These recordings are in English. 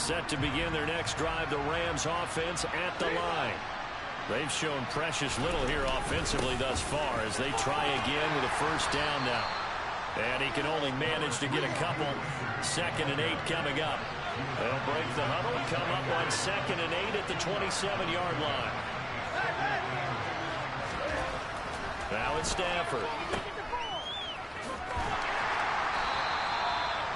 Set to begin their next drive, the Rams offense at the line. They've shown precious little here offensively thus far as they try again with a first down now. And he can only manage to get a couple. 2nd and 8 coming up. They'll break the huddle, come up on 2nd and 8 at the 27-yard line. Now it's Stafford.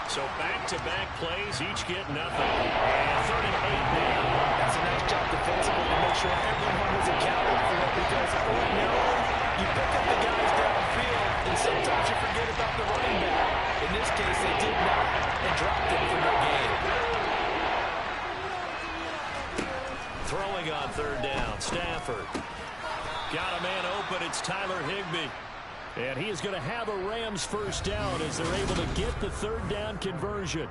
So back-to-back plays, each get nothing. And 3rd and 8 now. That's a nice job defensively to make sure everyone was accounted for, because ordinarily you pick up the guys downfield, and sometimes you forget about the running back. In this case, they did not, and dropped him for no gain. Throwing on 3rd down, Stafford. Got a man open, it's Tyler Higbee. And he is going to have a Rams first down as they're able to get the 3rd down conversion.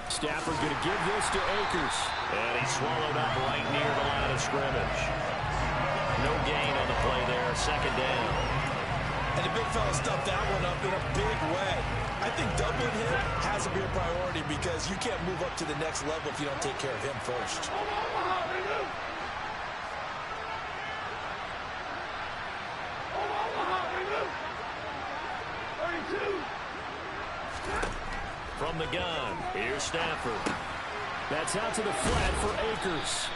Stafford going to give this to Akers. And he's swallowed up right near the line of scrimmage. No gain on the play there. 2nd down. And the big fella stuffed that one up in a big way. I think doubling him has to be a priority, because you can't move up to the next level if you don't take care of him first. From the gun, here's Stafford. That's out to the flat for Akers.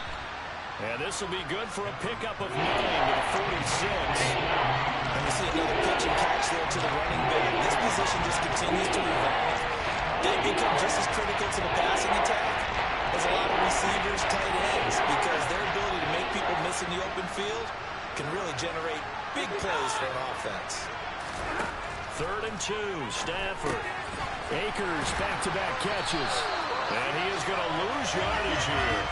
And this will be good for a pickup of 9 to the 46. And you see another pitch and catch there to the running back. This position just continues to evolve. They become just as critical to the passing attack as a lot of receivers, tight ends, because their ability to make people miss in the open field can really generate big plays for an offense. 3rd and 2, Stafford. Akers back-to-back catches. And he is going to lose yardage here.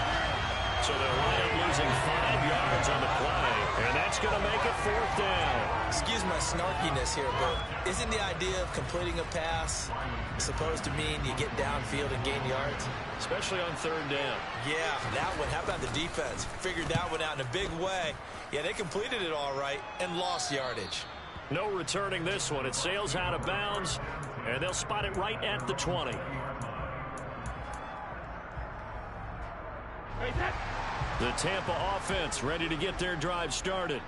So they'll wind up losing 5 yards on the play. And that's going to make it 4th down. Excuse my snarkiness here, but isn't the idea of completing a pass supposed to mean you get downfield and gain yards? Especially on 3rd down. Yeah, that one. How about the defense? Figured that one out in a big way. Yeah, they completed it all right and lost yardage. No returning this one. It sails out of bounds, and they'll spot it right at the 20. The Tampa offense ready to get their drive started.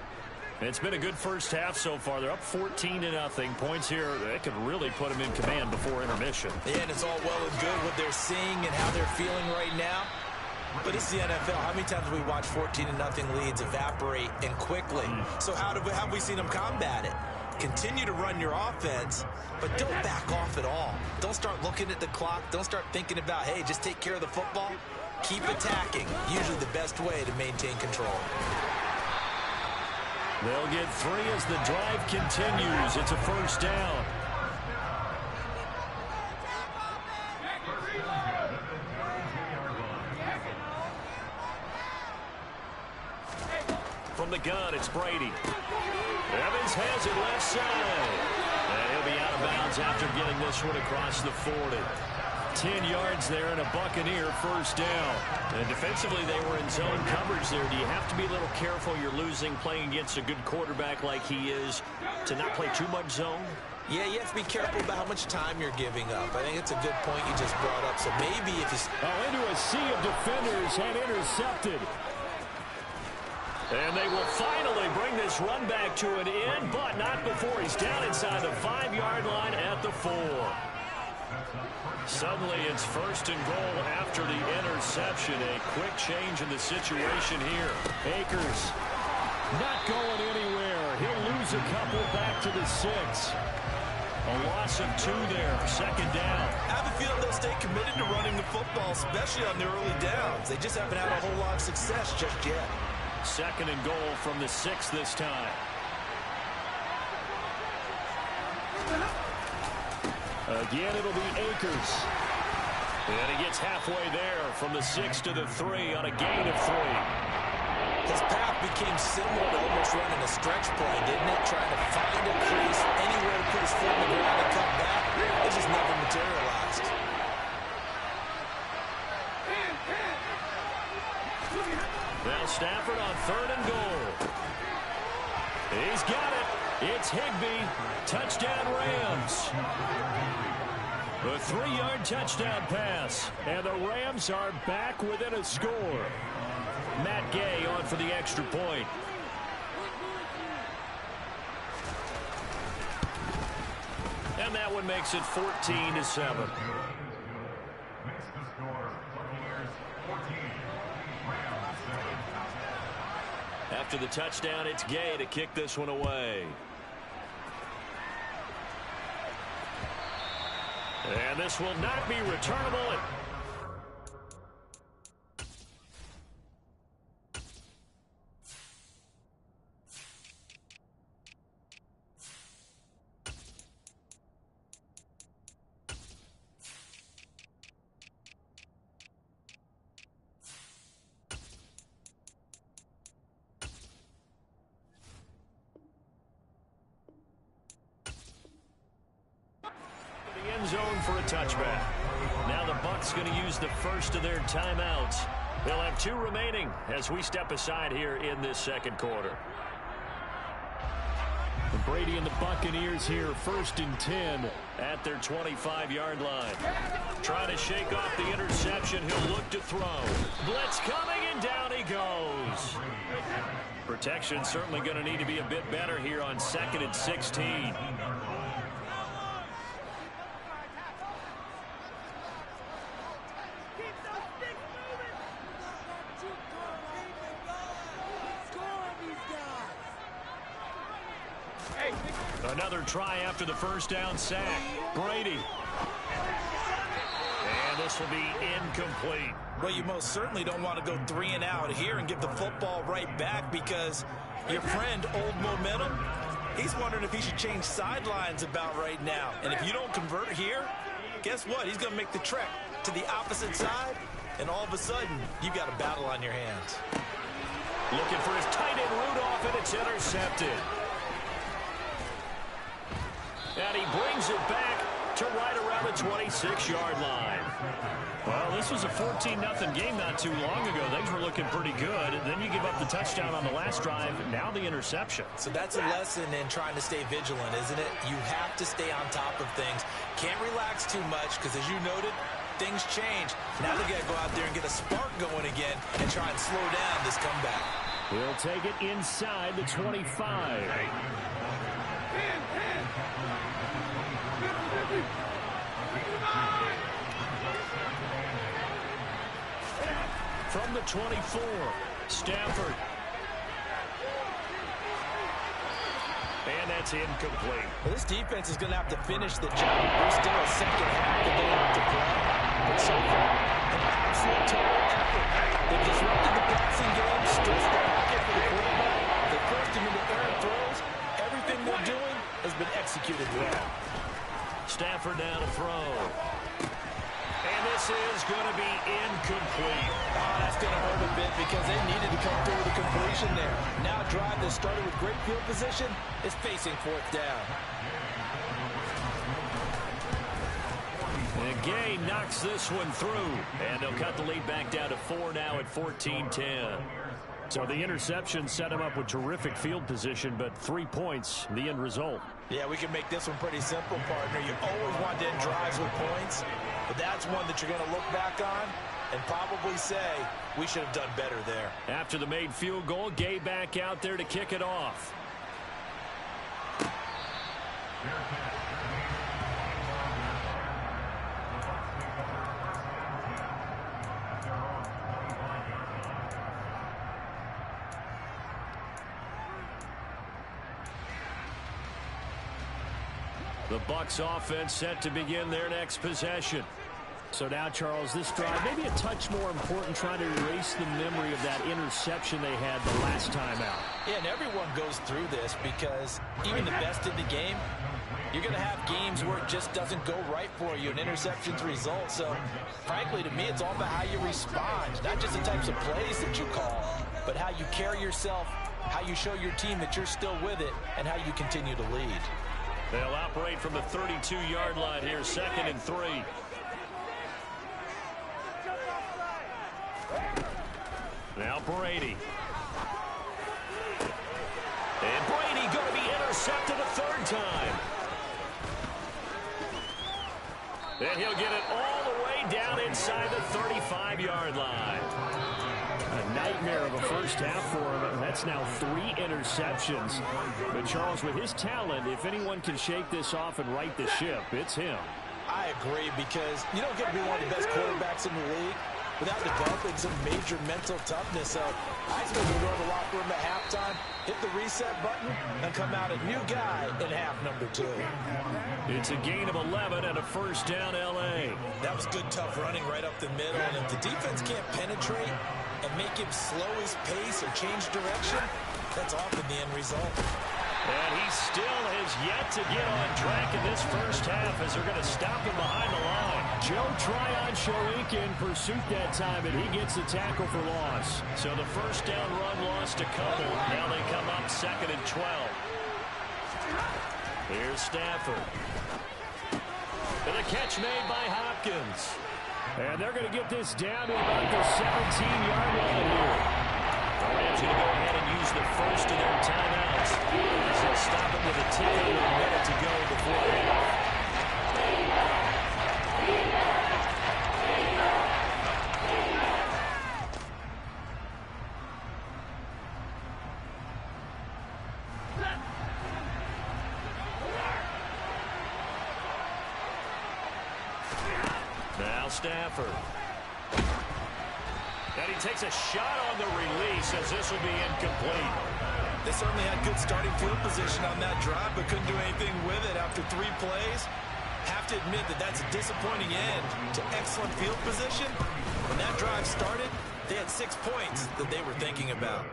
It's been a good first half so far. They're up 14-0. Points here, they could really put them in command before intermission. Yeah, and it's all well and good what they're seeing and how they're feeling right now. But it's the NFL. How many times have we watched 14-0 leads evaporate and quickly? So how have we seen them combat it? Continue to run your offense, but don't back off at all. Don't start looking at the clock. Don't start thinking about, hey, just take care of the football. Keep attacking. Usually the best way to maintain control. They'll get 3 as the drive continues. It's a first down. From the gun, it's Brady. Evans has it left side. And he'll be out of bounds after getting this one across the 40. 10 yards there and a Buccaneer first down. And defensively, they were in zone coverage there. Do you have to be a little careful? You're losing, playing against a good quarterback like he is, to not play too much zone? Yeah, you have to be careful about how much time you're giving up. I think it's a good point you just brought up. So maybe if you... into a sea of defenders and intercepted. And they will finally bring this run back to an end, but not before he's down inside the 5-yard line at the 4. Suddenly it's 1st and goal after the interception. A quick change in the situation here. Akers not going anywhere. He'll lose a couple back to the 6. A loss of 2 there. 2nd down. I have a feeling they'll stay committed to running the football, especially on the early downs. They just haven't had a whole lot of success just yet. 2nd and goal from the 6 this time. Again, it'll be Akers. And he gets halfway there from the 6 to the 3 on a gain of 3. His path became similar to almost running a stretch play, didn't it? Trying to find a crease, anywhere to put put his foot in the ground and come back. It just never materialized. Now Stafford on 3rd and goal. He's got it. It's Higbee. Touchdown Rams. A 3-yard touchdown pass. And the Rams are back within a score. Matt Gay on for the extra point. And that one makes it 14-7. After the touchdown, it's Gay to kick this one away. And this will not be returnable. Zone for a touchback. Now the Bucs going to use the first of their timeouts. They'll have 2 remaining as we step aside here in this second quarter. Brady and the Buccaneers here, 1st and 10 at their 25-yard line. Trying to shake off the interception. He'll look to throw. Blitz coming, and down he goes. Protection certainly going to need to be a bit better here on 2nd and 16. Another try after the first down sack. Brady. And this will be incomplete. Well, you most certainly don't want to go 3 and out here and give the football right back, because your friend, Old Momentum, he's wondering if he should change sidelines about right now. And if you don't convert here, guess what? He's going to make the trek to the opposite side, and all of a sudden, you've got a battle on your hands. Looking for his tight end Rudolph, and it's intercepted. And he brings it back to right around the 26-yard line. Well, this was a 14-0 game not too long ago. Things were looking pretty good. And then you give up the touchdown on the last drive. Now the interception. So that's a lesson in trying to stay vigilant, isn't it? You have to stay on top of things. Can't relax too much, because as you noted, things change. Now they got to go out there and get a spark going again and try and slow down this comeback. He'll take it inside the 25. From the 24, Stafford. And that's incomplete. Well, this defense is going to have to finish the job. There's still a second half that they have to play. But so far, an absolute total effort. They've disrupted the passing game, stretched the pocket for the quarterback. They forced him into errant throws. Everything they're doing has been executed well. Stafford now to throw. And this is going to be incomplete. Oh, that's going to hurt a bit, because they needed to come through with a completion there. Now a drive that started with great field position is facing 4th down. And Gay knocks this one through. And they'll cut the lead back down to 4 now at 14-10. So the interception set him up with terrific field position, but 3 points, the end result. Yeah, we can make this one pretty simple, partner. You always want to end drives with points, but that's one that you're going to look back on and probably say, we should have done better there. After the made field goal, Gay back out there to kick it off. The Bucs offense set to begin their next possession. So now, Charles, this drive maybe a touch more important, trying to erase the memory of that interception they had the last time out. Yeah, and everyone goes through this, because even the best in the game, you're going to have games where it just doesn't go right for you, and interceptions result. So, frankly, to me, it's all about how you respond, not just the types of plays that you call, but how you carry yourself, how you show your team that you're still with it, and how you continue to lead. They'll operate from the 32-yard line here, 2nd and 3. Now Brady. And Brady going to be intercepted a 3rd time. And he'll get it all the way down inside the 35-yard line. A nightmare of a first half for him, and that's now 3 interceptions. But Charles, with his talent, if anyone can shake this off and right the ship, it's him. I agree, because you don't get to be one of the best quarterbacks in the league without developing some major mental toughness. So I expect him to go to the locker room at halftime, hit the reset button, and come out a new guy in half number 2. It's a gain of 11 and a 1st down, L.A. That was good, tough running right up the middle. And if the defense can't penetrate and make him slow his pace or change direction, that's often the end result. And he still has yet to get on track in this first half as they're going to stop him behind the line. Joe Tryon-Shoyinka in pursuit that time, and he gets the tackle for loss. So the first down run lost a couple. Now they come up 2nd and 12. Here's Stafford. And the catch made by Hopkins. And they're going to get this down to about the 17-yard line here. The Rams going to go ahead and use the first of their timeouts as they'll stop it with a tick under a minute to go before half. Now Stafford. And he takes a shot on the release as this will be incomplete. They certainly had good starting field position on that drive, but couldn't do anything with it after 3 plays. Have to admit that that's a disappointing end to excellent field position. When that drive started, they had 6 points that they were thinking about.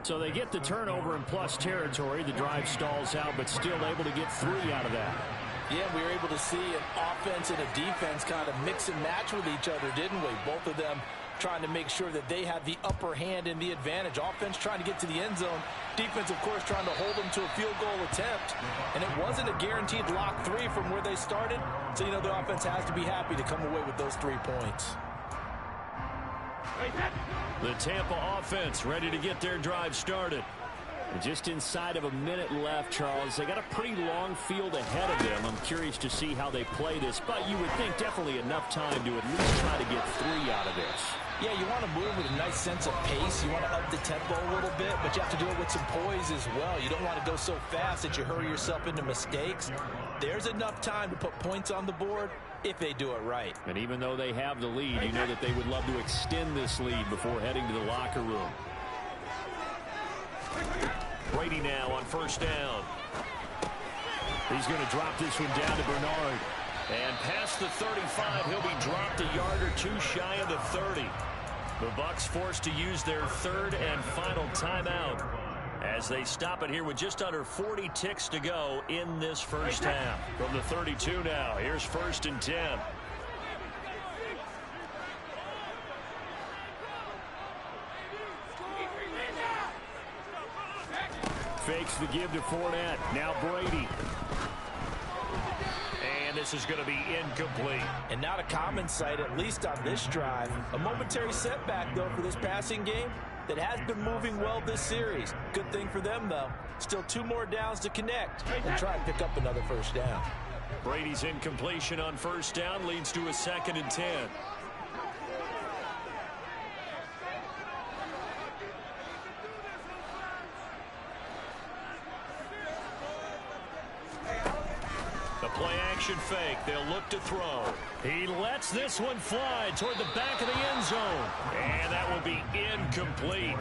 So they get the turnover in plus territory. The drive stalls out, but still able to get 3 out of that. Yeah, we were able to see an offense and a defense kind of mix and match with each other, didn't we? Both of them trying to make sure that they have the upper hand and the advantage. Offense trying to get to the end zone. Defense, of course, trying to hold them to a field goal attempt. And it wasn't a guaranteed lock 3 from where they started. So, you know, the offense has to be happy to come away with those 3 points. The Tampa offense ready to get their drive started. Just inside of a minute left, Charles. They got a pretty long field ahead of them. I'm curious to see how they play this, but you would think definitely enough time to at least try to get 3 out of this. Yeah, you want to move with a nice sense of pace. You want to up the tempo a little bit, but you have to do it with some poise as well. You don't want to go so fast that you hurry yourself into mistakes. There's enough time to put points on the board if they do it right. And even though they have the lead, you know that they would love to extend this lead before heading to the locker room. Brady now on first down. He's going to drop this one down to Bernard. And past the 35, he'll be dropped a yard or 2 shy of the 30. The Bucs forced to use their 3rd and final timeout as they stop it here with just under 40 ticks to go in this first half. From the 32 now, here's 1st and 10. Fakes the give to Fournette. Now Brady. And this is going to be incomplete. And not a common sight, at least on this drive. A momentary setback, though, for this passing game that has been moving well this series. Good thing for them, though. Still 2 more downs to connect and try and pick up another first down. Brady's incompletion on first down leads to a 2nd and 10. The play-action fake. They'll look to throw. He lets this one fly toward the back of the end zone. And that will be incomplete.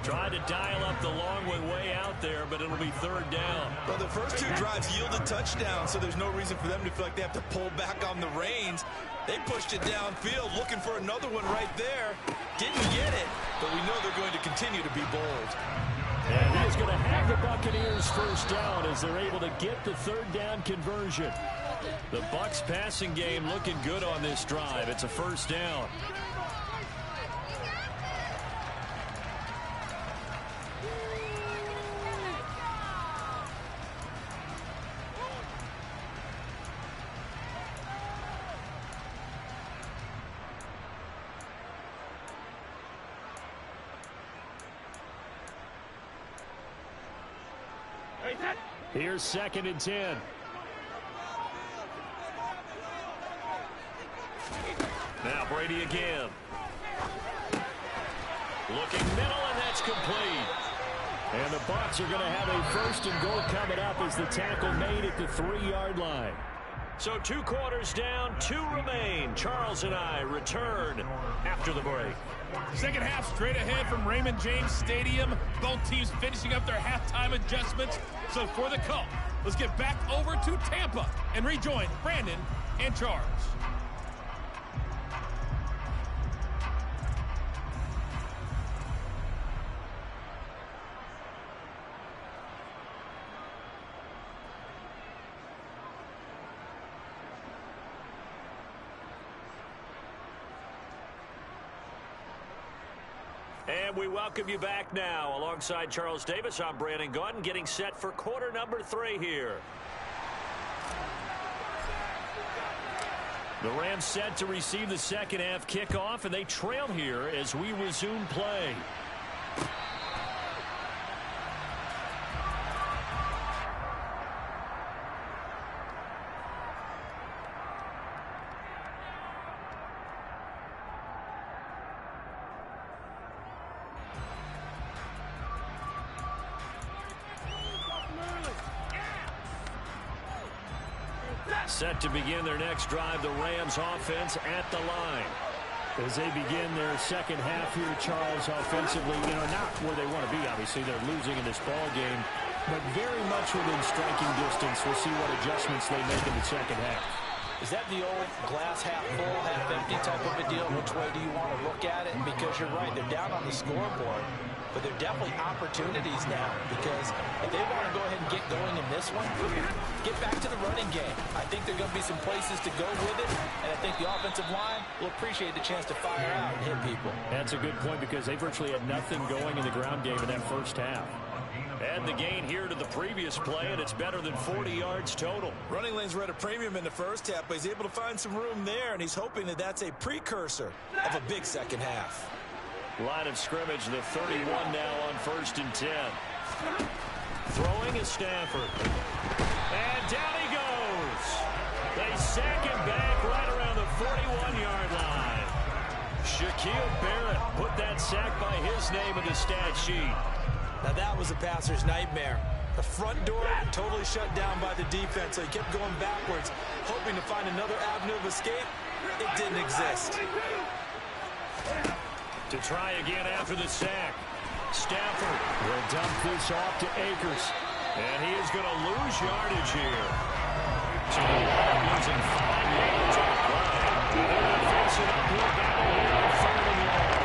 Tried to dial up the long one way out there, but it'll be 3rd down. Well, the first 2 drives yielded touchdowns, so there's no reason for them to feel like they have to pull back on the reins. They pushed it downfield, looking for another one right there. Didn't get it, but we know they're going to continue to be bold. And he is going to have the Buccaneers first down as they're able to get the 3rd down conversion. The Bucs passing game looking good on this drive. It's a first down. Here's 2nd and 10. Now Brady again. Looking middle, and that's complete. And the Bucs are going to have a 1st and goal coming up as the tackle made at the 3-yard line. So 2 quarters down, 2 remain. Charles and I return after the break. Second half straight ahead from Raymond James Stadium. Both teams finishing up their halftime adjustments. So for the call, let's get back over to Tampa and rejoin Brandon and Charles. And we welcome you back now. Alongside Charles Davis, I'm Brandon Gaudin, getting set for quarter number 3 here. The Rams set to receive the second half kickoff, and they trail here as we resume play. Set to begin their next drive, the Rams offense at the line. As they begin their second half here, Charles, offensively, not where they want to be, obviously. They're losing in this ball game, but very much within striking distance. We'll see what adjustments they make in the second half. Is that the old glass half full, half empty type of a deal? Which way do you want to look at it? Because you're right, they're down on the scoreboard, but they're definitely opportunities now, because if they want to go ahead and get going in this one, get back to the running game. I think there are going to be some places to go with it, and I think the offensive line will appreciate the chance to fire out and hit people. That's a good point, because they virtually had nothing going in the ground game in that first half. And the gain here to the previous play, and it's better than 40 yards total. Running lanes were at a premium in the first half, but he's able to find some room there, and he's hoping that that's a precursor of a big second half. Line of scrimmage, the 31 now on 1st and 10. Throwing is Stafford. And down he goes. They sack him back right around the 41-yard line. Shaquille Barrett put that sack by his name in the stat sheet. Now that was a passer's nightmare. The front door totally shut down by the defense, so he kept going backwards, hoping to find another avenue of escape. It didn't exist. To try again after the sack. Stafford will dump this off to Akers. And he is going to lose yardage here. So losing 5 yards on the play. They're going to face an uphill battle here on 3rd and long.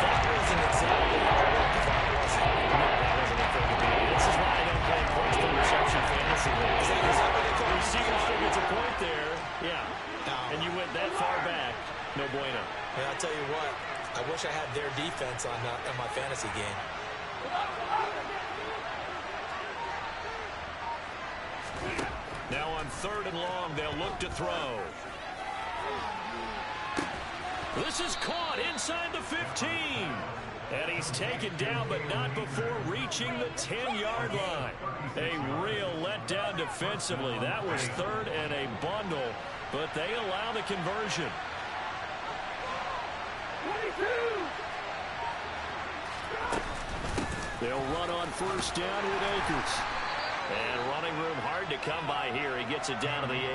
That wasn't exactly a thought, was it? That wasn't a third and long. This is why I don't play points per reception fantasy league. Is that what they call it? Receiver still gets a point there. Yeah. No. And you went that far back. No bueno. Yeah, I'll tell you what. I wish I had their defense on my fantasy game. Now on 3rd and long, they'll look to throw. This is caught inside the 15. And he's taken down, but not before reaching the 10-yard line. A real letdown defensively. That was 3rd and a bundle, but they allow the conversion. They'll run on 1st down with Akers. And running room hard to come by here. He gets it down to the 8.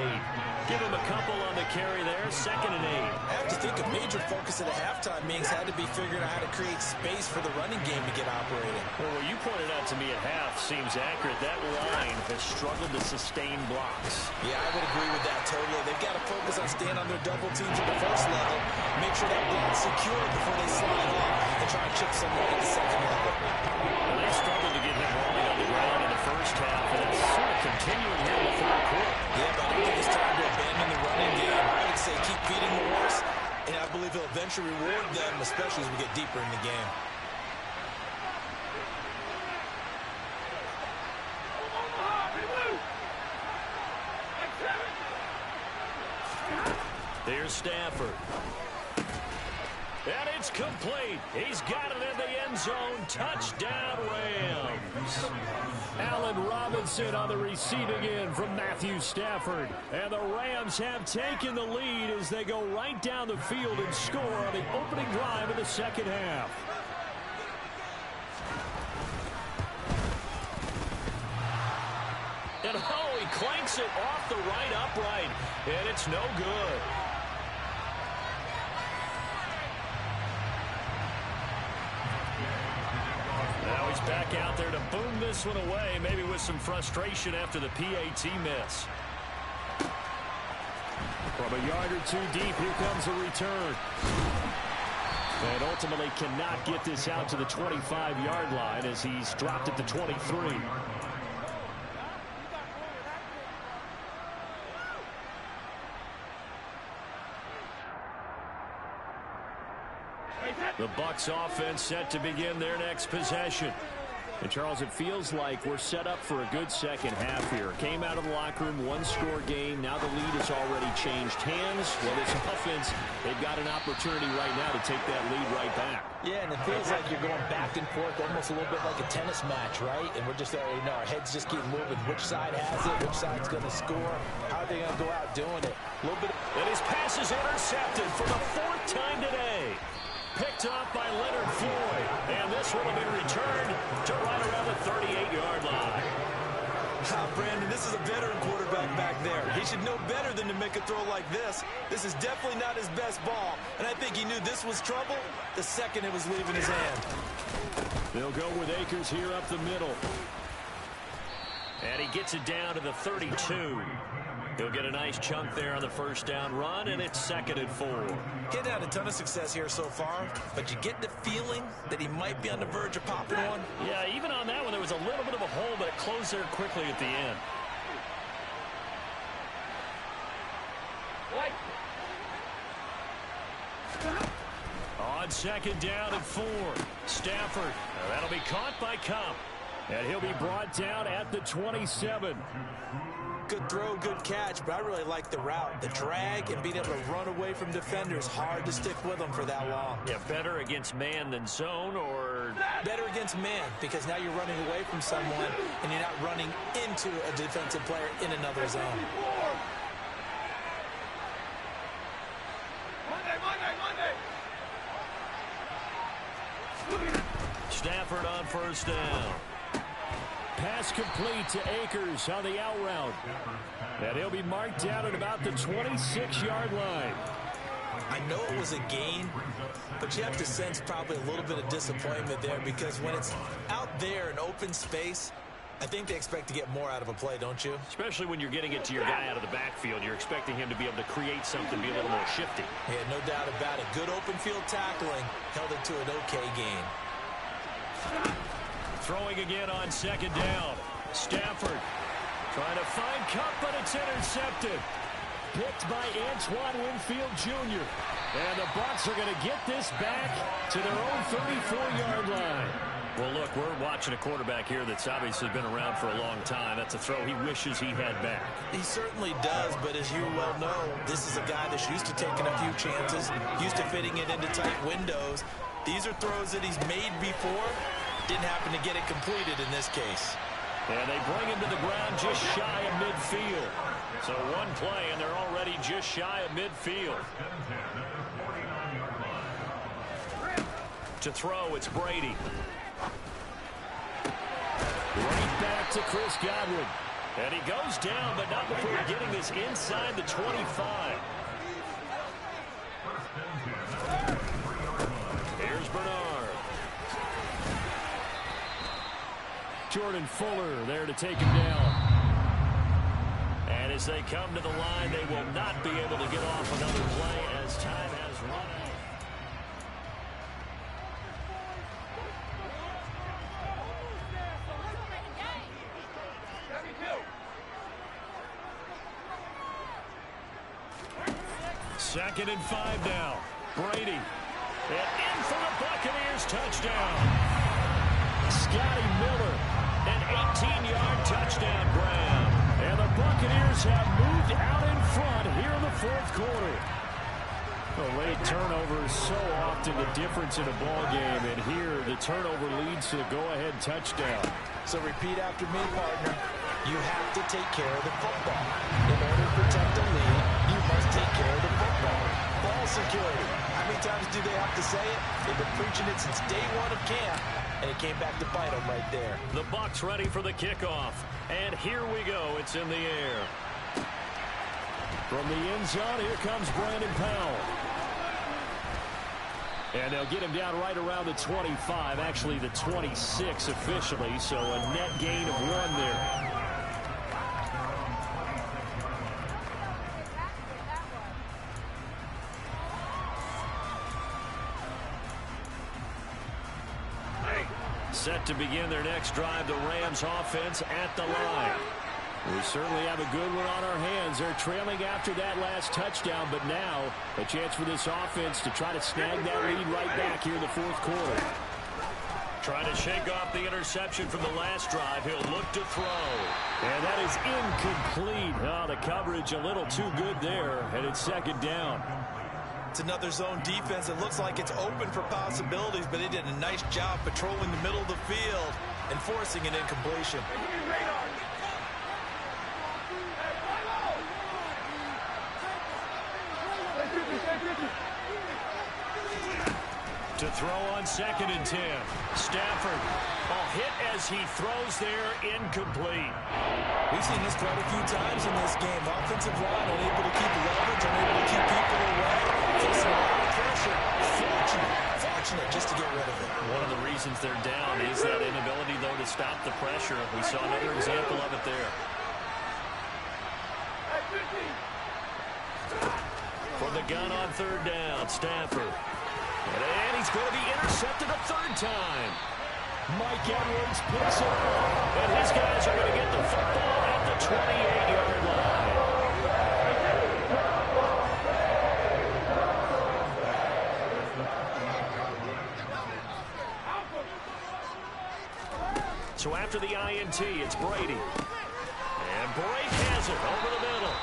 Give him a couple on the carry there. 2nd and 8. I have to think a major focus at the halftime meetings had to be figuring out how to create space for the running game to get operating. Well, what you pointed out to me at half seems accurate. That line has struggled to sustain blocks. Yeah, I would agree with that totally. They've got to focus on staying on their double teams at the first level, make sure that block's secure before they slide off and try and chip someone at the second level. Well, they struggled to get him rolling on the ground in the first half, and it's sort of continuing here in the 3rd quarter. Yeah, but I don't think it's time to abandon the running game. I would say keep feeding the horse, and I believe he'll eventually reward them, especially as we get deeper in the game. Here's Stafford. And it's complete. He's got it in the end zone. Touchdown, Rams. Allen Robinson on the receiving end from Matthew Stafford. And the Rams have taken the lead as they go right down the field and score on the opening drive of the second half. And oh, he clanks it off the right upright. And it's no good. Now he's back out there to boom this one away, maybe with some frustration after the PAT miss. From a yard or two deep, here comes a return. And ultimately cannot get this out to the 25-yard line as he's dropped at the 23. The Bucs offense set to begin their next possession. And, Charles, it feels like we're set up for a good second half here. Came out of the locker room, one-score game. Now the lead has already changed hands. Well, this offense, they've got an opportunity right now to take that lead right back. Yeah, and it feels like you're going back and forth, almost a little bit like a tennis match, right? And we're just, our heads just keep moving. Which side has it? Which side's going to score? How are they going to go out doing it? A little bit. And his pass is intercepted for the fourth time today. Picked up by Leonard Floyd. And this one will be returned to right around the 38-yard line. Brandon, this is a veteran quarterback back there. He should know better than to make a throw like this. This is definitely not his best ball. And I think he knew this was trouble the second it was leaving his hand. They'll go with Akers here up the middle. And he gets it down to the 32. He'll get a nice chunk there on the first down run, and it's 2nd and 4. Getting had a ton of success here so far, but you get the feeling that he might be on the verge of popping one. Yeah, even on that one, there was a little bit of a hole, but it closed there quickly at the end. On 2nd down and 4, Stafford. That'll be caught by Kupp, and he'll be brought down at the 27. Good throw, good catch, but I really like the route. The drag and being able to run away from defenders, hard to stick with them for that long. Yeah, better against man than zone, or? Better against man, because now you're running away from someone and you're not running into a defensive player in another zone. Stafford on first down. Pass complete to Akers on the out route. And he'll be marked down at about the 26-yard line. I know it was a gain, but you have to sense probably a little bit of disappointment there, because when it's out there in open space, I think they expect to get more out of a play, don't you? Especially when you're getting it to your guy out of the backfield. You're expecting him to be able to create something, be a little more shifty. Yeah, no doubt about it. Good open field tackling held it to an okay gain. Throwing again on 2nd down. Stafford trying to find Kupp, but it's intercepted. Picked by Antoine Winfield Jr. And the Bucs are going to get this back to their own 34-yard line. Well, look, we're watching a quarterback here that's obviously been around for a long time. That's a throw he wishes he had back. He certainly does, but as you well know, this is a guy that's used to taking a few chances, used to fitting it into tight windows. These are throws that he's made before. Didn't happen to get it completed in this case. And they bring him to the ground just shy of midfield. So one play, and they're already just shy of midfield. To throw, it's Brady. Right back to Chris Godwin. And he goes down, but not before getting this inside the 25. Here's Bernard. Jordan Fuller there to take him down. And as they come to the line, they will not be able to get off another play as time has run out. Second and 5 now. Brady. And in for the Buccaneers touchdown. Scotty Miller. An 18-yard touchdown grab. And the Buccaneers have moved out in front here in the fourth quarter. A late turnover is so often the difference in a ball game. And here the turnover leads to the go-ahead touchdown. So repeat after me, partner. You have to take care of the football. In order to protect the lead, you must take care of the football. Ball security. How many times do they have to say it? They've been preaching it since day one of camp, and it came back to bite them right there. The Bucs ready for the kickoff. And here we go. It's in the air. From the end zone, here comes Brandon Powell. And they'll get him down right around the 25, actually the 26 officially, so a net gain of 1 there. Set to begin their next drive, the Rams offense at the line. We certainly have a good one on our hands. They're trailing after that last touchdown, but now a chance for this offense to try to snag that lead right back here in the fourth quarter. Trying to shake off the interception from the last drive. He'll look to throw. And that is incomplete. Oh, the coverage a little too good there, and it's second down. It's another zone defense. It looks like it's open for possibilities, but they did a nice job patrolling the middle of the field and forcing an incompletion. To throw on 2nd and 10. Stafford, ball hit as he throws there, incomplete. We've seen this quite a few times in this game. Offensive line unable to keep leverage, unable to keep people away. Facing a lot of pressure. Fortunate just to get rid of it. One of the reasons they're down is that inability, though, to stop the pressure. We saw another example of it there. From the gun on 3rd down, Stafford. And he's going to be intercepted a 3rd time. Mike Edwards picks it up. And his guys are going to get the football at the 28-yard line. So after the INT, it's Brady. And Brady has it over the middle.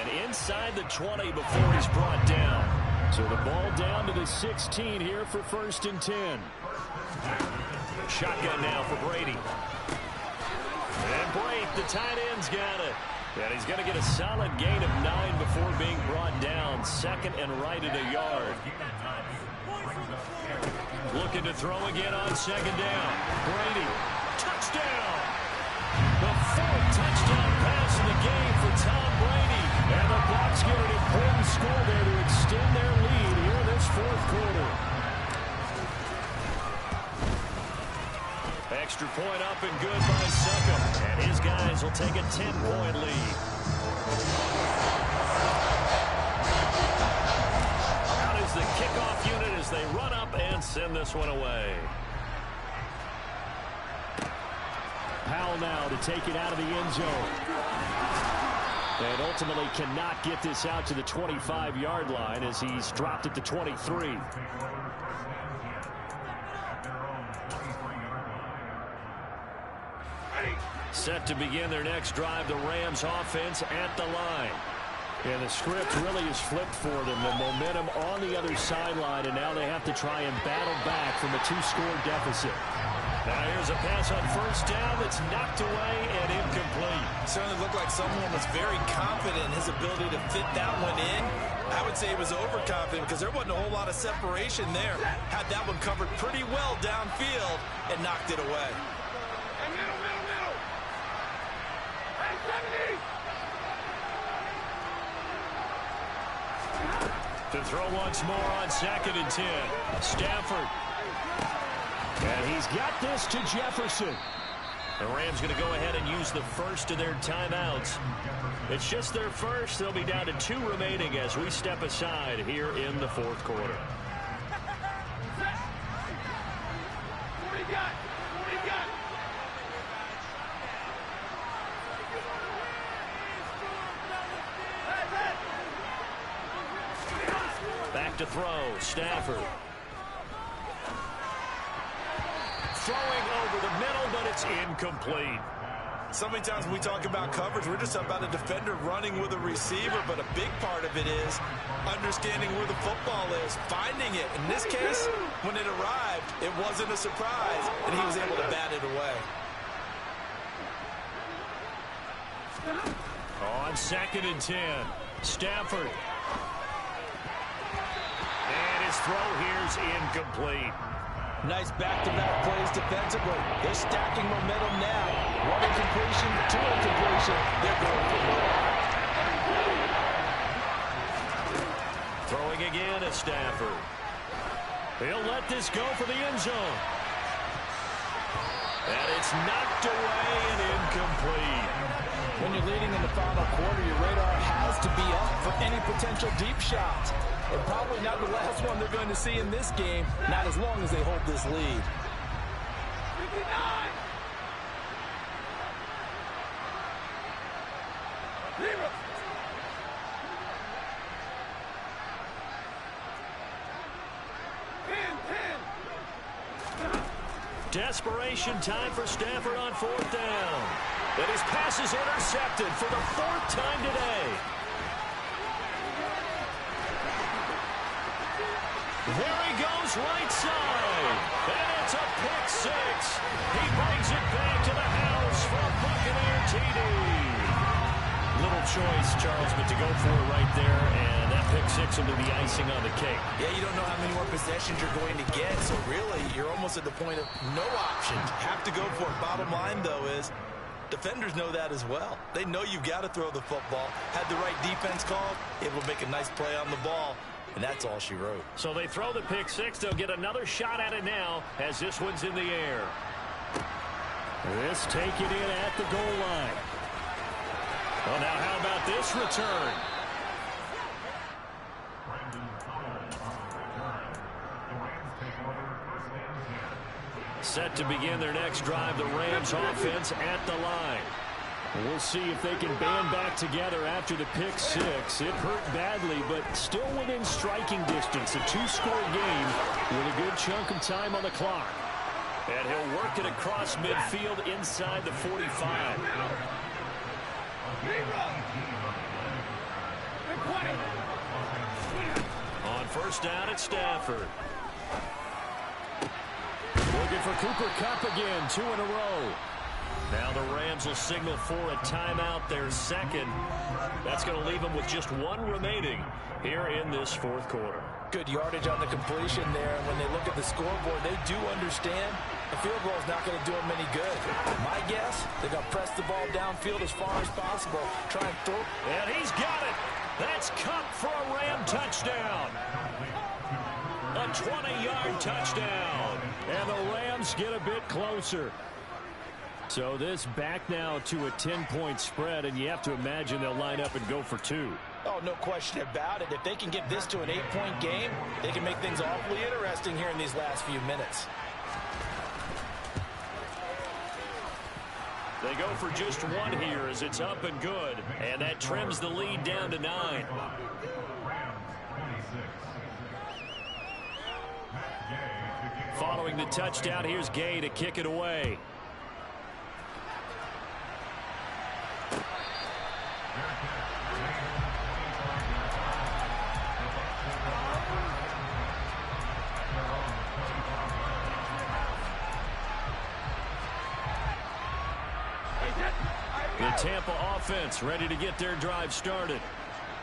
And inside the 20 before he's brought down. So the ball down to the 16 here for 1st and 10. Shotgun now for Brady. And Brady, the tight end's got it. And he's going to get a solid gain of 9 before being brought down. 2nd and right at a yard. Looking to throw again on 2nd down. Brady, touchdown. The 4th touchdown pass of the game for Tom Brady. And the Bucs get an important score there to extend their lead here in this 4th quarter. Extra point up and good by Succop. And his guys will take a 10-point lead. Out is the kickoff unit as they run up and send this one away. Powell now to take it out of the end zone. And ultimately cannot get this out to the 25-yard line as he's dropped at the 23. Set to begin their next drive, the Rams offense at the line. And the script really is flipped for them. The momentum on the other sideline, and now they have to try and battle back from a 2-score deficit. Now here's a pass on 1st down that's knocked away and incomplete. Certainly looked like someone was very confident in his ability to fit that one in. I would say he was overconfident because there wasn't a whole lot of separation there. Had that one covered pretty well downfield and knocked it away. To throw once more on 2nd and 10. Stafford. And he's got this to Jefferson. The Rams going to go ahead and use the first of their timeouts. It's just their first. They'll be down to 2 remaining as we step aside here in the 4th quarter. Back to throw, Stafford. Throwing over the middle, but it's incomplete. So many times when we talk about coverage, we're just about a defender running with a receiver, but a big part of it is understanding where the football is, finding it. In this case, when it arrived, it wasn't a surprise, and he was able to bat it away. On 2nd and 10, Stafford. And his throw here's incomplete. Nice back-to-back plays defensively. They're stacking momentum now. One incompletion, two incompletion. They're going for more. Throwing again at Stafford. He'll let this go for the end zone. And it's knocked away and incomplete. When you're leading in the final quarter, your radar has to be up for any potential deep shots. And probably not the last one they're going to see in this game, not as long as they hold this lead. 59. Desperation time for Stafford on 4th down. And his pass is intercepted for the 4th time today. There he goes right side. And it's a pick 6. He brings it back to the house for a Buccaneer TD. Little choice, Charles, but to go for it right there, and that pick 6 will be the icing on the cake. Yeah, you don't know how many more possessions you're going to get, so really, you're almost at the point of no options. Have to go for it. Bottom line, though, is defenders know that as well. They know you've got to throw the football. Had the right defense called, able to make a nice play on the ball, and that's all she wrote. So they throw the pick 6. They'll get another shot at it now as this one's in the air. This taken in at the goal line. Well, now how about this return? Set to begin their next drive, the Rams offense at the line. We'll see if they can band back together after the pick 6. It hurt badly, but still within striking distance. A 2-score game with a good chunk of time on the clock. And he'll work it across midfield inside the 45. On 1st down at Stafford. Looking for Cooper Kupp again, 2 in a row. Now the Rams will signal for a timeout, their 2nd. That's going to leave them with just 1 remaining here in this 4th quarter. Good yardage on the completion there. And when they look at the scoreboard, they do understand the field goal is not going to do them any good. My guess, they're going to press the ball downfield as far as possible. Try and throw. And he's got it. That's Kupp for a Ram touchdown. A 20-yard touchdown. And the Rams get a bit closer. So this back now to a 10-point spread, and you have to imagine they'll line up and go for 2. Oh, no question about it. If they can get this to an 8-point game, they can make things awfully interesting here in these last few minutes. They go for just 1 here as it's up and good, and that trims the lead down to 9. Following the touchdown, here's Gay to kick it away. The Tampa offense ready to get their drive started.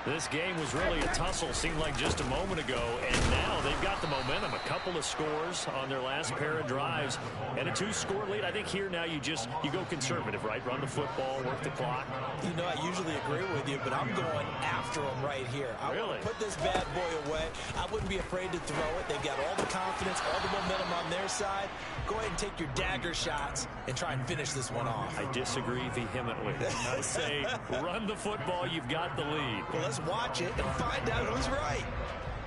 This game was really a tussle, seemed like just a moment ago, and now they've got the momentum. A couple of scores on their last pair of drives, and a 2-score lead. I think here now you go conservative, right? Run the football, work the clock. You know, I usually agree with you, but I'm going after them right here. I want to put this bad boy away. I wouldn't be afraid to throw it. They've got all the confidence, all the momentum on their side. Go ahead and take your dagger shots and try and finish this one off. I disagree vehemently. I say run the football. You've got the lead. Well, let's watch it and find out who's right.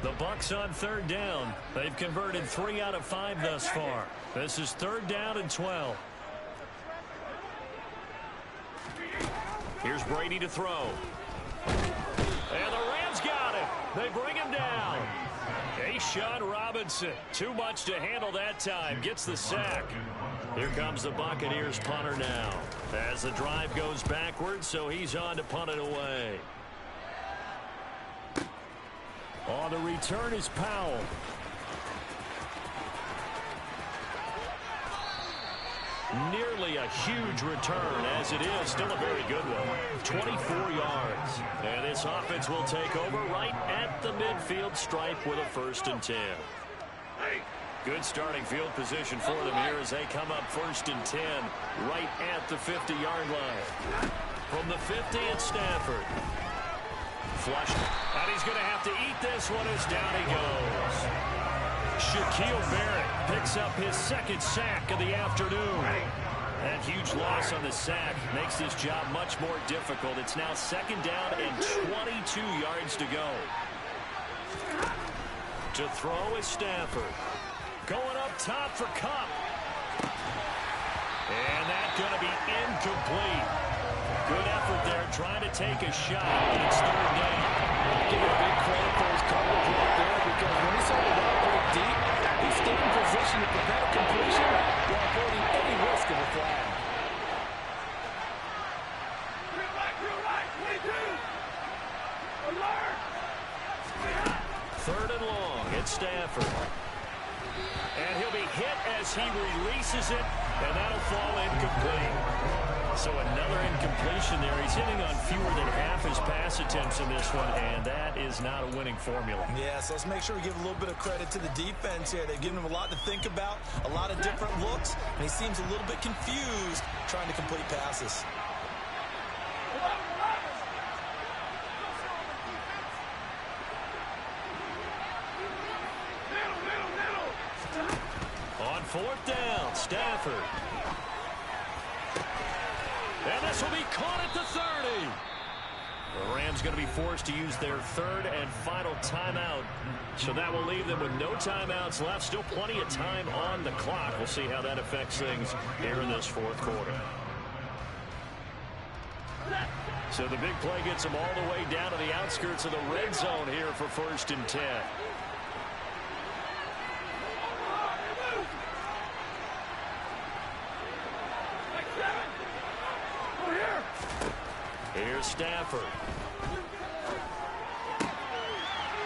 The Bucs on 3rd down. They've converted 3 out of 5 thus far. This is 3rd down and 12. Here's Brady to throw. And the Rams got it. They bring him down. A'Shawn Robinson, too much to handle that time, gets the sack. Here comes the Buccaneers punter now. As the drive goes backwards, so he's on to punt it away. On the return is Powell. Nearly a huge return, as it is still a very good one. 24 yards. And this offense will take over right at the midfield stripe with a 1st and 10. Good starting field position for them here as they come up 1st and 10 right at the 50-yard line. From the 50, it's Stafford. Flushed. And he's going to have to eat this one as down he goes. Shaquille Barrett picks up his 2nd sack of the afternoon. That huge loss on the sack makes this job much more difficult. It's now 2nd down and 22 yards to go. To throw is Stafford. Going up top for Kupp. And that's going to be incomplete. Good effort there trying to take a shot, but it's 3rd down. Give it big credit for his coverage right there, because when he saw the ball break deep, he stayed in position to prevent a completion while avoiding any risk of a flag. Third and long, it's Stafford. And he'll be hit as he releases it, and that'll fall incomplete. So another incompletion there. He's hitting on fewer than half his pass attempts in this one, and that is not a winning formula. Yeah, so let's make sure we give a little bit of credit to the defense here. They've given him a lot to think about, a lot of different looks, and he seems a little bit confused trying to complete passes. On 4th down, Stafford. And this will be caught at the 30. The Rams going to be forced to use their 3rd and final timeout. So that will leave them with no timeouts left. Still plenty of time on the clock. We'll see how that affects things here in this 4th quarter. So the big play gets them all the way down to the outskirts of the red zone here for 1st and 10. Here's Stafford.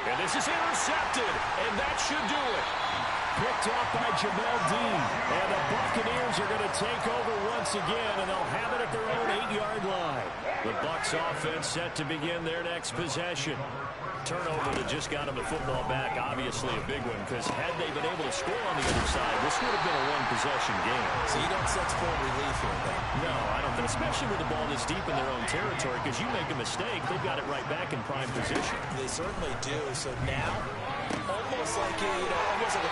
And this is intercepted, and that should do it. Picked off by Jamel Dean. And the Buccaneers are going to take over once again, and they'll have it at their own 8-yard line. The Bucs offense set to begin their next possession. Turnover that just got them the football back, obviously a big one, because had they been able to score on the other side, this would have been a one-possession game. So you don't sense full relief here, though? No, I don't think, especially with the ball this deep in their own territory, because you make a mistake, they've got it right back in prime position. They certainly do. So now, almost like a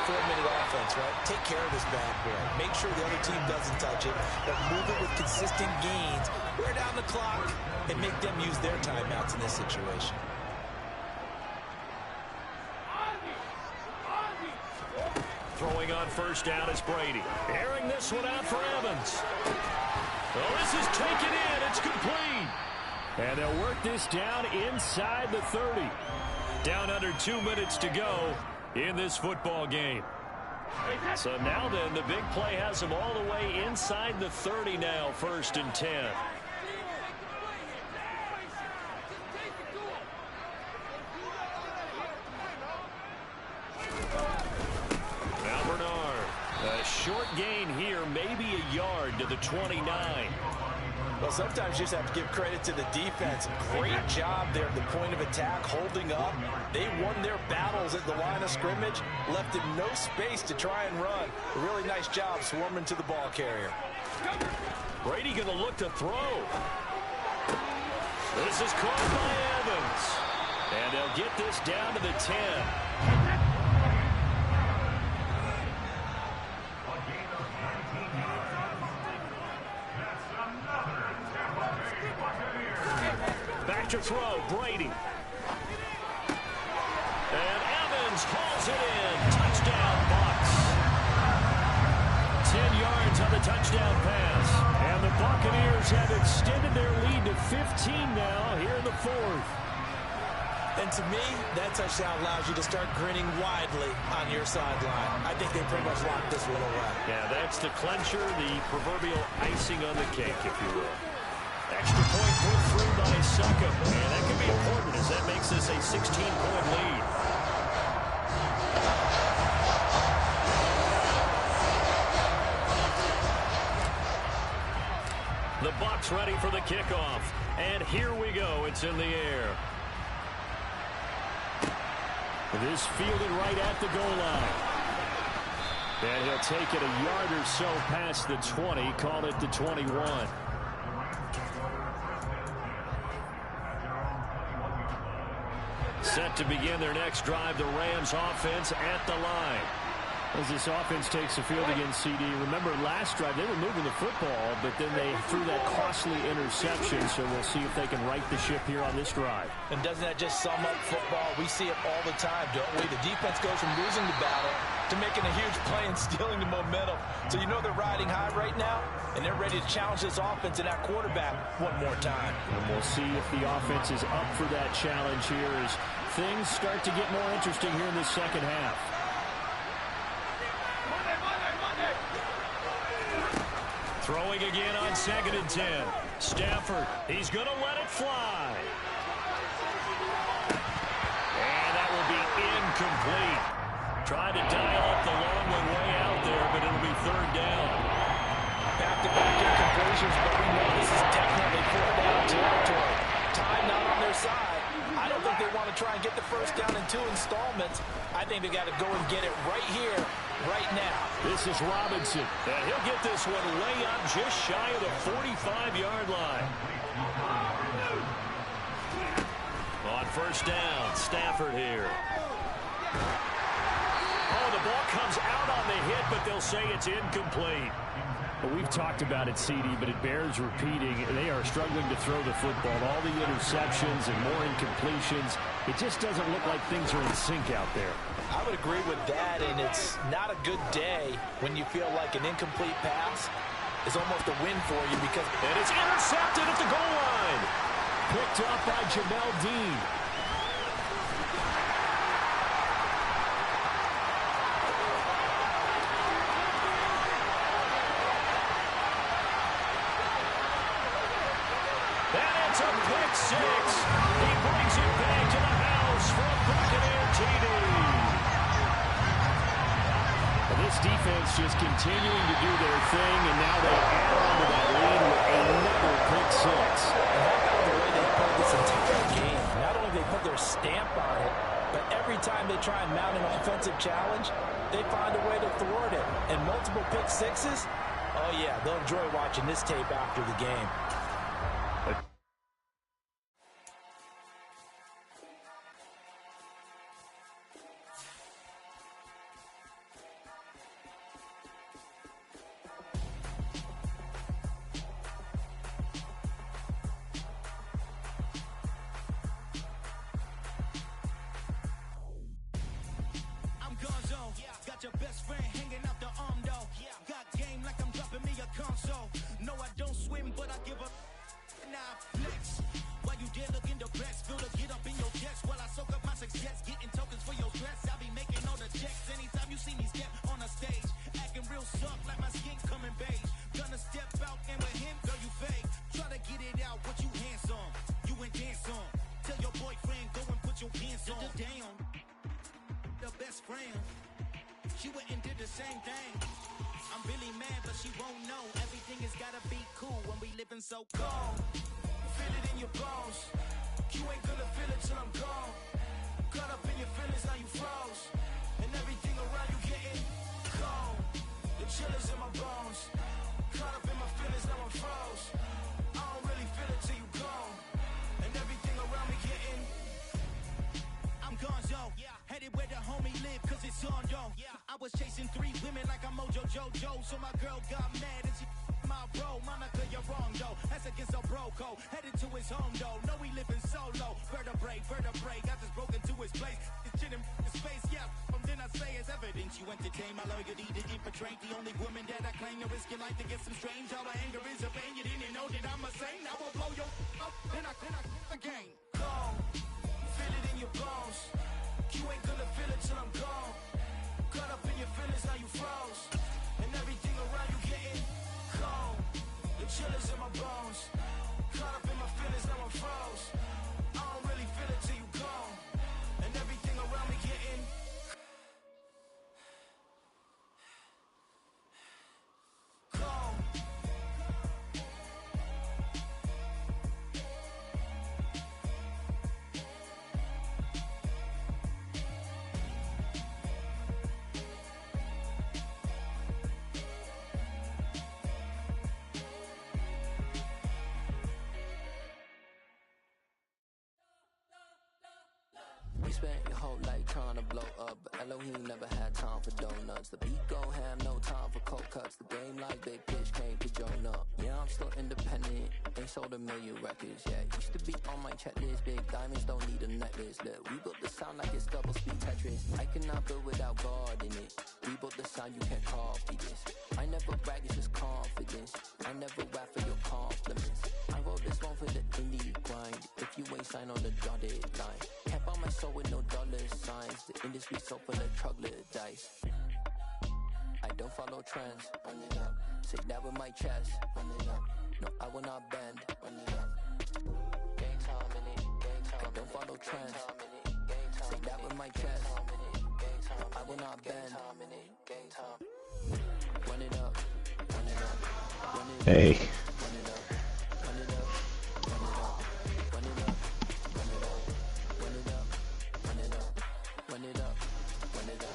4-minute offense, right? Take care of this bad boy. Make sure the other team doesn't touch it, but move it with consistent gains. Wear down the clock and make them use their timeouts in this situation. Throwing on 1st down is Brady. Airing this one out for Evans. Oh, this is taken in. It's complete. And they'll work this down inside the 30. Down under 2 minutes to go in this football game. So now then, the big play has them all the way inside the 30 now, 1st and 10. A short gain here, maybe a yard to the 29. Well, sometimes you just have to give credit to the defense. Great job there at the point of attack, holding up. They won their battles at the line of scrimmage, left them no space to try and run. A really nice job swarming to the ball carrier. Brady going to look to throw. This is caught by Evans. And they'll get this down to the 10. Back to throw, Brady. And Evans hauls it in. Touchdown, Bucs. 10 yards on the touchdown pass. And the Buccaneers have extended their lead to 15 now here in the 4th. And to me, that touchdown allows you to start grinning widely on your sideline. I think they pretty much locked this one away. Yeah, that's the clincher, the proverbial icing on the cake, if you will. Extra point put through by Succop. And that could be important as that makes this a 16-point lead. The Bucs ready for the kickoff. And here we go. It's in the air. This fielded right at the goal line. And he'll take it a yard or so past the 20. Call it the 21. Set to begin their next drive, the Rams offense at the line. As this offense takes the field against CD, remember last drive they were moving the football, but then they threw that costly interception, so we'll see if they can right the ship here on this drive. And doesn't that just sum up football? We see it all the time, don't we? The defense goes from losing the battle to making a huge play and stealing the momentum. So you know they're riding high right now, and they're ready to challenge this offense and that quarterback one more time. And we'll see if the offense is up for that challenge here as things start to get more interesting here in the second half. Throwing again on 2nd and 10. Stafford, he's going to let it fly. And that will be incomplete. Tried to dial up the long one way out there, but it'll be 3rd down. Back-to-back incompletions, but we know this is definitely 4th down territory. Time not on their side. I don't think they want to try and get the first down in 2 installments. I think they got to go and get it right here, right now. This is Robinson, and he'll get this one way up just shy of the 45-yard line. On 1st down, Stafford here. Oh, the ball comes out on the hit, but they'll say it's incomplete. Well, we've talked about it, CD, but it bears repeating. They are struggling to throw the football. All the interceptions and more incompletions. It just doesn't look like things are in sync out there. I would agree with that, and it's not a good day when you feel like an incomplete pass is almost a win for you because... And it's intercepted at the goal line. Picked up by Jamel Dean. It's a pick 6. He brings it back to the house for a Buccaneer TD. Well, this defense just continuing to do their thing, and now they add on to that lead with another pick 6. And how about the way they played this entire game? Not only they put their stamp on it, but every time they try and mount an offensive challenge, they find a way to thwart it. And multiple pick 6s, oh yeah, they'll enjoy watching this tape after the game. Your best friend hanging out the arm though. Got game like I'm dropping me a console. No, I don't swim, but I give a now flex. While you there looking depressed, feel the get up in your chest while I soak up my success, getting tokens for your stress. I'll be making all the checks anytime you see me step on a stage, acting real soft like my skin coming beige. Gonna step out and with him, girl, you fake. Try to get it out, what you handsome, you ain't dance on. Tell your boyfriend go and put your pants on. Down, the best friend. She went and did the same thing. I'm really mad, but she won't know. Everything has gotta be cool when we living so cold. Feel it in your bones. You ain't gonna feel it till I'm gone. Caught up in your feelings, now you froze. And everything around you getting cold. The chillers in my bones. Caught up in my feelings, now I'm froze. I don't really feel it till you gone. And everything around me getting... I'm gonzo. Headed where the homie live, cause it's on though. I was chasing 3 women like I'm Mojo Jojo, so my girl got mad and she my bro. Monica, you're wrong though. That's against a bro code. Headed to his home though. No, we living solo. Vertebrae. Got this broken to his place. It's shit in his face, yeah. From then I say it's evidence you entertain my loyalty to infiltrate. The only woman that I claim to risk your life to get some strange. All my anger is a pain. You didn't know that I'm a saint. I will blow your up. Then I again. Gone. Feel it in your bones. You ain't gonna feel it till I'm gone. Caught up in your feelings, now you froze. And everything around you getting cold. The chillers in my bones. Caught up in my feelings, now I'm froze. I don't really feel it till you gone. And everything around me getting cold. You spent your whole life trying to blow up, but Elohim never had time for donuts. The beat gon' have no time for cold cuts. The game like Big Pitch came to join up. Yeah, I'm still independent, ain't sold a million records. Yeah, used to be on my checklist. Big diamonds don't need a necklace. Look, we built the sound like it's double speed Tetris. I cannot build without God in it. We built the sound, you can't copy this. I never brag, it's just confidence. I never rap for your compliments. I wrote this one for the indie grind. If you ain't signed on the dotted line, can't buy my soul with no dollar signs. The industry so full of troglodytes. I don't follow trends. Run it up. Say that with my chest. Run it up. No, I will not bend. Run it up. Game time in it. Game time. I don't follow trends. Say that with my chest. No, I will not bend. Game time. Run it up. Run it up. Run it up. Hey. Run it up. Run it up. Run it up. Run it up. Run it up. Run it up. Run it up. Run it up. Run it up.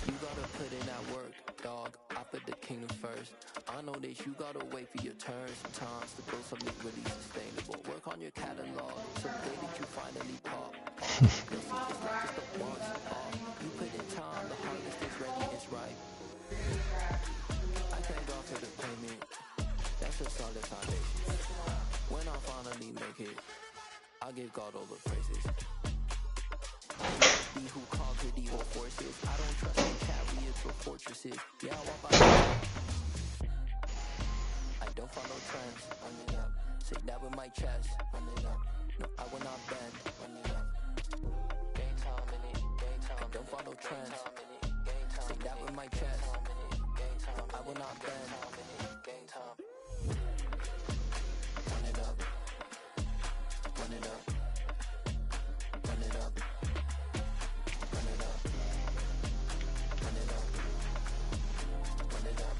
You gotta put in that work, dog. I put the kingdom first. I know that you gotta wait for your turn sometimes to build something really sustainable. Work on your catalog, so day that you finally pop. It's not just the once off. You put in time, the harvest is ready, it's ripe. I thank God for the payment. That's a solid foundation. When I finally make it, I'll give God all the praises. Be who conquered evil forces. I don't trust in chariots or fortresses. Yeah, I walk by I don't follow trends. Run it up. Say that with my chest. Run it up. No, I will not bend. Run it up. Game time in it. Game time. I don't follow trends. Say that with my chest. No, I will not bend. Game time. Run it up. Run it up. Run it up. Run it up. Run it up. Run it up. Run it up.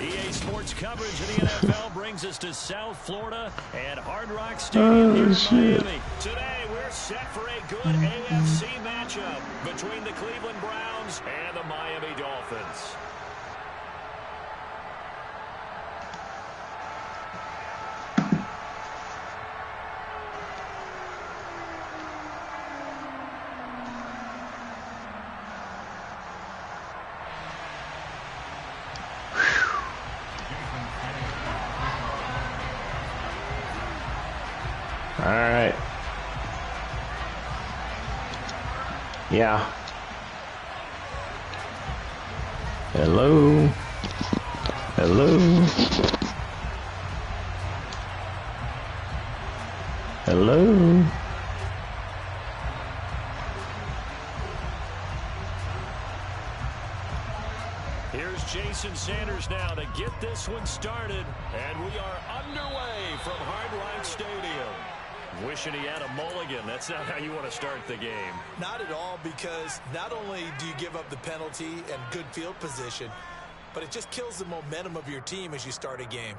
EA Sports coverage of the NFL brings us to South Florida and Hard Rock Stadium here in Miami. Today, we're set for a good AFC matchup between the Cleveland Browns and the Miami Dolphins. All right. Yeah. Hello. Hello. Hello. Here's Jason Sanders now to get this one started. And we are underway from Hard Rock Stadium. Wishing he had a mulligan. That's not how you want to start the game. Not at all, because not only do you give up the penalty and good field position, but it just kills the momentum of your team as you start a game.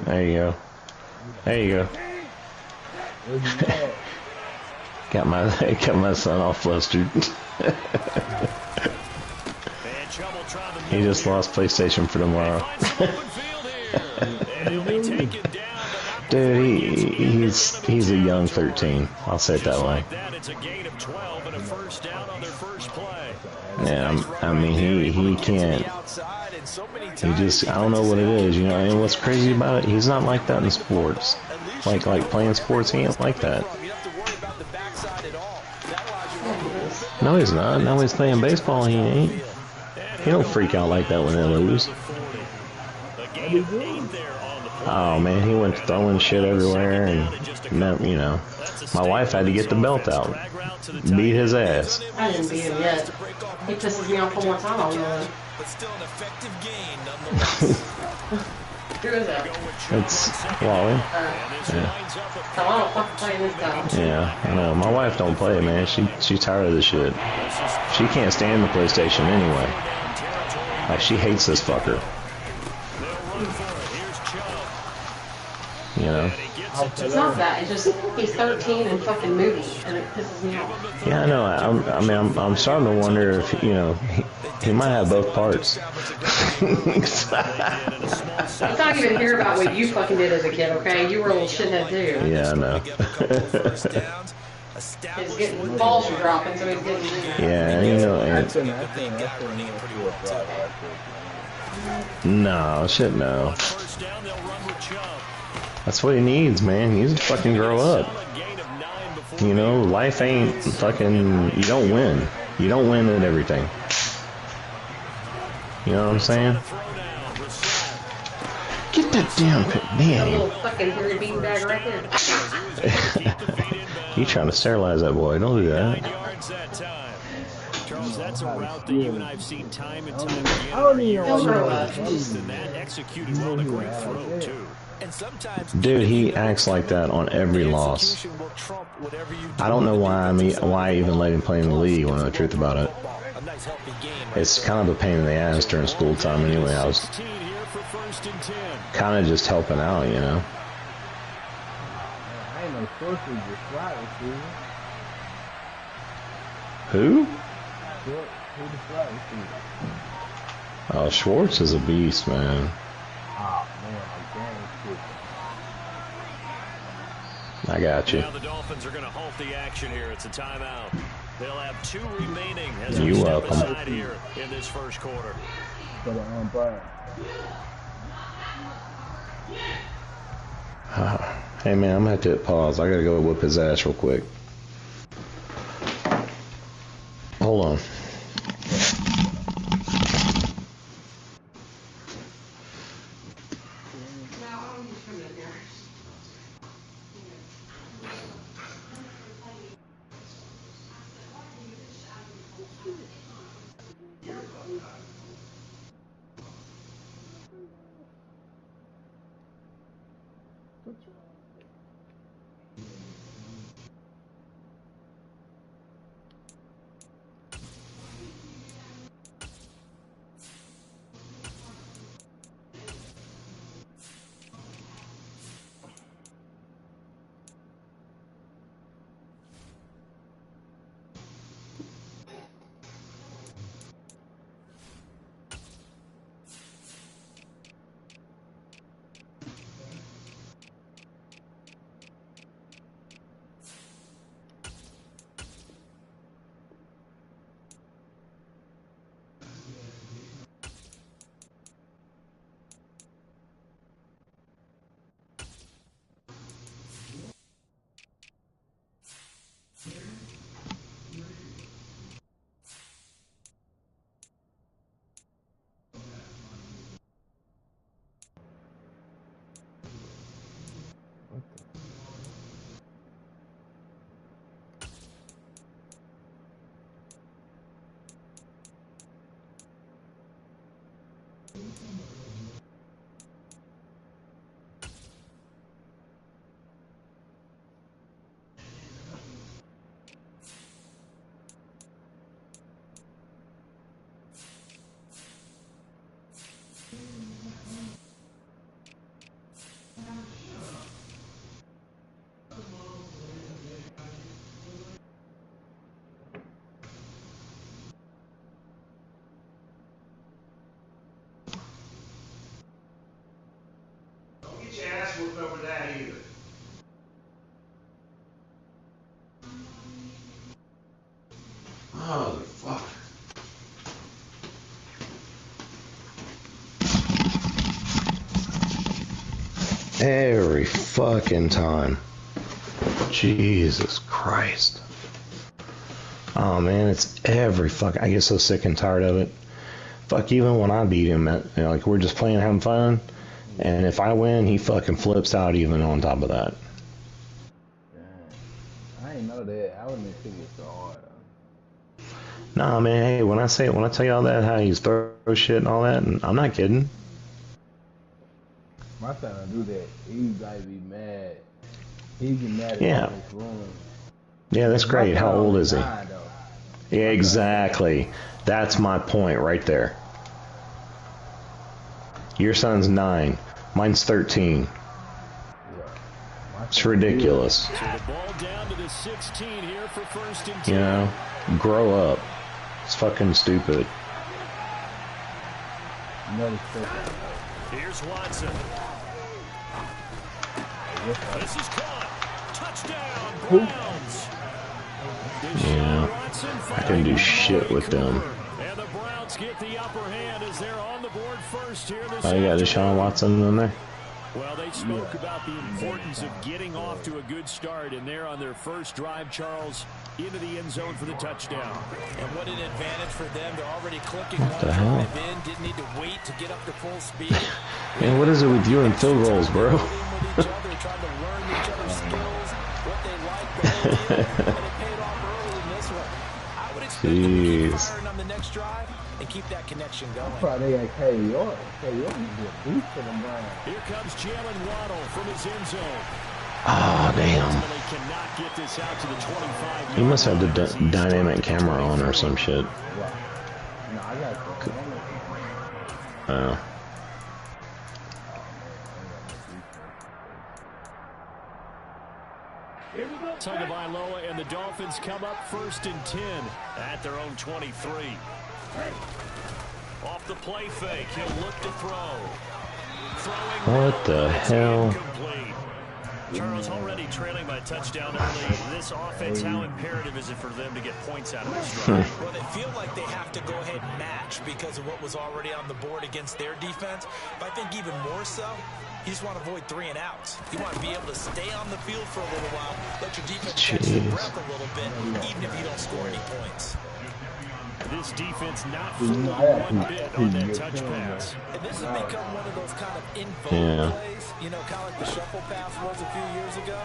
There you go. There you go. got my son all flustered. He just lost PlayStation for tomorrow. Dude, he's a young 13. I'll say it that way. Yeah, I mean he can't. He just, I don't know what it is, you know. And what's crazy about it, he's not like that in sports. Like playing sports, he ain't like that. No, he's not. Now he's playing baseball. He ain't. He don't freak out like that when they lose. Oh man, he went throwing shit everywhere, and you know, my wife had to get the belt out, beat his ass. I didn't beat him yet. He pisses me off one more time. I'll know. But still an effective game, nonetheless. Who is that? It's Wally. Yeah. So I don't fucking play this time. Yeah, I know. My wife don't play, man. She's tired of this shit. She can't stand the PlayStation anyway. Like, she hates this fucker. You know? It's not that. It's just he's 13 and fucking moody, and it pisses me off. Yeah, I know. I'm starting to wonder if, you know, he might have both parts. Let's not even hear about what you fucking did as a kid, okay? You were a little shithead too. Yeah, I know. He's getting balls are dropping, so he's getting. Yeah, you know. No, shit, no. That's what he needs, man. He needs to fucking grow up. You know, life ain't fucking. You don't win. You don't win at everything. You know what I'm saying? Get that damn man. Little fucking hairy beanbag right there. You trying to sterilize that boy? Don't do that. Charles, that's a route that you and I've seen time and time again. He'll grow up. And that executed on a great throw too. Dude, he acts like that on every loss. I don't know why I even let him play in the league, when I know the truth about it. It's kind of a pain in the ass during school time anyway. I was kind of just helping out, you know. Who? Oh, Schwartz is a beast, man. I got you. Now the Dolphins are going to halt the action here. It's a timeout. They'll have 2 remaining as You're we step welcome. aside here in this first quarter. Hey man, I'm gonna have to hit pause. I gotta go whip his ass real quick. Hold on. Over that either. Oh, fuck. Every fucking time. Jesus Christ. Oh man, it's every fuck. I get so sick and tired of it. Fuck, even when I beat him, like we're just playing, having fun, and if I win, he fucking flips out even on top of that. I ain't know that. I wouldn't think it's so hard. Nah, man. Hey, when I tell you all that, how he's throw shit and all that, and I'm not kidding. My son will do that. He's like be mad. He's mad at this room. Yeah, that's great. How old is he? Yeah, exactly. That's my point right there. Your son's 9. Mine's 13. It's ridiculous. So the ball down to the 16 here for 1st and 10. You know, grow up. It's fucking stupid. Here's Watson. This is caught. Touchdown, Browns. Yeah, I can do shit with them. And the Browns get the upper hand as they're on the board first here. Oh, you got Deshaun Watson in there? Well, they spoke about the importance of getting off to a good start, and they're on their first drive, Charles, into the end zone for the touchdown. And what an advantage for them. They're already clicking one drive in, didn't need to wait to get up to full speed. Man, what is it with you and field goals, bro? Jeez. On the next drive and keep that connection going. Probably got K. York. K. York is a beast for them Browns. Here comes Jalen Waddle from his end zone. Oh, damn. He must have the dynamic camera on or some shit. No, I got it. Oh. Tagovailoa and the Dolphins come up 1st and 10 at their own 23. Off the play fake, he'll look to throw. What the hell? Charles already trailing by a touchdown early. This offense, how imperative is it for them to get points out of this drive? Well, they feel like they have to go ahead and match because of what was already on the board against their defense. But I think even more so, you just want to avoid 3 and outs. You want to be able to stay on the field for a little while, let your defense catch their breath a little bit, even if you don't score any points. This defense not fooled one bit on that touch pass. And this has become one of those kind of in-vogue plays, you know, kind of like the shuffle pass was a few years ago.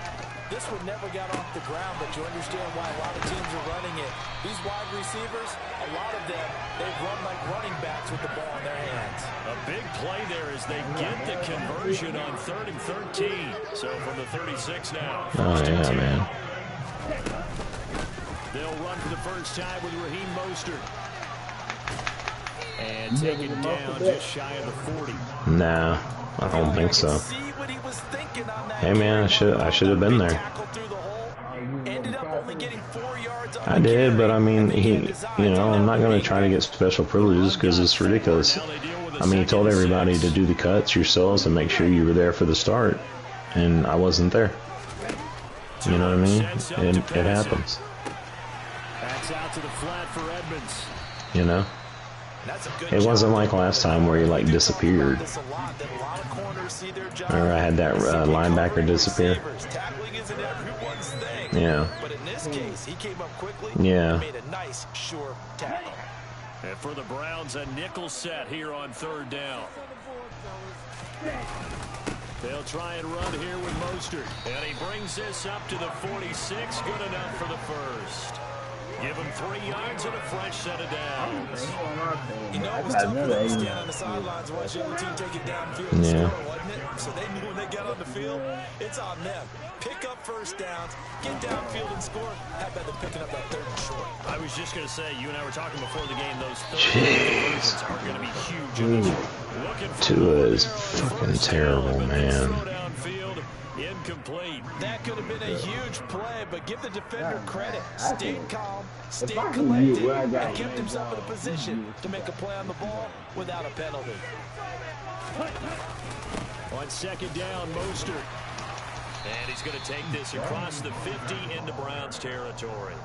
This one never got off the ground, but you understand why a lot of teams are running it. These wide receivers, a lot of them, they've run like running backs with the ball in their hands. A big play there as they get the conversion on 3rd and 13. So from the 36 now. Oh, yeah, man. They'll run for the first time with Raheem Mostert. And taken down just shy of the 40. Nah, I don't think so. Hey man, I should have been there. I did, but I mean, I'm not going to try to get special privileges because it's ridiculous. I mean, he told everybody to do the cuts yourselves and make sure you were there for the start, and I wasn't there. You know what I mean? It happens. That's out to the flat for Edmonds. You know? It wasn't like last time where he like disappeared. Or I had that linebacker disappear. Yeah. But in this case, he came up quickly. Yeah. Made a nice, sure tackle. And for the Browns, a nickel set here on 3rd down. They'll try and run here with Mostert. And he brings this up to the 46. Good enough for the first. Give him 3 yards and a fresh set of downs. You know, it was tough for them to stand on the sidelines watching the team take it downfield and score, wasn't it? So they knew when they got on the field, it's on them. Pick up first downs, get downfield and score. How about them picking up that 3rd and short? I was just going to say, you and I were talking before the game, those 3rd conversions are going to be huge in this one. Tua is fucking terrible, man. Incomplete. That could have been a huge play, but give the defender credit. Stayed calm, stayed collected, and kept himself in a position to make a play on the ball without a penalty. On 2nd down, Mostert. And he's going to take this across the 50 into Browns territory.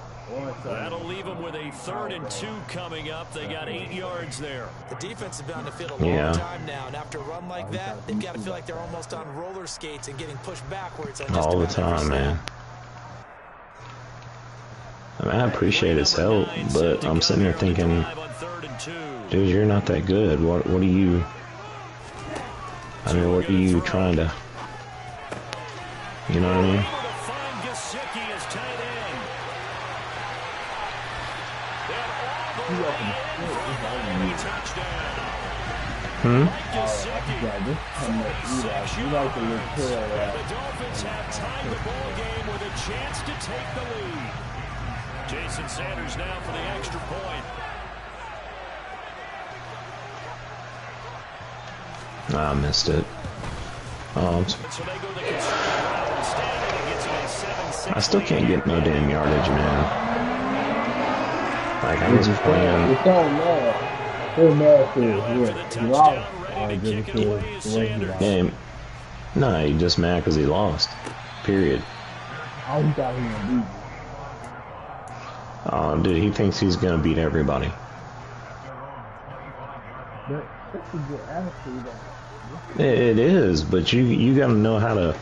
That'll leave them with a 3rd and 2 coming up. They got 8 yards there. The defense has been on the field a long time now, and after a run like that, they've got to feel like they're almost on roller skates and getting pushed backwards. All the time, man. I mean, I appreciate his help, but I'm sitting there thinking, dude, you're not that good. What are you? I mean, what are you trying to? You know what I mean? Hmm? The Dolphins have tied the ball game with a chance to take the lead. Jason Sanders now for the extra point. I missed it. I still can't get no damn yardage, man. Like, I'm just playing. It's so mad. They're mad because he lost. Yeah, no, he just mad because he lost. Period. Oh, he thought he was going to beat you. Oh, dude, he thinks he's going to beat everybody. But that's a good attitude, though. It is, but you got to know how to.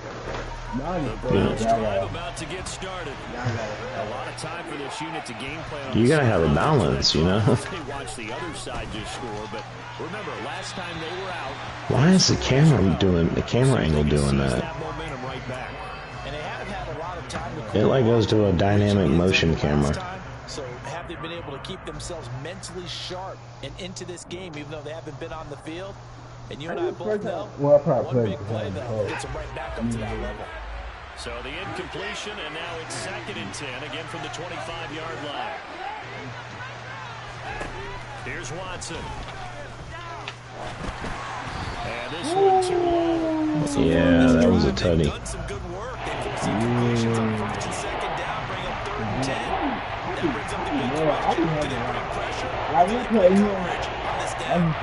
About to get started. A lot of time for this unit to game plan. You gotta have a balance, you know. They watch the other side just score, but remember, last time they were out. Why is the camera angle doing that? And they have had a lot of time to It like goes to a dynamic motion camera. So have they been able to keep themselves mentally sharp and into this game, even though they haven't been on the field? And you and I both know one big play though gets them right back up to that level. So the incompletion, and now it's 2nd and 10, again from the 25-yard line. Here's Watson. And this one too low. Yeah, that was a tutty. Done some good work. They force incompletions on 1st and 2nd down, bring up 3rd and 10. That brings up the big question. Do they bring pressure? Do they bring coverage on this down?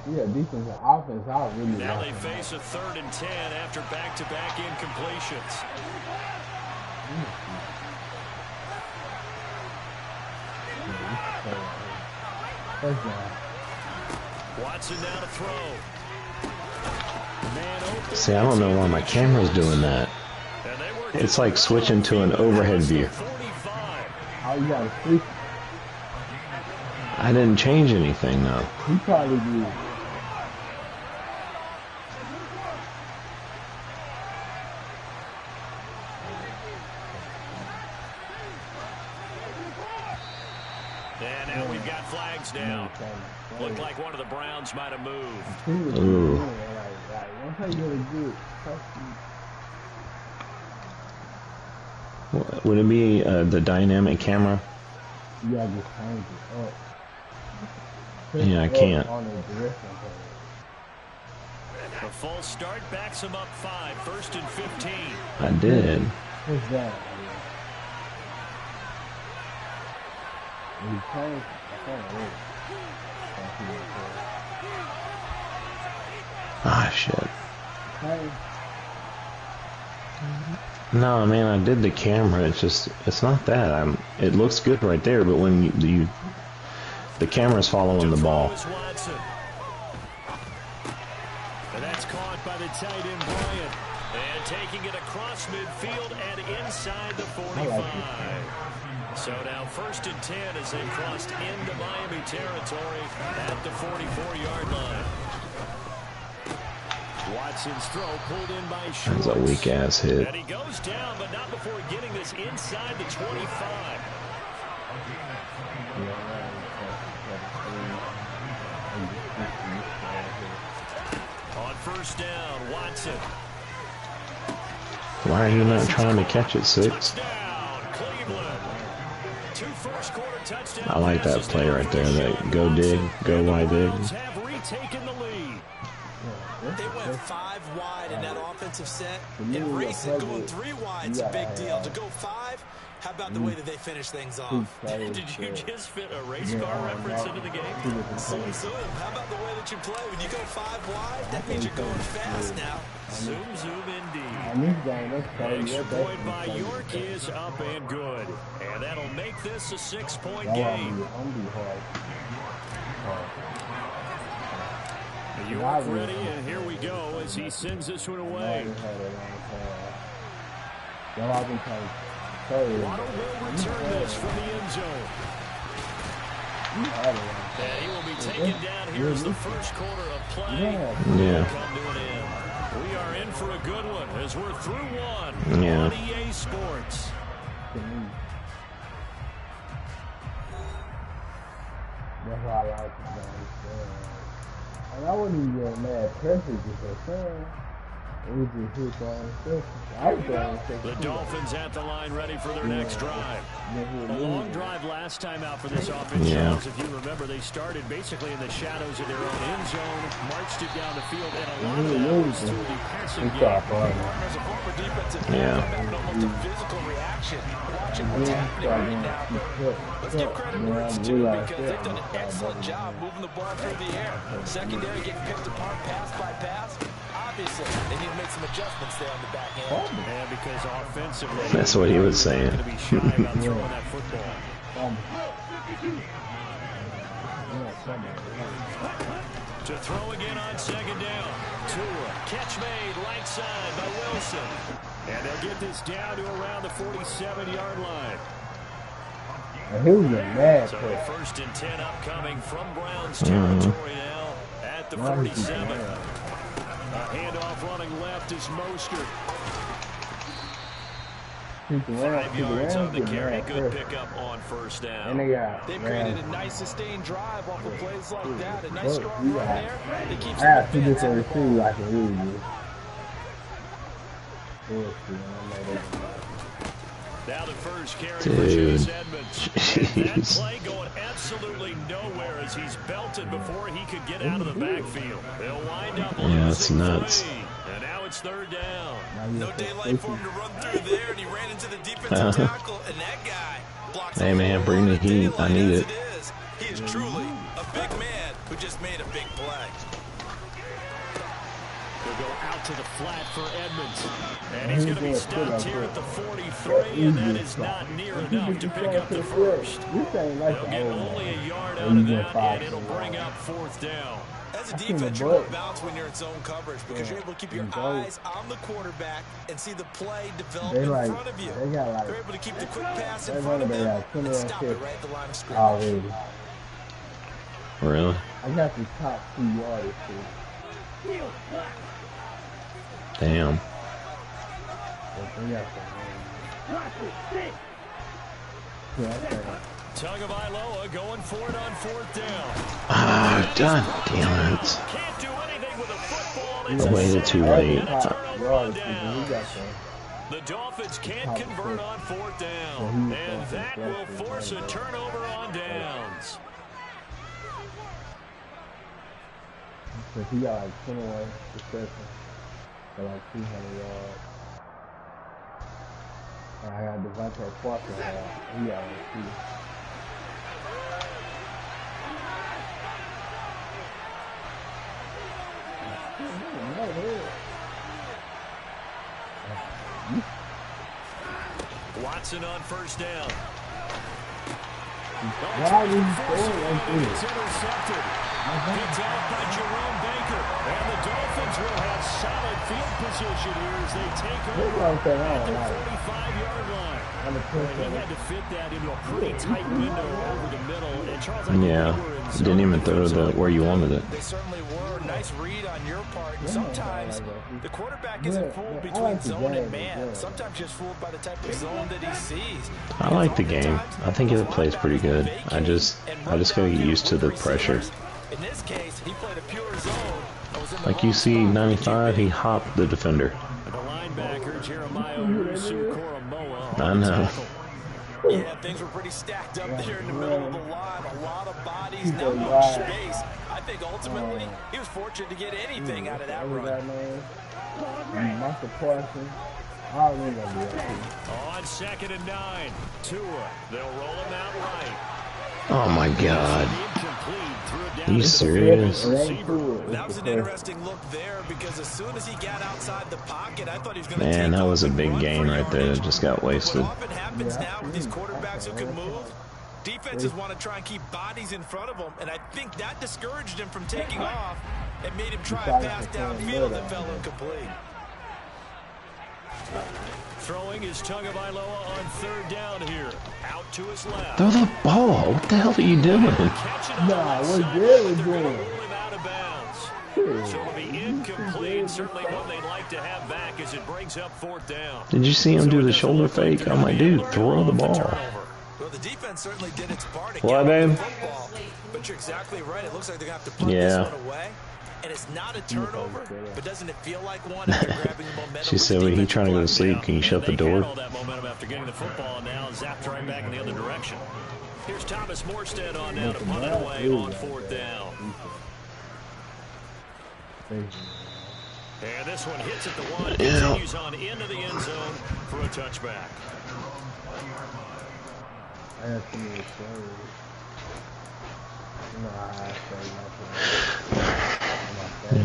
Yeah, defense and offense, I really now they face a 3rd and 10 after back-to-back incompletions. Watson now to throw. See, I don't know why my camera's doing that. It's like switching to an overhead view. Oh, you gotta switch. I didn't change anything though. He probably did. And now we've got flags down. Looked like one of the Browns might have moved. Ooh. Would it be the dynamic camera? You gotta just change it up. Yeah, I can't. A false start backs him up 5, 1st and 15. I did. What's that? Ah, shit. No, man, I did the camera. It's not that. It looks good right there, but when the camera's following the ball. And that's caught by the tight end Bryant. And taking it across midfield and inside the 45. So now 1st and 10 as they crossed into Miami territory at the 44-yard line. Watson's throw pulled in by Schwartz. That's a weak-ass hit. And he goes down, but not before getting this inside the 25. On 1st down, Watson. Why are you not trying to catch it, 6? Touchdown, Cleveland. 2 first-quarter touchdowns. I like that play right there. That go dig, go wide dig. Have retaken the lead. They went 5 wide in that offensive set. In recent, going 3 wide's a big deal. To go 5, how about the way that they finish things off? Did you just fit a race car reference into the game? Zoom, zoom. How about the way that you play? When you go 5 wide, that means you're going fast now. Zoom, zoom indeed. Extra point by York is up and good. And that'll make this a 6-point game. York ready, and here we go as he sends this one away. Waddle will return this from the end zone. And he will be taken down here as the first quarter of play. Yeah. Come to an end. We are in for a good one as we're through one on EA Sports. That's why I like it, man. And I wouldn't even get mad perfect if I said it was just his own The Dolphins at the line ready for their next drive. A long drive last time out for this offense. If you remember, they started basically in the shadows of their own end zone, marched it down the field, and a lot of that was through the passing game. As a former defensive back, almost a physical reaction. Watching what's happening right now. Let's give credit where it's due because they've done an excellent job moving the ball through the air. Secondary getting picked apart pass by pass. Obviously, they need to make some adjustments there on the back end. Yeah, because offensively, that's what he was saying. Going to be shy about throwing that football. To throw again on second down. Tua, catch made, right side by Wilson. And they'll get this down to around the 47-yard line. So a 1st and 10 upcoming from Browns territory now at the 47. A handoff running left is Mostert. 5 yards on the carry. Good pickup on first down. They've created a nice sustained drive off of plays like that. A nice strong run there. They keep now the first carry for Chase Edmonds. And that play going absolutely nowhere as he's belted before he could get out of the backfield. They'll wind up losing nuts. And now it's 3rd down. No daylight for him to run through there, and he ran into the defensive tackle, and that guy blocks. Hey man, bring the heat. I need it. He is truly a big man who just made a big play. They'll go out to the flat for Edmonds. And he's going to be stopped here at the 43, and that is not near enough to pick up the first. They'll get only a yard out of that, and it'll bring up 4th down. As a defense, you're off balance when you're in zone coverage because you're able to keep your eyes on the quarterback and see the play develop in front of you. You're able to keep the quick pass in front of them and stop it right at the line of scrimmage. Really? I got the top 2 yards, too. Damn. Tagovailoa going for it on 4th down. Ah, god damn it. Can't do anything with a football. I waited too late. The Dolphins can't convert on 4th down, and that will force a turnover on downs. He got like 21 receptions for like 200 yards. And I got Devontae Parker. He got like 2. Watson on 1st down. Why did he score like this? It's intercepted. Picked off by Jerome Baker. And the Dolphins will have solid field position here as they take over at the 45-yard line. He had to fit that into a pretty tight window over the middle. And Charles, didn't even throw it where you wanted it. They certainly were. Nice read on your part. Sometimes the quarterback isn't fooled between zone and man. Sometimes just fooled by the type of zone that he sees. I like the game. I think it plays pretty good. I just gotta get used to the pressure. In this case, he played a pure zone. Like you see 95, he hopped the defender. The linebacker, Jeremiah Owusu-Koramoah. I know. Yeah, things were pretty stacked up there in the middle of the line. A lot of bodies, not much space. I think ultimately he was fortunate to get anything out of that run. On 2nd and 9, Tua. They'll roll him out right. Oh my god. Are you serious? That was an interesting look there because as soon as he got outside the pocket, I thought he was going to Man, that was a big gain right there that just got wasted. What often happens now with these quarterbacks who can move, defenses want to try and keep bodies in front of them, and I think that discouraged him from taking off. and made him try a pass downfield that fell incomplete. Throwing is Tagovailoa on 3rd down here. Out to his left. Throw the ball. What the hell are you doing? Nah, what Gary doing? So it'll be incomplete. Certainly one they'd like to have back as it brings up 4th down. Did you see him do the shoulder fake? I'm like, dude, throw the ball. Well, the defense certainly did its part to What, babe? football, but you're exactly right. It looks like they're going to have to put this one away. And it's not a turnover, but doesn't it feel like one after grabbing the momentum? She said, when he trying to go to sleep, can you shut the door? All that momentum after getting the football and now zapped right back in the other direction. Here's Thomas Morstead on now to punt it away on 4th down. And this one hits at the 1, continues on into the end zone for a touchback. I have to move forward.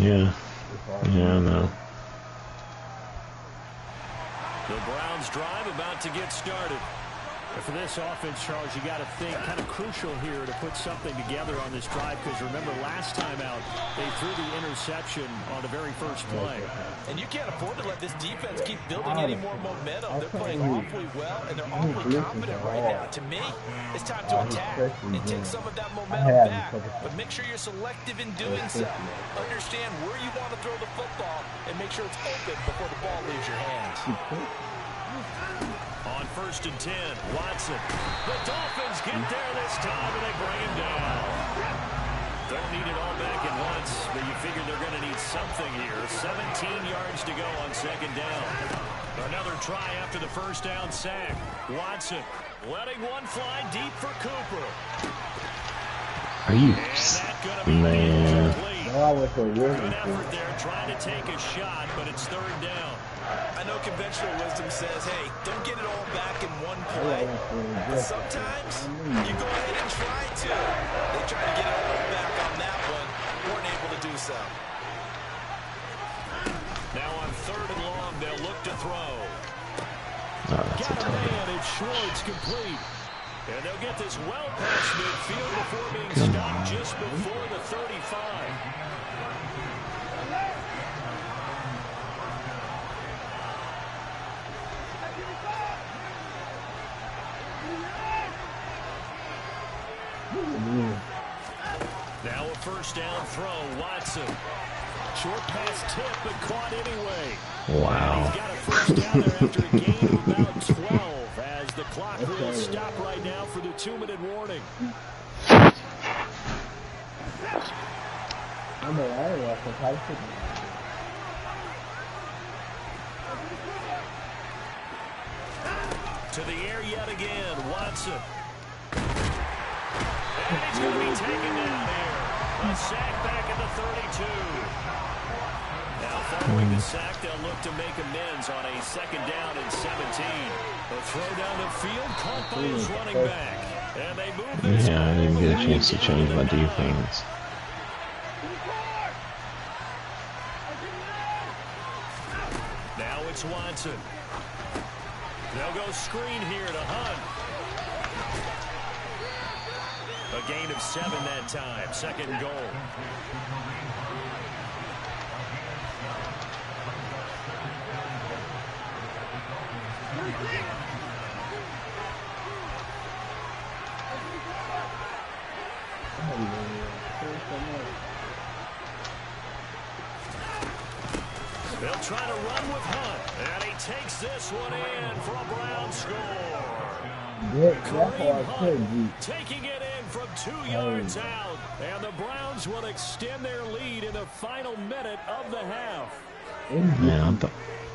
Yeah. Yeah, I know. The Browns drive about to get started. For this offense, Charles, you got to think kind of crucial here to put something together on this drive, because remember last time out they threw the interception on the very first play. And you can't afford to let this defense keep building any more momentum. They're playing awfully well and they're awfully confident right now. To me, it's time to attack and take some of that momentum back, but make sure you're selective in doing so. Understand where you want to throw the football and make sure it's open before the ball leaves your hands. On 1st and 10, Watson. The Dolphins get there this time, and they bring him down. Don't need it all back at once, but you figure they're going to need something here. 17 yards to go on 2nd down. Another try after the 1st down sack. Watson letting one fly deep for Cooper. Are you... Man. Good effort there, trying to take a shot, but it's 3rd down. I know conventional wisdom says, hey, don't get it all back in one play. But sometimes you go ahead and try to. They tried to get it all back on that one. Weren't able to do so. Now on 3rd and long, they'll look to throw. Got a man, it's Schwartz complete. And they'll get this well past midfield before being stopped just before the 35. Now a 1st down throw, Watson. Short pass tip, but caught anyway. Wow. He's got a 1st down there after a gain of about 12 as the clock will stop right now for the 2-minute warning. To the air yet again, Watson. And he's going to be taken down here. A sack back at the 32. Now following the sack, they'll look to make amends on a 2nd down and 17. A throw down the field caught by his running back. And they move this. Yeah, I didn't even get a chance to change my defense. Now it's Watson. They'll go screen here to Hunt. A gain of 7 that time. 2nd goal. They'll try to run with Hunt. And he takes this one in for a Brown score. Kareem Hunt taking it in from 2 yards out. And the Browns will extend their lead in the final minute of the half. Yeah,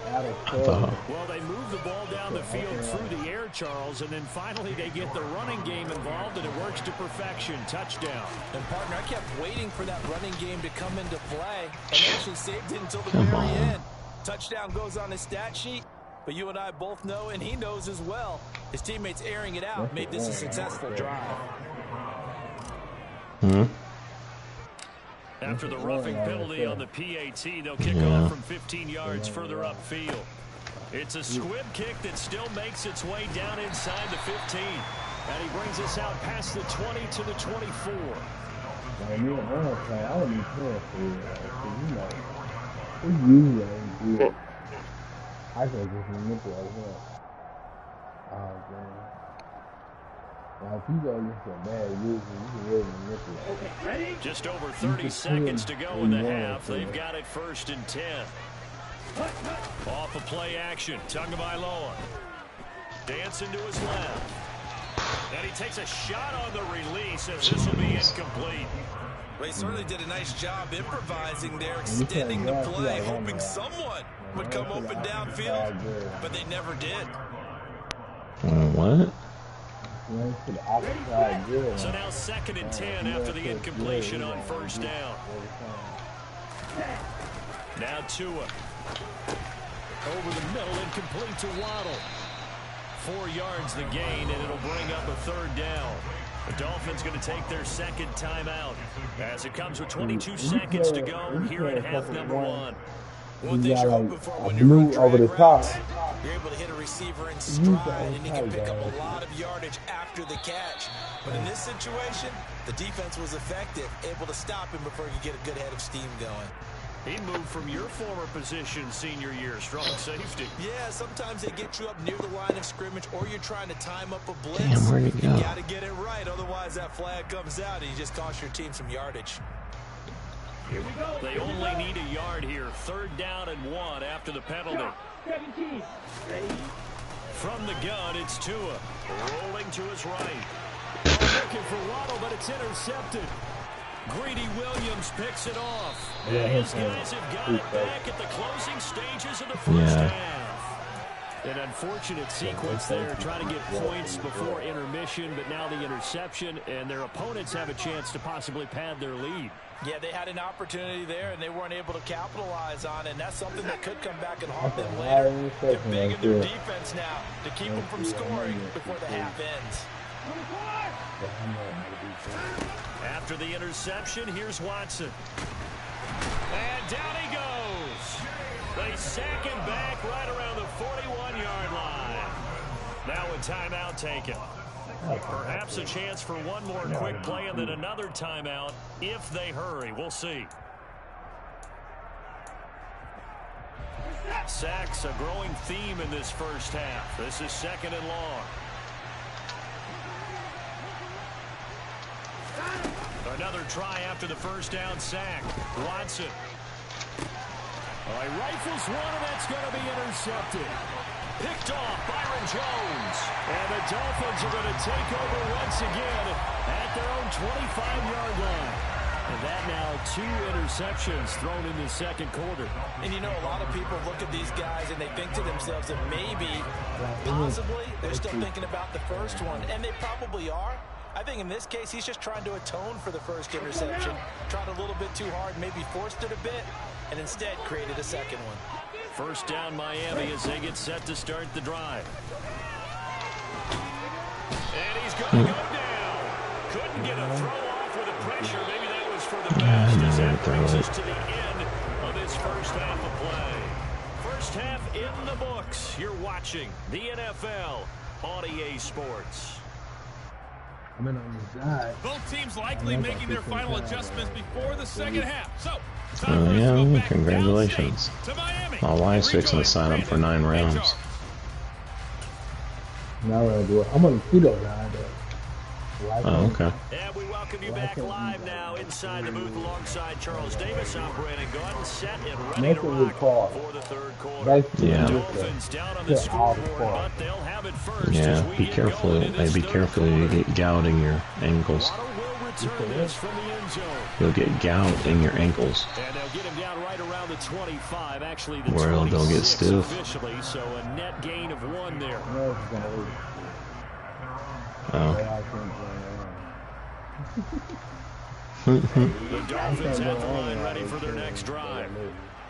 I thought. Well, they move the ball down the field through the air, Charles, and then finally they get the running game involved, and it works to perfection. Touchdown. And, partner, I kept waiting for that running game to come into play, and actually saved it until the very end. Touchdown goes on his stat sheet, but you and I both know, and he knows as well, his teammates airing it out made this a successful drive. After the roughing penalty on the PAT, they'll kick off from 15 yards further upfield. It's a squib kick that still makes its way down inside the 15. And he brings us out past the 20 to the 24. Like, me and Aaron play, I wouldn't even care for it. Cause, you know, it's usually ain't good. I could just manipulate him. Oh, man. Now, if you go against a bad user, you can really manipulate. Okay, ready? Just over 30 seconds to go in the half. They've got it 1st and 10. Off of play action. Tagovailoa. Dancing to his left. And he takes a shot on the release as this will be incomplete. Well, he certainly did a nice job improvising there, extending the play, hoping someone would come open downfield, but they never did. What? So now 2nd and 10 after the incompletion on 1st down. Now Tua. Over the middle, incomplete to Waddle. 4 yards the gain, and it'll bring up a 3rd down. The Dolphins going to take their 2nd timeout as it comes with 22 seconds to go here in half number 1. He got like a blue over the top. You're able to hit a receiver in stride, and he can pick up a lot of yardage after the catch. But in this situation, the defense was effective, able to stop him before he could get a good head of steam going. He moved from your former position senior year, strong safety. Yeah, sometimes they get you up near the line of scrimmage, or you're trying to time up a blitz. Damn, where'd he go? You got to get it right, otherwise that flag comes out and you just cost your team some yardage. Here we go. They only need a yard here. 3rd down and 1 after the penalty. 17. Ready? From the gun, it's Tua. Rolling to his right. Looking for Waddle, but it's intercepted. Greedy Williams picks it off. Yeah, his guys have got it back at the closing stages of the first half. An unfortunate sequence there, trying to get points before intermission, but now the interception, and their opponents have a chance to possibly pad their lead. Yeah, they had an opportunity there, and they weren't able to capitalize on it, and that's something that could come back and haunt them later. They're big in their defense now to keep them from scoring before the half ends. After the interception, here's Watson. And down he goes. They sack him back right around the 41-yard line. Now a timeout taken. Perhaps a chance for one more quick play and then another timeout if they hurry. We'll see. Sacks, a growing theme in this first half. This is 2nd and long. Another try after the first down sack. Watson. All right, rifles one, and that's going to be intercepted. Picked off Byron Jones. And the Dolphins are going to take over once again at their own 25-yard line. And that now 2 interceptions thrown in the 2nd quarter. And you know, a lot of people look at these guys and they think to themselves that maybe, possibly, they're still thinking about the first one. And they probably are. I think in this case, he's just trying to atone for the first interception. Tried a little bit too hard, maybe forced it a bit, and instead created a 2nd one. First down Miami as they get set to start the drive. And he's going to go down. Couldn't get a throw off with the pressure. Maybe that was for the best as that brings us to the end of this first half of play. First half in the books. You're watching the NFL on EA Sports. I'm in on the side. Both teams likely making their final adjustments before the 2nd half. So, Oh yeah, congratulations. My wife's fixing to sign up for 9 rounds. Now I'm gonna do it. I'm gonna see those guys. Oh, okay. And we welcome you back live now inside the booth alongside Charles Davis. I'm Brandon Gunn, set and ready to rock for the 3rd quarter. Yeah. Dolphins down on the scoreboard, but they'll have it first. Yeah, be careful. Hey, be careful you get gout in your ankles. You'll get gout in your ankles. And they'll get him down right around the 25. Actually, the where they'll get stiff. Officially, so a net gain of 1 there. Oh. The Dolphins at the line ready for their next drive.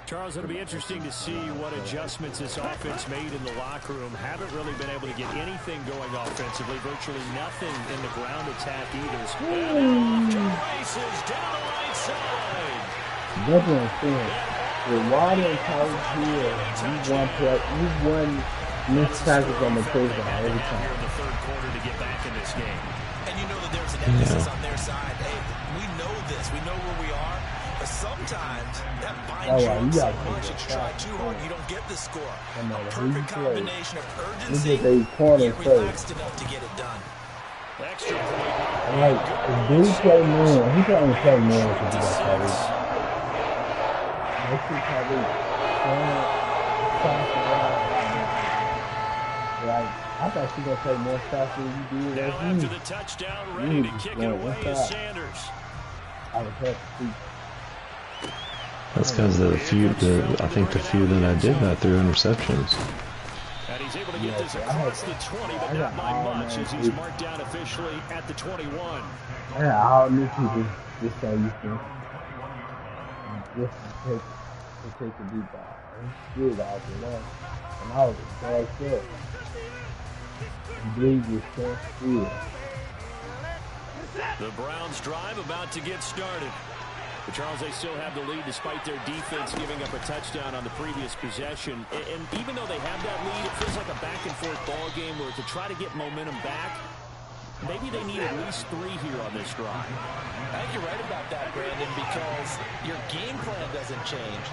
Charles, it'll be interesting to see what adjustments this offense made in the locker room. Haven't really been able to get anything going offensively. Virtually nothing in the ground attack either. And off to races down the right side. That's what I'm saying. With Waddle and Tyreek Hill, you've won missed tackles on the touchdown every time. Here in the 3rd quarter to get back in this game. And you know that there's an emphasis on their side. Hey, we know this. We know where we are. But sometimes that binds you up so much that you try too hard and you don't get the score. A perfect combination of urgency and yet relaxed enough to get it done. Extra point. Like, if dude play more, he can only play more if he does Tyreek. Let's see Tyreek. Like, I thought she gonna play more faster than you did. Now after the touchdown, ready to kick it away is Sanders. I would have to see. That's because I think the few that I did that threw interceptions. And he's able to get this across the 20, but not by much as he's marked down officially at the 21. Yeah, all new people just so you can just take the deep ball. Good out there. And I was backed up. Believe you so good. The Browns drive about to get started. But Charles, they still have the lead despite their defense giving up a touchdown on the previous possession. And even though they have that lead, it feels like a back-and-forth ball game where to try to get momentum back, maybe they need at least 3 here on this drive. I think you're right about that, Brandon, because your game plan doesn't change.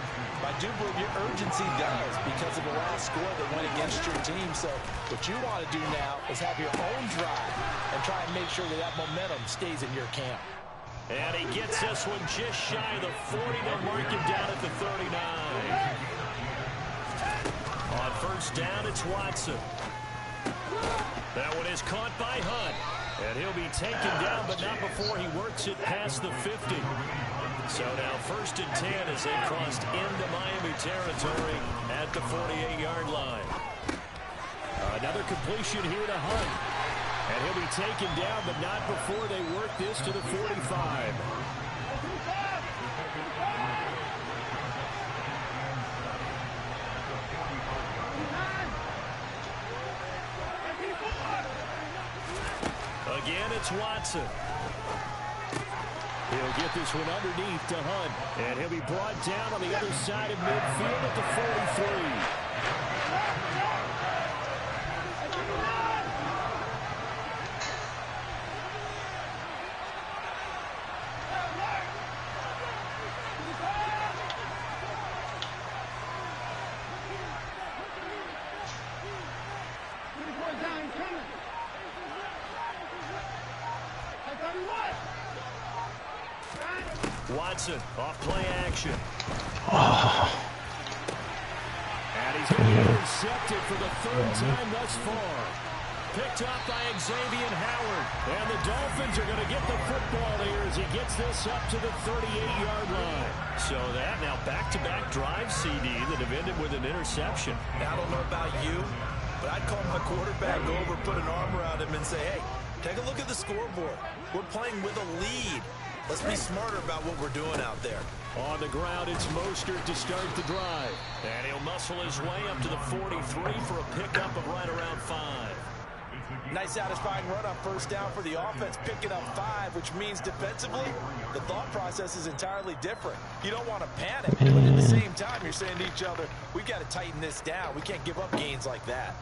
I do believe your urgency does because of the last score that went against your team. So what you want to do now is have your own drive and try and make sure that that momentum stays in your camp. And he gets this one just shy of the 40. They'll mark him down at the 39. On first down, it's Watson. That one is caught by Hunt. And he'll be taken down, but not before he works it past the 50. So now first and 10 as they crossed into Miami territory at the 48-yard line. Another completion here to Hunt. And he'll be taken down, but not before they work this to the 45. Again, it's Watson. He'll get this one underneath to Hunt. And he'll be brought down on the other side of midfield at the 43. Watson off play action. Oh. And he's intercepted for the 3rd time thus far. Picked up by Xavier Howard. And the Dolphins are going to get the football here as he gets this up to the 38-yard line. So that now back-to-back drive CD that have ended with an interception. Now, I don't know about you, but I'd call my quarterback over, put an arm around him and say, hey, take a look at the scoreboard. We're playing with a lead. Let's be smarter about what we're doing out there. On the ground, it's Mostert to start the drive. And he'll muscle his way up to the 43 for a pickup of right around 5. Nice satisfying run on first down for the offense, picking up 5, which means defensively, the thought process is entirely different. You don't want to panic, but at the same time, you're saying to each other, we've got to tighten this down. We can't give up gains like that.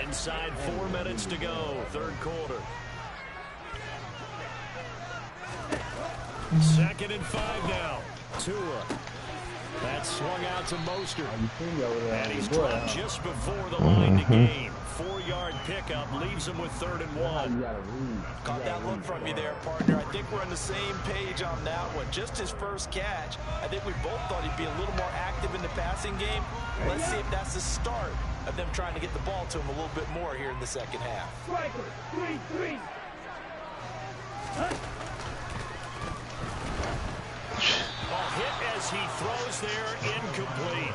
Inside 4 minutes to go, 3rd quarter. 2nd and 5 now. Tua. That swung out to Mostert. And he's dropped just before the line to gain. 4-yard pickup leaves him with 3rd and 1. Caught that look from you there, partner. I think we're on the same page on that one. Just his first catch. I think we both thought he'd be a little more active in the passing game. Let's see if that's the start of them trying to get the ball to him a little bit more here in the second half. Striker, 3-3. Hit as he throws there, incomplete.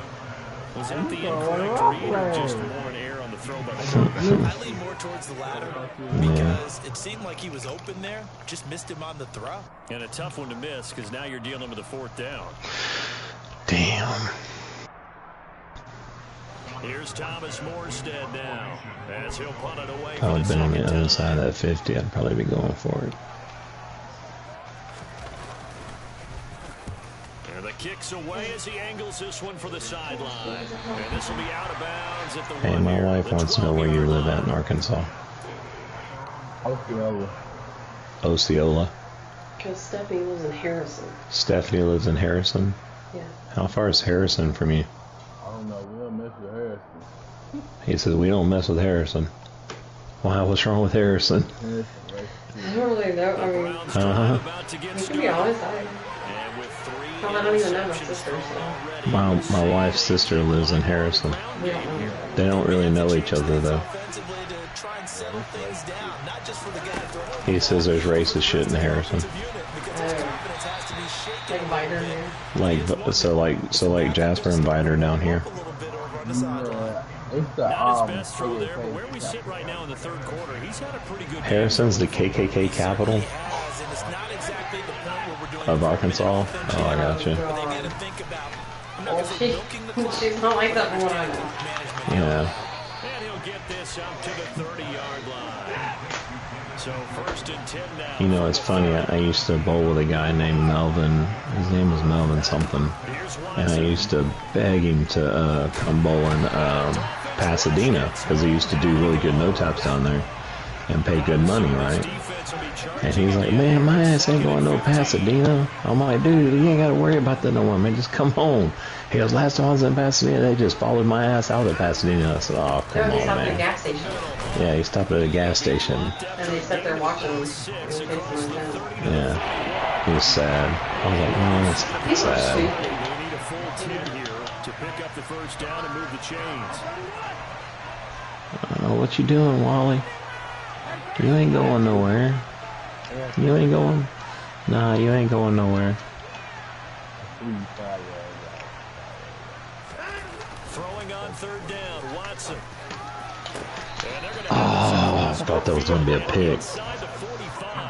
Was that the incorrect read or just more air on the throw by the quarterback? I lean more towards the latter because it seemed like he was open there, just missed him on the throw. And a tough one to miss because now you're dealing with a 4th down. Damn. Here's Thomas Morstead now as he'll punt it away. If I would have been on the other side of that 50, I'd probably be going for it. And the kicks away as he angles this one for the sideline. And this will be out of bounds at the Hey, my wife wants to know where you live at in Arkansas. Osceola. Osceola. Because Stephanie lives in Harrison. Stephanie lives in Harrison? Yeah. How far is Harrison from you? I don't know. We don't mess with Harrison. He says, we don't mess with Harrison. Why? What's wrong with Harrison? I don't really know. I mean, to be honest, I don't even know my sister. So. My wife's sister lives in Harrison. We don't know. They don't really know each other, though. He says there's racist shit in Harrison. Like Viter here. Like Jasper and Viter down here. It's the best throw there, but where we sit right now in the third quarter, he's had a pretty good Harrison's the KKK capital of Arkansas. Oh, I gotcha. She's not like that from what I know. Yeah. And he'll get this up to the 30-yard line. So 1st and 10 now. You know, it's funny. I used to bowl with a guy named Melvin. His name was Melvin something. And I used to beg him to come bowl in Pasadena because he used to do really good no-taps down there and pay good money, right? And he's like, man, my ass ain't going to no Pasadena. I'm like, dude, you ain't got to worry about that no more, man. Just come home. He goes, last time I was in Pasadena, they just followed my ass out of Pasadena. I said, oh, come on, he stopped man. at a gas station. Yeah, he stopped at a gas station. And they sat there watching him. Yeah, he was sad. I was like, man, that's sad. They need a full 10 here to pick up the first down and move the chains. What you doing, Wally? You ain't going nowhere. You ain't going? Nah, you ain't going nowhere. Throwing on 3rd down, Watson. Oh, I thought that was going to be a pick.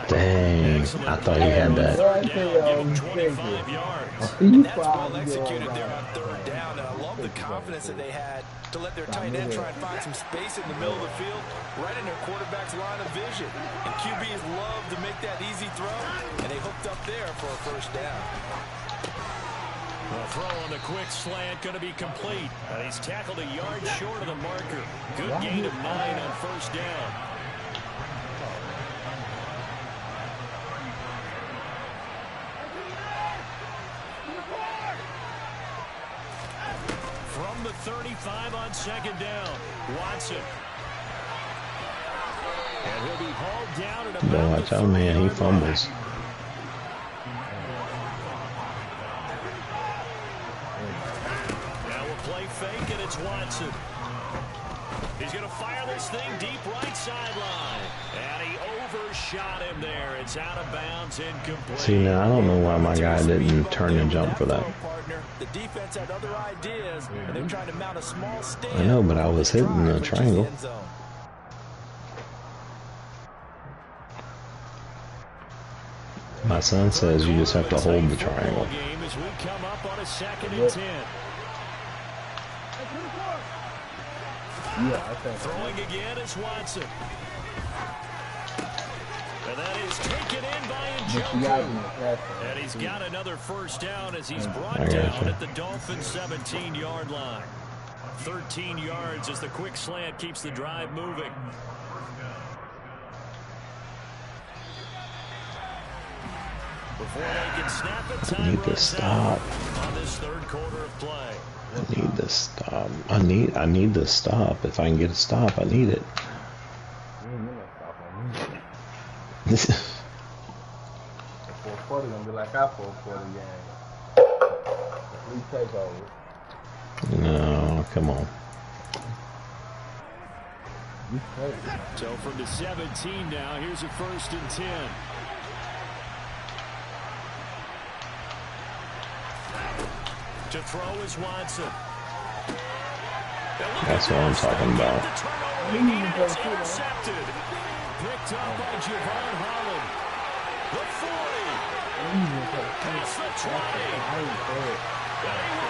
Dang, I thought he had that. That's well executed there on 3rd down. And I love the confidence that they had to let their tight end try and find some space in the middle of the field, right in their quarterback's line of vision. And QBs love to make that easy throw, and they hooked up there for a 1st down. The throw on the quick slant going to be complete. And he's tackled a yard short of the marker. Good gain of 9 on 1st down. From the 35 on 2nd down, Watson. And he'll be hauled down at about Boy, watch out, man, he fumbles. Play fake, and it's Watson. He's going to fire this thing deep right sideline. And he overshot him there. It's out of bounds, incomplete. See, now I don't know why my guy didn't turn and jump for that. The defense had other ideas, and they're trying to mount a small stand. I know, but I was hitting the triangle. My son says you just have to hold the triangle. As we come up on a 2nd and 10. Throwing again is Watson. And that is taken in by Njoku. And he's got another 1st down as he's brought down at the Dolphins' 17-yard line. 13 yards as the quick slant keeps the drive moving. Before they can snap it, time I need to stop. on this 3rd quarter of play. I need to stop. I need to stop. If I can get a stop, I need it. The 440 gonna be like our 440 game. 3 takeovers. No, come on. So from the 17 now, here's a 1st and 10. To throw is Watson. That's what I'm talking about. Intercepted. Picked up by Javon Holland. The 40. Past the 20. And he will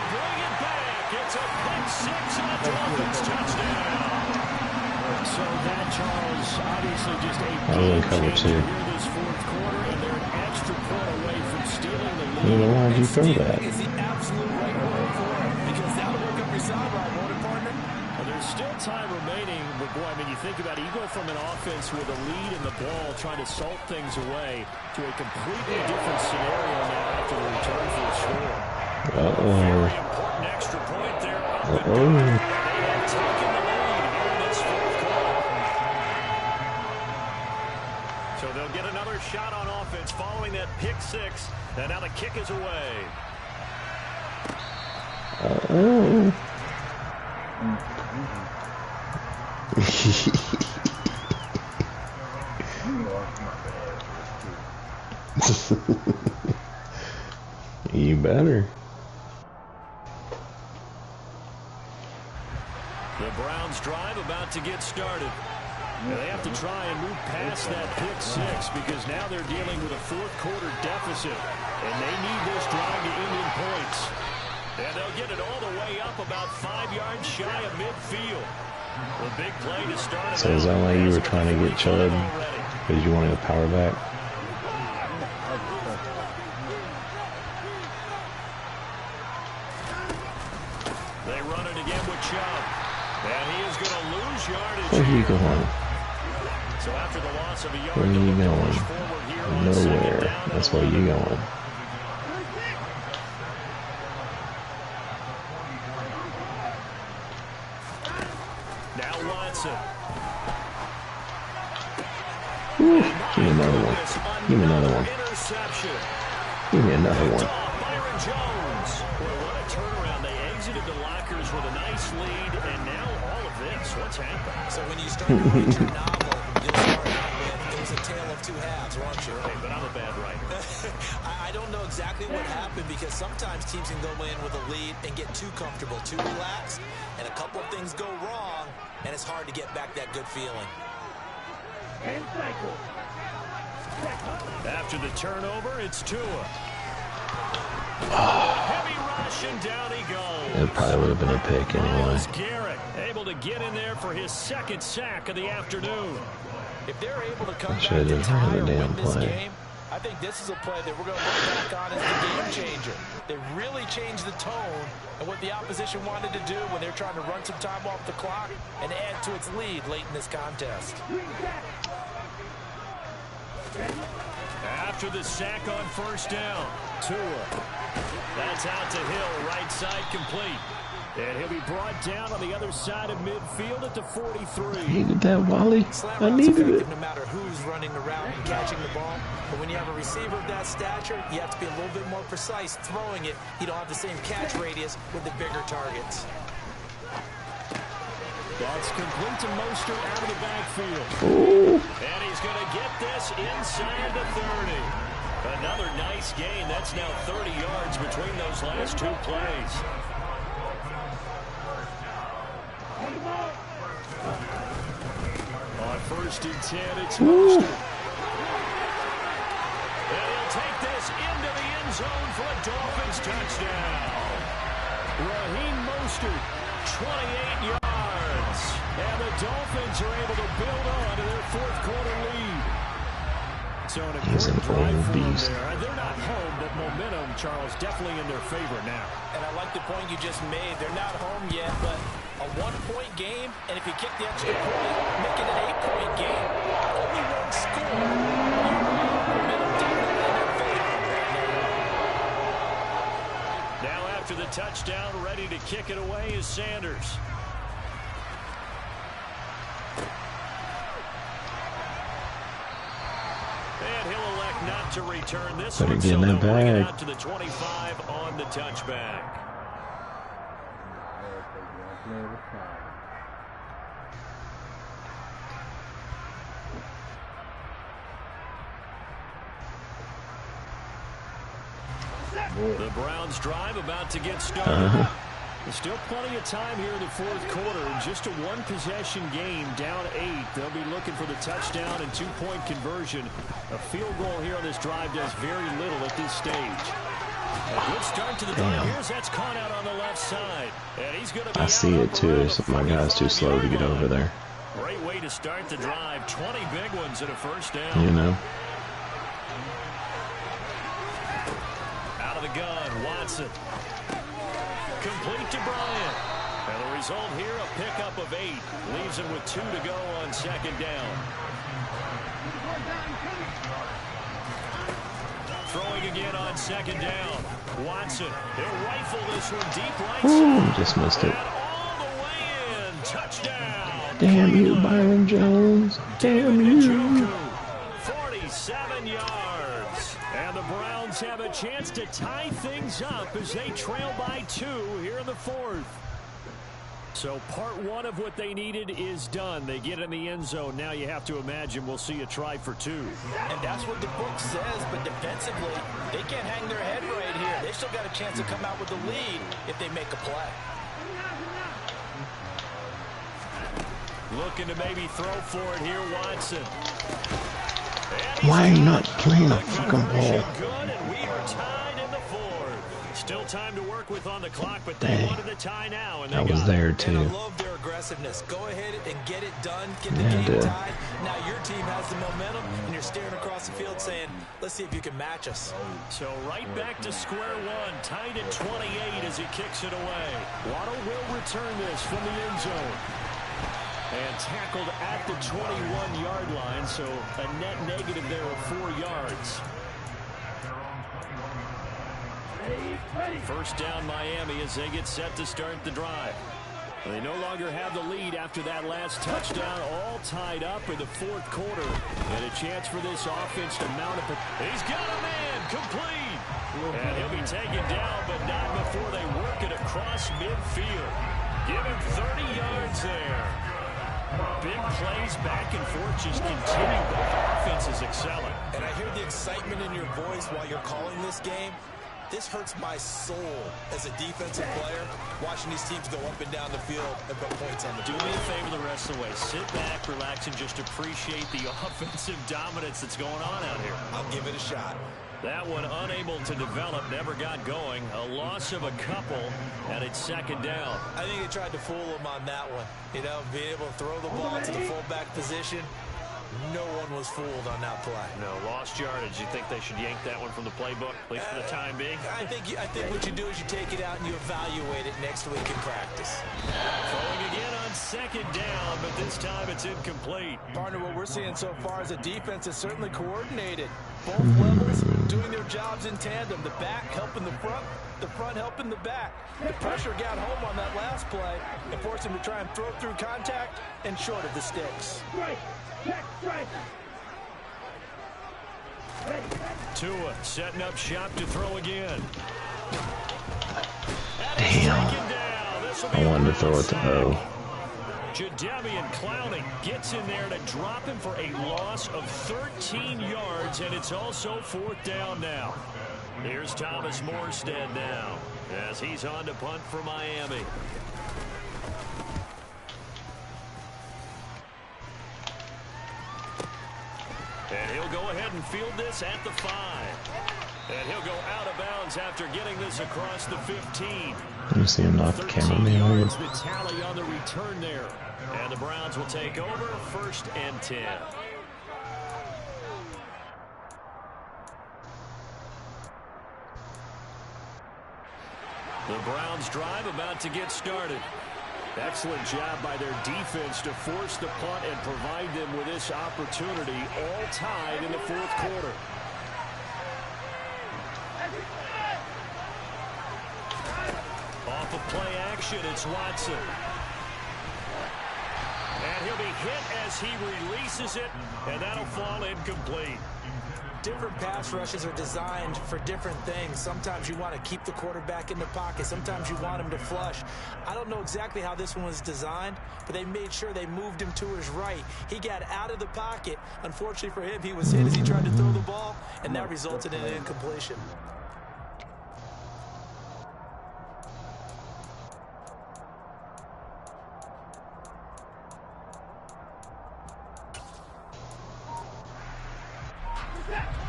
bring it back. It's a pick 6 on Dolphins touchdown. So that, Charles, obviously just a I was in cover 2. this 4th quarter, and they're an extra point away from stealing the lead. Why did you throw that? absolute right word for it, because that'll work up your sideline, won't it, partner? Well, there's still time remaining, but boy, I mean, you think about it, you go from an offense with a lead in the ball, trying to salt things away, to a completely different scenario now after the return for a score. Very important extra point there. They have taken the lead here in this fourth quarter. So they'll get another shot on offense following that pick six, and now the kick is away. You better. The Browns drive about to get started. They have to try and move past that pick six because now they're dealing with a fourth quarter deficit, and they need this drive to end in points. And they'll get it all the way up about 5 yards shy of midfield. The big play to start. So is that why you were trying to get Chubb? Because you wanted a power back? They run it again with Chubb. And he is going to lose yardage. Where are you going? So after the loss of a yard, Where are you going? Nowhere. That's where you going. Now Watson. Ooh, give me another one. Give me another one. Give me another one. Byron Jones. Boy, what a turnaround. They exited the lockers with a nice lead, and now all of this. What's happened? So when you start to write your novel, you'll start out with, it was a tale of two halves, won't you? Right, but I'm a bad writer. I don't know exactly what happened because sometimes teams can go in with a lead and get too comfortable, too relaxed, and a couple of things go wrong, and it's hard to get back that good feeling. After the turnover, it's Tua. Heavy rush, and down he goes. It probably would have been a pick anyway. Myles Garrett able to get in there for his second sack of the afternoon. If they're able to come back Should to have tie had or a damn win this play. game, I think this is a play that we're going to look back on as the game changer. They really changed the tone and what the opposition wanted to do when they're trying to run some time off the clock and add to its lead late in this contest. After the sack on first down, Tua. That's out to Hill, right side complete. And he'll be brought down on the other side of midfield at the 43. Needed that, Wally. Slant I route's needed effective it. no matter who's running the route and catching the ball. But when you have a receiver of that stature, you have to be a little bit more precise throwing it. You don't have the same catch radius with the bigger targets. That's complete to Mostert out of the backfield. Ooh. And he's going to get this inside the 30. Another nice gain. That's now 30 yards between those last two plays. On first and 10, it's Mostert. And he'll take this into the end zone for a Dolphins touchdown. Raheem Mostert, 28 yards. and the Dolphins are able to build on to their fourth quarter lead. So an He's an important drive old for them beast. there. They're not home, but momentum, Charles, definitely in their favor now. And I like the point you just made. They're not home yet, but a one-point game, and if you kick the extra point, make it an 8-point game. Only one score. Momentum definitely in their favor right now. Now after the touchdown, ready to kick it away is Sanders. And he'll elect not to return this Better one, get so in that they'll bring it bag. out to the 25 on the touchback. The Browns drive about to get started. There's still plenty of time here in the fourth quarter. Just a one-possession game, down 8. They'll be looking for the touchdown and two-point conversion. A field goal here on this drive does very little at this stage. A good start to the drive. Here's that's caught out on the left side. And he's going to be I see it too. My guy's too slow to get over there. Great way to start the drive. 20 big ones and a first down. You know. Out of the gun, Watson. Complete to Bryant. And the result here, a pickup of 8. Leaves him with 2 to go on second down. Throwing again on second down. Watson, he'll rifle this one deep right side. Just missed it. And all the way in. Touchdown. Damn you, Byron Jones. Damn you. 47 yards. And the Browns have a chance to tie things up as they trail by 2 here in the 4th. So part 1 of what they needed is done. They get in the end zone. Now you have to imagine we'll see a try for 2. And that's what the book says, but defensively, they can't hang their head right here. They still got a chance to come out with the lead if they make a play. Looking to maybe throw for it here, Watson. Why are you not playing a fucking ball? Good, and we are tied in the 4th. Still time to work with on the clock, but they wanted the tie now, and that was there too. And I love their aggressiveness. Go ahead and get it done. Get the game tied. Now your team has the momentum, and you're staring across the field saying, let's see if you can match us. So right back to square one, tied at 28 as he kicks it away. Waddle will return this from the end zone. And tackled at the 21-yard line, so a net negative there of 4 yards. First down Miami as they get set to start the drive. They no longer have the lead after that last touchdown, all tied up in the 4th quarter. And a chance for this offense to mount up. He's got a man complete. And he'll be taken down, but not before they work it across midfield. Give him 30 yards there. Big plays back and forth just continue. Both offenses excelling. And I hear the excitement in your voice while you're calling this game. This hurts my soul as a defensive player, watching these teams go up and down the field and put points on the board. Do me a favor the rest of the way. Sit back, relax, and just appreciate the offensive dominance that's going on out here. I'll give it a shot. That one unable to develop, never got going. A loss of a couple, and it's second down. I think they tried to fool him on that one. You know, being able to throw the ball to the fullback position. No one was fooled on that play. No, lost yardage. You think they should yank that one from the playbook, at least for the time being? I think what you do is you take it out and you evaluate it next week in practice. Throwing again on second down, but this time it's incomplete. Partner, what we're seeing so far is a defense is certainly coordinated. Both levels doing their jobs in tandem. The back helping the front helping the back. The pressure got home on that last play and forced him to try and throw through contact and short of the sticks. Tua setting up shop to throw again. Damn. I wanted to throw it to O. Jadeveon Clowney gets in there to drop him for a loss of 13 yards, and it's also 4th down now. Here's Thomas Morstead now as he's on to punt for Miami. And he'll go ahead and field this at the 5. And he'll go out of bounds after getting this across the 15. Let me see him knock the cameraman over. The tally on the return there. And the Browns will take over 1st and 10. The Browns drive about to get started. Excellent job by their defense to force the punt and provide them with this opportunity, all tied in the 4th quarter. Off of play action, it's Watson. And he'll be hit as he releases it, and that'll fall incomplete. Different pass rushes are designed for different things. Sometimes you want to keep the quarterback in the pocket. Sometimes you want him to flush. I don't know exactly how this one was designed, but they made sure they moved him to his right. He got out of the pocket. Unfortunately for him, he was hit as he tried to throw the ball, and that resulted in an incompletion.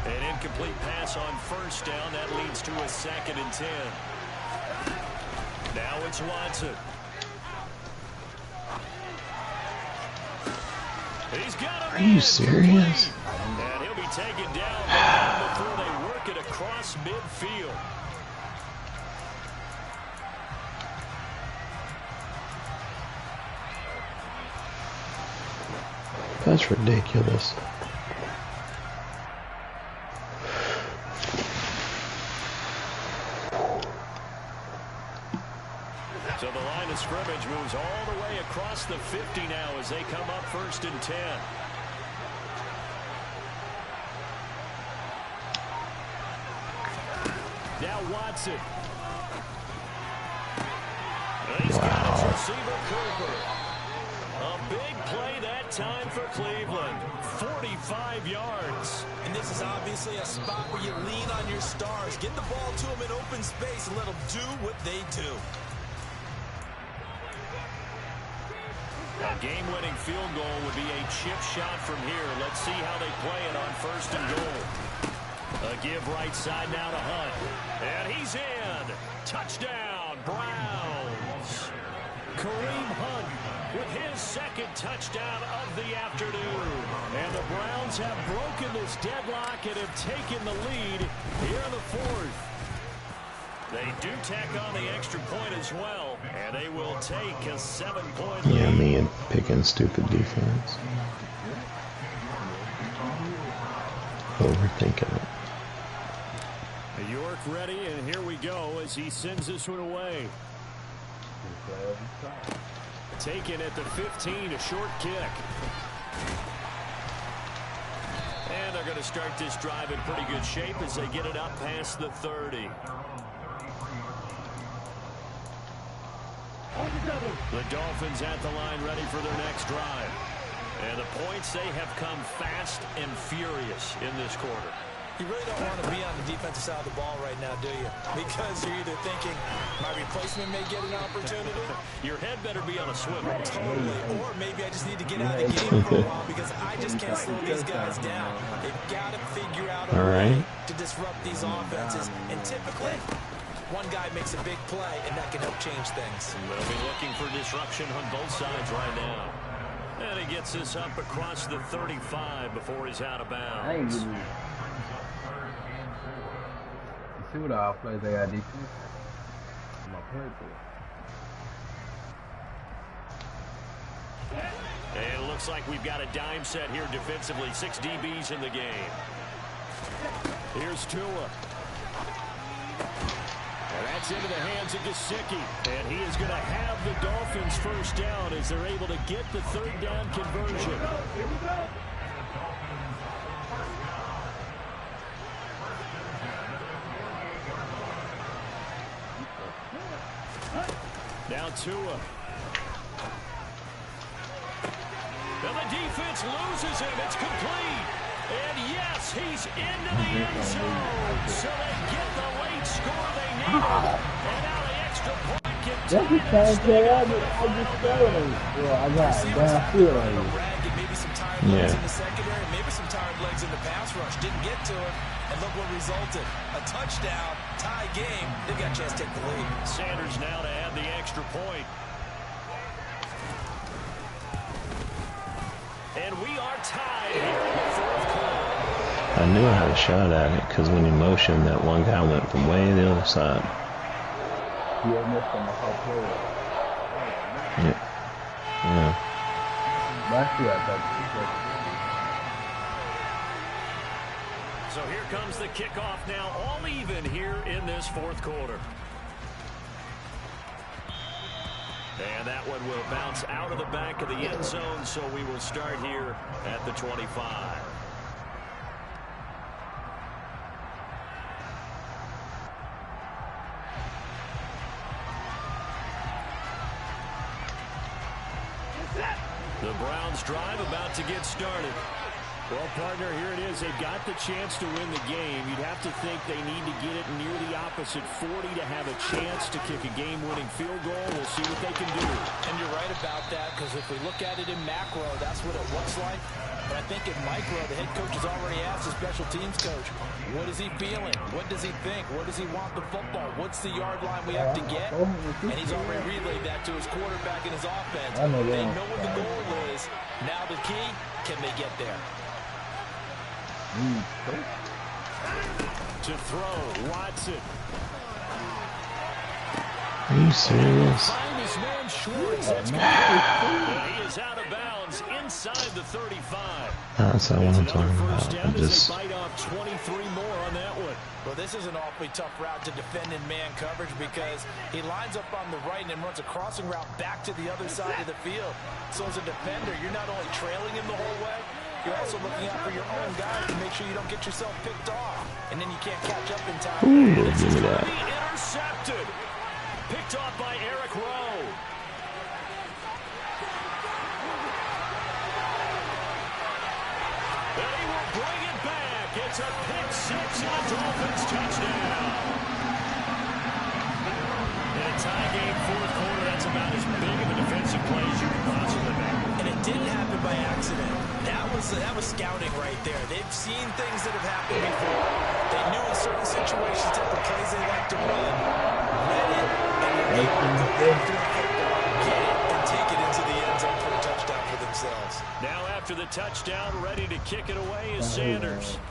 An incomplete pass on 1st down. That leads to a 2nd and 10. Now it's Watson. He's got him. Are you serious? And he'll be taken down before they work it across midfield. That's ridiculous. So the line of scrimmage moves all the way across the 50 now as they come up 1st and 10. Now Watson. He's got his receiver Cooper. A big play that time for Cleveland. 45 yards. And this is obviously a spot where you lean on your stars. Get the ball to them in open space and let them do what they do. A game-winning field goal would be a chip shot from here. Let's see how they play it on 1st and goal. A give right side now to Hunt. And he's in. Touchdown, Browns. Kareem Hunt with his 2nd touchdown of the afternoon. And the Browns have broken this deadlock and have taken the lead here in the 4th. They do tack on the extra point as well, and they will take a 7-point lead. Yeah, me and picking stupid defense. Overthinking it. York ready, and here we go as he sends this one away. Taken at the 15, a short kick. And they're going to start this drive in pretty good shape as they get it up past the 30. The Dolphins at the line ready for their next drive. And the points, they have come fast and furious in this quarter. You really don't want to be on the defensive side of the ball right now, do you? Because you're either thinking, my replacement may get an opportunity. Your head better be on a swivel. Totally. Or maybe I just need to get out of the game for a while because I just can't slow these guys down. They've got to figure out a way to disrupt these offenses. And typically, one guy makes a big play, and that can help change things. They'll be looking for disruption on both sides right now. And he gets this up across the 35 before he's out of bounds. See what our plays they got defense. My purple. And it looks like we've got a dime set here defensively. 6 DBs in the game. Here's Tua. And that's into the hands of Gesicki. And he is going to have the Dolphins first down as they're able to get the 3rd down conversion. Here we go. Now Tua. And the defense loses him. It's complete. And yes, he's into the end zone. So they get the late score they needed. And now the extra point can tie this thing up. Maybe some tired legs in the secondary, maybe some tired legs in the pass rush. Didn't get to it. And look what resulted. A touchdown, tie game. They've got a chance to take the lead. Sanders now to add the extra point. And we are tied here in the 4th quarter. I knew I had a shot at it because when he motioned, that one guy went from way the other side. Yeah. So here comes the kickoff now, all even here in this 4th quarter. And that one will bounce out of the back of the end zone, so we will start here at the 25. The Browns drive about to get started. Well, partner, here it is. They've got the chance to win the game. You'd have to think they need to get it near the opposite 40 to have a chance to kick a game-winning field goal. We'll see what they can do. And you're right about that, because if we look at it in macro, that's what it looks like. But I think in micro, the head coach has already asked the special teams coach, what is he feeling? What does he think? Where does he want the football? What's the yard line we have to get? And he's already relayed that to his quarterback and his offense. They know what the goal is. Now the key, can they get there? To throw, Watson. Are you serious? He is out of bounds inside the 35. That's not what I'm talking about. I just... Bite off 23 more on that one. Well, this is an awfully tough route to defend in man coverage because he lines up on the right and then runs a crossing route back to the other side of the field. So as a defender, you're not only trailing him the whole way, you're also looking out for your own guys to make sure you don't get yourself picked off. And then you can't catch up in time. Ooh, give me that. Intercepted. Picked off by Eric Rowe. And he will bring it back. It's a pick six and a Dolphins touchdown. In a tie game, fourth quarter, that's about as big of a defensive play as you can possibly make. And it didn't happen by accident. That was scouting right there. They've seen things that have happened before. They knew in certain situations type of plays they like to run. Read it, and were able to go after the football, get it, and take it into the end zone for a touchdown for themselves. Now after the touchdown, ready to kick it away is Sanders.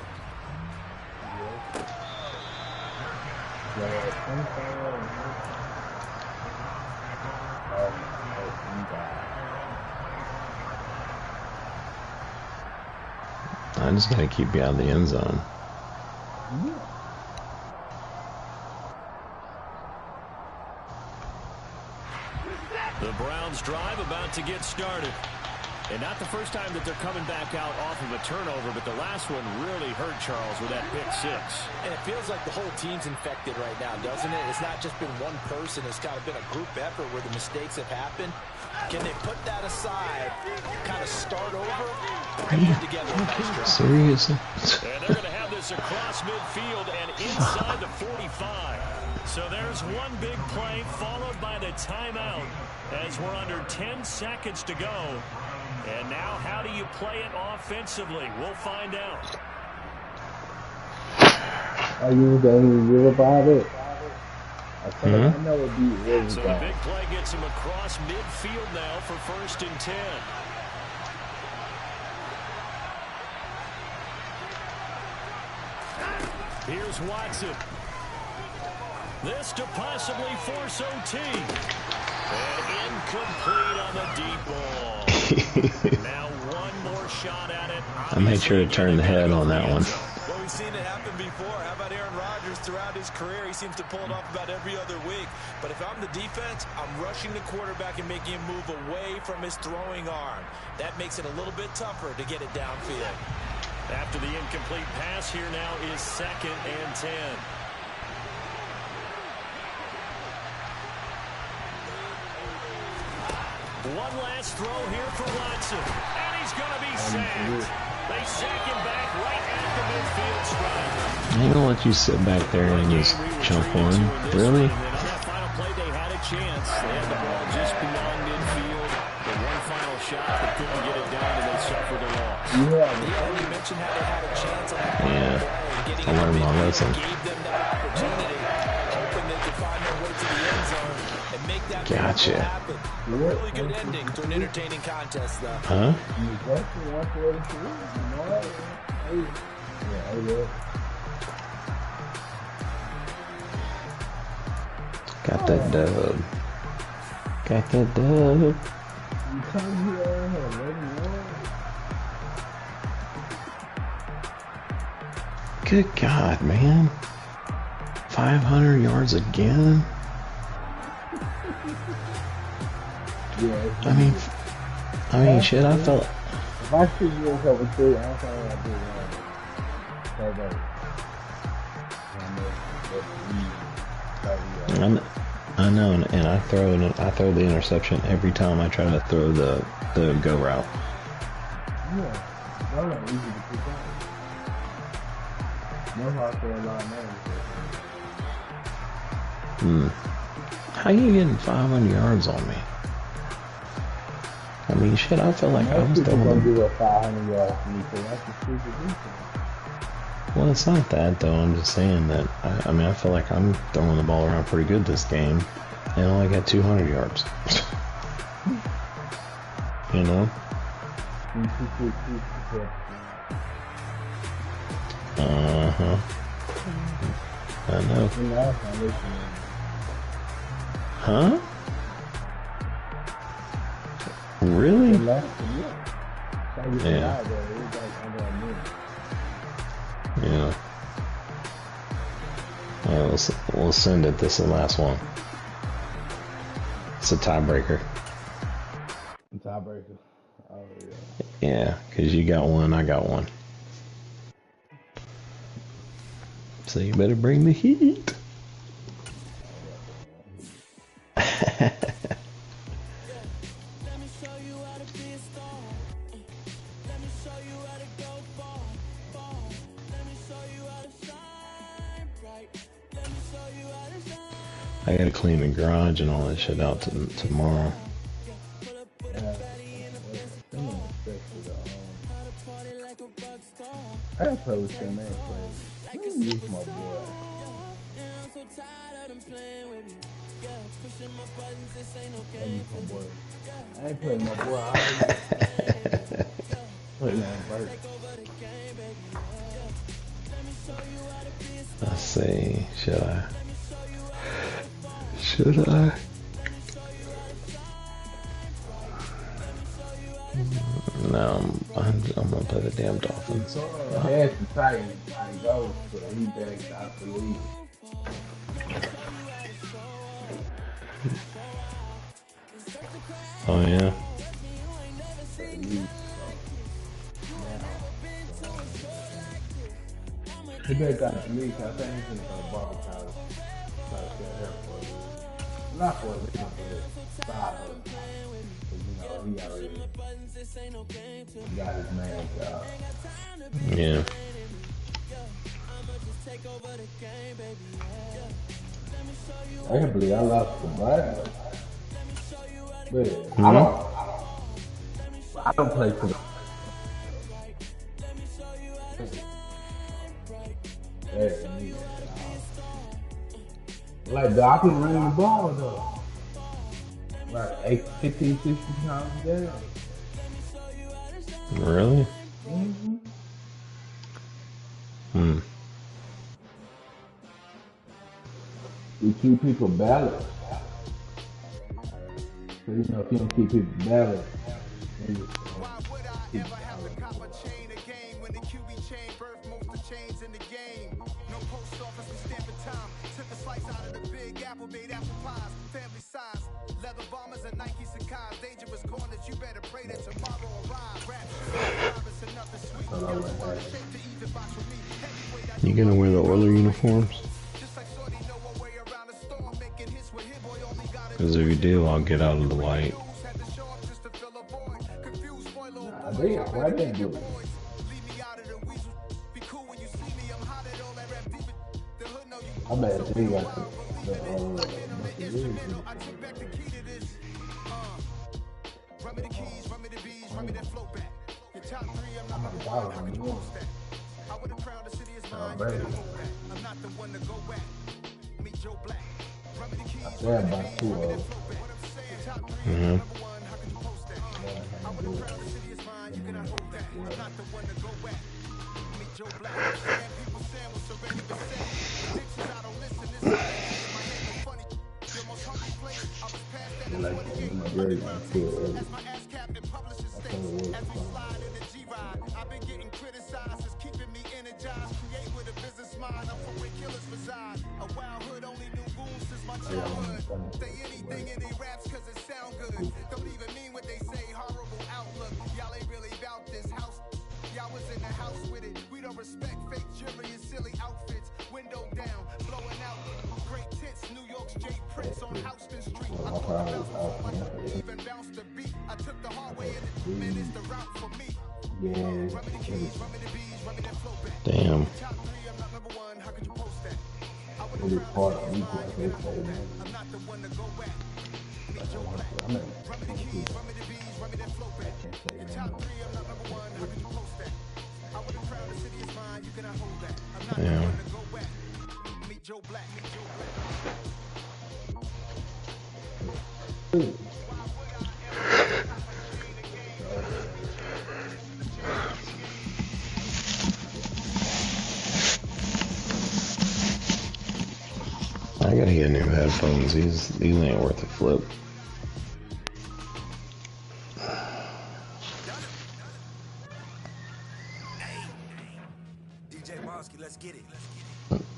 I just gotta keep you out of the end zone. The Browns drive about to get started. And not the first time that they're coming back out off of a turnover, but the last one really hurt Charles with that pick six. And it feels like the whole team's infected right now, doesn't it? It's not just been one person. It's kind of been a group effort where the mistakes have happened. Can they put that aside, kind of start over? Are you serious? And they're going to have this across midfield and inside the 45. So there's one big play followed by the timeout as we're under 10 seconds to go. And now how do you play it offensively? We'll find out. Are you going to real about it? I know it'd be really so the big play gets him across midfield now for 1st and 10. Here's Watson. This to possibly force OT. And incomplete on the deep ball. Now one more shot at it. I made sure to turn the head on that one. Well, we've seen it happen before. How about Aaron Rodgers throughout his career? He seems to pull it off about every other week. But if I'm the defense, I'm rushing the quarterback and making him move away from his throwing arm. That makes it a little bit tougher to get it downfield. After the incomplete pass, here now is 2nd and 10. One last throw here for Watson. And he's going to be sacked. They sack him back right at the midfield stripe. I ain't gonna let you sit back there and just jump on. Really? And on that final play, they had a chance. They had the ball just beyond midfield. The one final shot, but couldn't get it down, and they suffered a loss. You mentioned how they had a chance on that Yeah. I learned my lesson. gave them that opportunity, hoping they could find their way to the end zone and make that Gotcha. happen. A really good ending to an entertaining contest, though. Huh? Got that dub. Got that dub. Good God, man. 500 yards again? I mean, shit, I felt... If I see you over 3, I thought I'd do that. I know, and I throw the interception every time I try to throw the go route. Yeah, that's not easy to pick up. No hard for a lot of How you getting 500 yards on me? I mean, shit, I feel like I was throwing... Gonna do a 500 yards for me, so that's a stupid defense. Well, it's not that, though. I'm just saying that, I mean, I feel like I'm throwing the ball around pretty good this game, and I only got 200 yards. You know? I know. Huh? Really? Yeah. Yeah. We'll send it. This is the last one. It's a tiebreaker. Tiebreaker. Oh, yeah. Yeah, because you got one, I got one. So you better bring the heat. I gotta clean the garage and all that shit out tomorrow. I gotta play with your man, I can use my boy. I ain't playing my boy. Playing that Bert. Let's see. Should I? Should I? No, I'm gonna play the damn Dolphins. I had to Titans and go, so he backed out the league. Oh yeah. He backed out the league. I think he's gonna Barber College. Try to get help for it. Not for it, but for side of it. He already got his man job. Yeah. I can't believe I lost the Browns. But I don't play for the like, I can run the ball though. Like 15, 16 times a day. Really? Mm-hmm. You keep people balanced. So, you know, if you don't keep people balanced, then you keep leather bombers and Nike cigars, dangerous corners. You better pray that tomorrow arrives. You gonna wear the Oiler uniforms? Because if you do, I'll get out of the white. Why they do it? I bet they got Run me the keys, run me the bees, run me that flow back. Your top three, I'm not the one, how could you post that? I would have crowned the city as mine, you can hold that. I'm not the one to go back. Meet Joe Black. Run me the keys, run me the bees, run me that flow back. What I'm saying, top three, I'm number one, how could you post that? I would have crowned the city as mine, you cannot hold that. I'm not the one to go back. Meet Joe Black. Saying people saying what's already been said. Predictions, I don't listen, this is my name is funny. Your most hungry place, I was past that in 28. As my ass captain publishes states, as we slide in the G-Ride, I've been getting criticized, it's keeping me energized. Create with a business mind, I'm from where killers reside. A wild hood, only knew goons since my childhood. Say anything in they raps cause it sound good. Don't even mean what they say, horrible outlook. Y'all ain't really about this house. Y'all was in the house with it. We don't respect fake jewelry and silly outfits. Window down, blowing out. Great tits, New York's J. Prince on Houston Street. I told about even bounced the beat. I took the hard way and it is the route for me. Yeah. Run me the keys, run me the bees, run me that flow back. Damn. Top three, I'm not number one. How could you post that? I would Really hard to I'm not the one to go back. Meet Joe Black. Run me the keys, run me the bees, run me that flow back. Your top three, I'm not number one. How could you post that? I would have crowned the city is mine. You cannot hold that. I'm not the one to go back. Meet Joe Black. Meet Joe Black. I gotta get new headphones. These ain't worth a flip.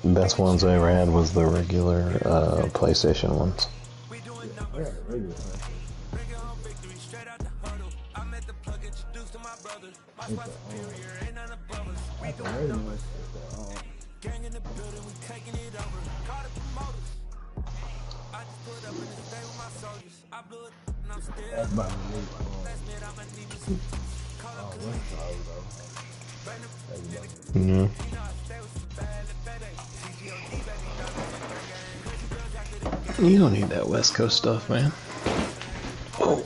The best ones I ever had was the regular PlayStation ones. Mm-hmm. You don't need that West Coast stuff, man. Oh.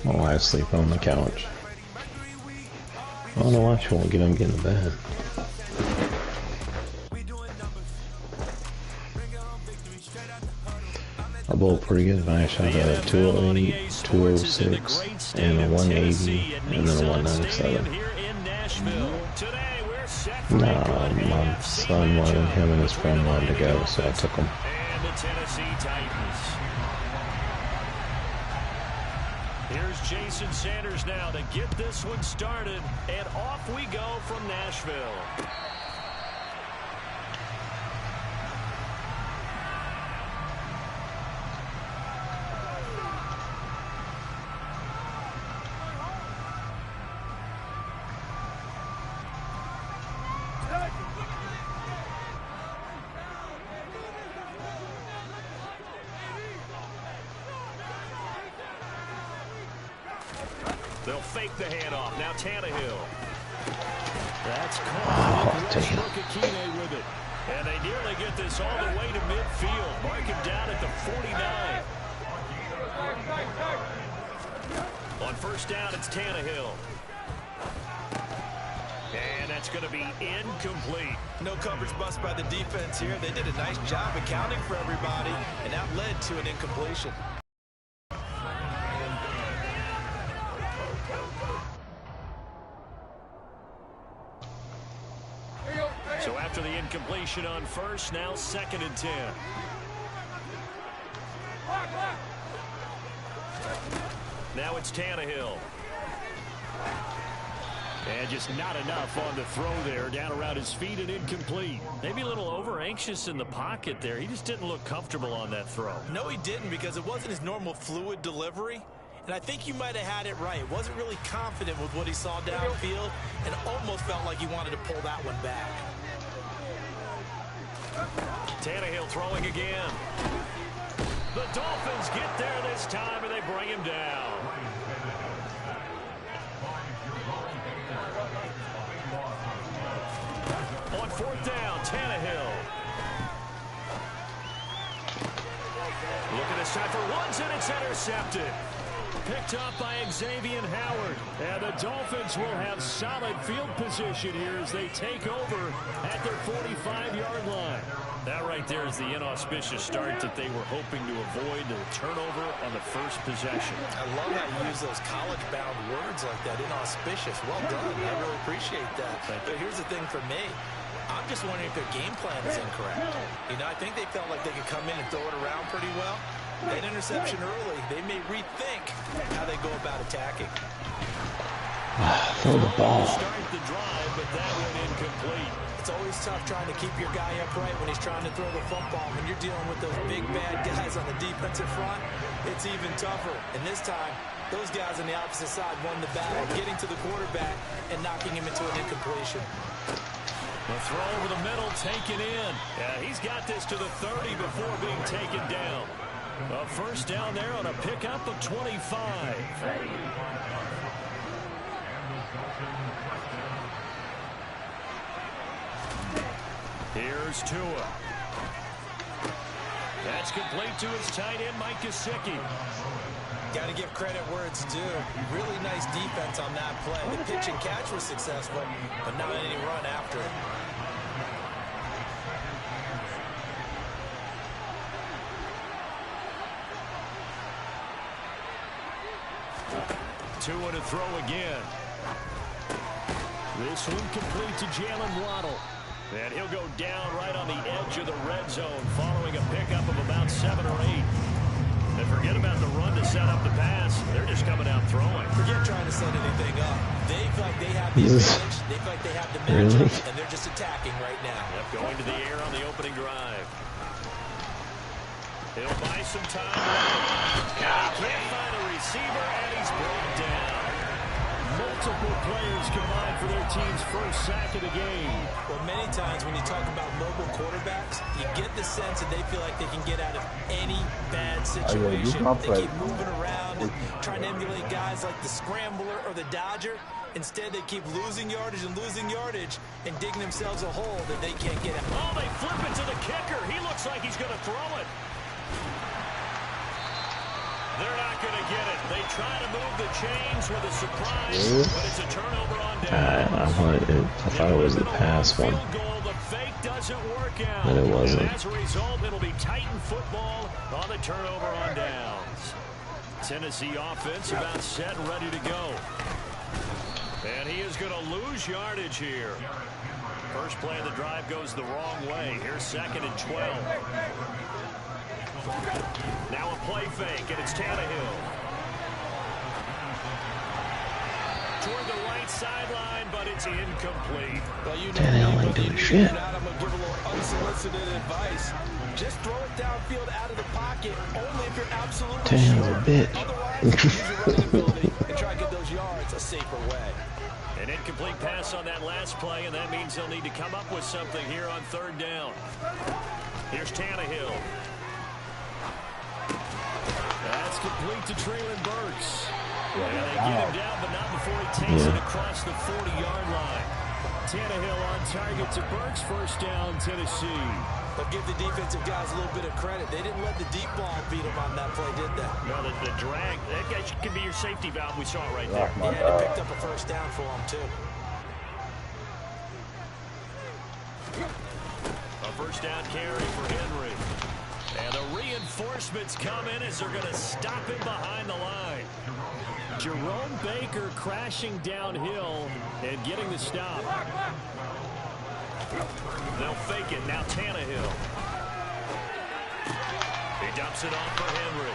My wife's sleeping on the couch. I don't know why she won't get him get in bed. I bowled pretty good. I shot a 208, 206, and a 180, and then a 197. Nah, my son wanted him and his friend wanted to go, so I took him. And the Tennessee Titans. Here's Jason Sanders now to get this one started, and off we go from Nashville. They'll fake the handoff. Now Tannehill. That's caught. Akine with it. And they nearly get this all the way to midfield. Mark him down at the 49. On first down, it's Tannehill. And that's going to be incomplete. No coverage bust by the defense here. They did a nice job accounting for everybody, and that led to an incompletion. So after the incompletion on first, now 2nd and 10. Now it's Tannehill. And just not enough on the throw there. Down around his feet and incomplete. Maybe a little over-anxious in the pocket there. He just didn't look comfortable on that throw. No, he didn't, because it wasn't his normal fluid delivery. And I think you might have had it right. Wasn't really confident with what he saw downfield and almost felt like he wanted to pull that one back. Tannehill throwing again. The Dolphins get there this time, and they bring him down. On 4th down, Tannehill. Look at this time for ones, and it's intercepted. Picked up by Xavier Howard. And the Dolphins will have solid field position here as they take over at their 45-yard line. That right there is the inauspicious start that they were hoping to avoid, the turnover on the first possession. I love how you use those college-bound words like that, inauspicious. Well done. I really appreciate that. But here's the thing for me. I'm just wondering if their game plan is incorrect. You know, I think they felt like they could come in and throw it around pretty well. That interception early, they may rethink how they go about attacking. Throw the ball. Start the drive, but that went incomplete. It's always tough trying to keep your guy upright when he's trying to throw the football. When you're dealing with those big, bad guys on the defensive front, it's even tougher. And this time, those guys on the opposite side won the battle, getting to the quarterback and knocking him into an incompletion. The throw over the middle, taken in. Yeah, he's got this to the 30 before being taken down. A first down there on a pickup of 25. Here's Tua. That's complete to his tight end, Mike Gesicki. Got to give credit where it's due. Really nice defense on that play. The pitch and catch was successful, but not any run after it. to and to throw again. This one complete to Jalen Waddle. And he'll go down right on the edge of the red zone following a pickup of about 7 or 8. And forget about the run to set up the pass. They're just coming out throwing. Forget trying to set anything up. They feel like they have the advantage. They feel like they have the matchup, and they're just attacking right now. Yep, going to the air on the opening drive. He'll buy some time. He can't find a receiver, and he's brought down. Multiple players combined for their team's first sack of the game. Well, many times when you talk about mobile quarterbacks, you get the sense that they feel like they can get out of any bad situation. They keep moving around and trying to emulate guys like the Scrambler or the Dodger. Instead, they keep losing yardage and digging themselves a hole that they can't get out. Oh, they flip it to the kicker. He looks like he's going to throw it. They're not going to get it. They try to move the chains with a surprise, but it's a turnover on down. I thought it was the pass one. The fake doesn't work out. And it wasn't. And as a result, it'll be Titan football on the turnover on downs. Tennessee offense about set and ready to go. And he is going to lose yardage here. First play of the drive goes the wrong way. Here's 2nd and 12. Now a play fake, and it's Tannehill. Toward the right sideline, but it's incomplete. Well, you know Tannehill ain't doing shit. I'm going to give a little unsolicited advice. Just throw it downfield out of the pocket, only if you're absolutely Tannehill's sure. a bit. Otherwise, use your running ability and try to get those yards a safer way. An incomplete pass on that last play, and that means they'll need to come up with something here on 3rd down. Here's Tannehill. That's complete to Treylon Burks. And they get him down, but not before he takes it across the 40-yard line. Tannehill on target to Burks. First down, Tennessee. But give the defensive guys a little bit of credit. They didn't let the deep ball beat them on that play, did they? No, the drag, that guy could be your safety valve. We saw it right there. Yeah, they picked up a first down for him, too. A first down carry for Henry. And the reinforcements come in as they're going to stop him behind the line. Jerome Baker crashing downhill and getting the stop. They'll fake it. Now Tannehill. He dumps it off for Henry.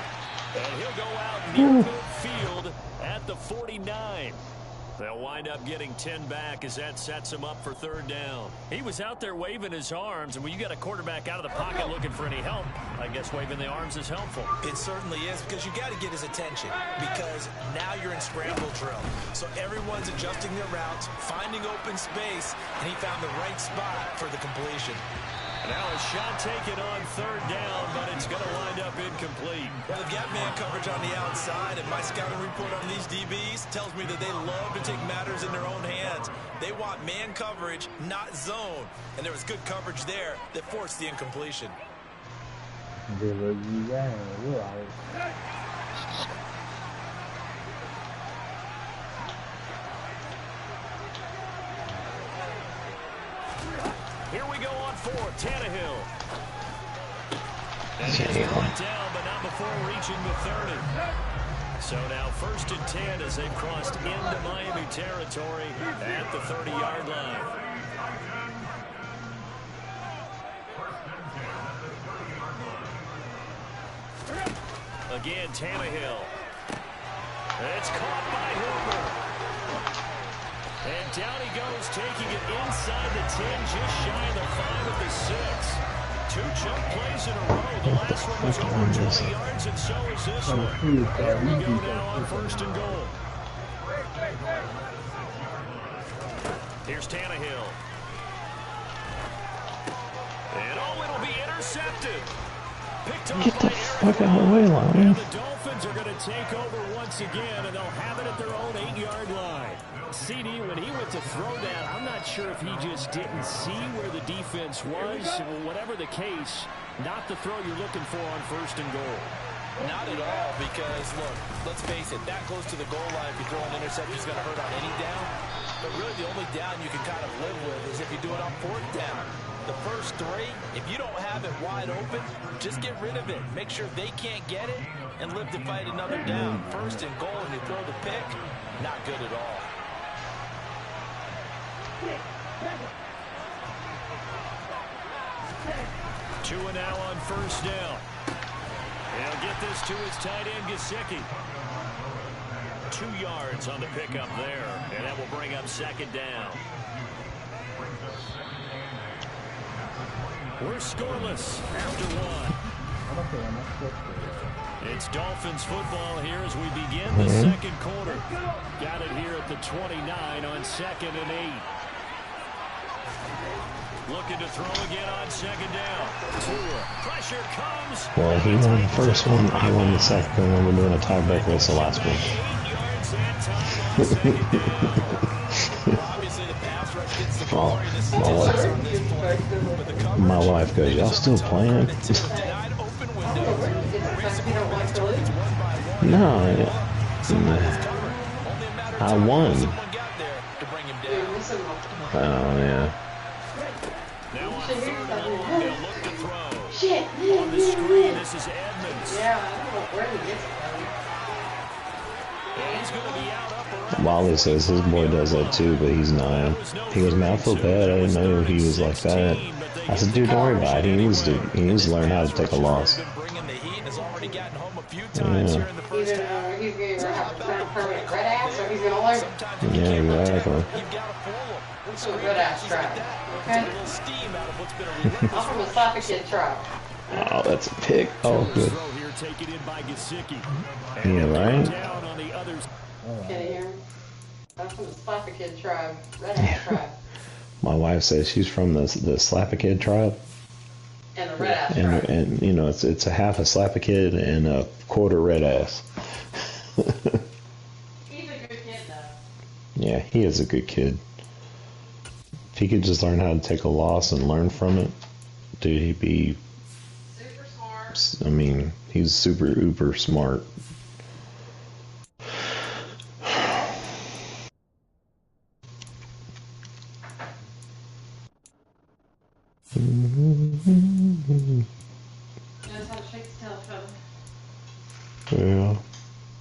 And he'll go out near midfield at the 49. They'll wind up getting 10 back as that sets him up for 3rd down. He was out there waving his arms, and when you got a quarterback out of the pocket looking for any help, I guess waving the arms is helpful. It certainly is, because you got to get his attention, because now you're in scramble drill. So everyone's adjusting their routes, finding open space, and he found the right spot for the completion. Now a shot taken on 3rd down, but it's going to wind up incomplete. Well, they've got man coverage on the outside, and my scouting report on these DBs tells me that they love to take matters in their own hands. They want man coverage, not zone. And there was good coverage there that forced the incompletion. Here we go on 4th, Tannehill. And he's brought down, but not before reaching the 30. So now 1st and 10 as they've crossed into Miami territory at the 30-yard line. Again, Tannehill. It's caught by Hooper. And down he goes, taking it inside the 10, just shy of the 5 of the 6. 2 chunk plays in a row. The last one was over 20 yards, and so is this one. Here we go now on 1st and goal. Here's Tannehill. And it'll be intercepted. Get the fuck out of the way, Lion. The Dolphins are going to take over once again, and they'll have it at their own 8-yard line. CD, when he went to throw that, I'm not sure if he just didn't see where the defense was. Whatever the case, not the throw you're looking for on 1st and goal. Not at all, because, look, let's face it, that close to the goal line, if you throw an interception, it's going to hurt on any down. But really, the only down you can kind of live with is if you do it on 4th down. The first three, if you don't have it wide open, just get rid of it. Make sure they can't get it and live to fight another down. First and goal, and you throw the pick, not good at all. Two and now on first down. He'll get this to his tight end, Gesicki. 2 yards on the pickup there, and that will bring up second down. We're scoreless after one. It's Dolphins football here as we begin the second quarter. Got it here at the 29 on 2nd and 8. Looking to throw again on second down. Pressure comes. Well, he won the first one. I won the second one. We're doing a tiebreaker. That's the last one. My wife goes, y'all still playing? No. I won. Oh, yeah. Now on 3rd and long, they'll look to throw. Shit. On the screen, this is Edmonds. Yeah, I don't know where he gets it And he's going to be out up around. Wally says his boy does that too, but he's not. He goes, man, I feel bad. I didn't know he was like that. I said, dude, don't worry about it. He needs to learn how to take a loss. Yeah. He's going to have a permanent red ass, or he's going to learn. Yeah, exactly. It's a red ass tribe, okay? I'm from a Slapper Kid tribe. Oh, that's a pick. Oh, good. Yeah, right? Can you hear me? I'm from the Slapper Kid tribe, red ass tribe. My wife says she's from the Slapper Kid tribe. And the red ass tribe. And you know, it's a half a Slapper Kid and a quarter red ass. He's a good kid, though. Yeah, he is a good kid. If he could just learn how to take a loss and learn from it, dude, he'd be super smart. I mean, he's super uber smart. Yeah.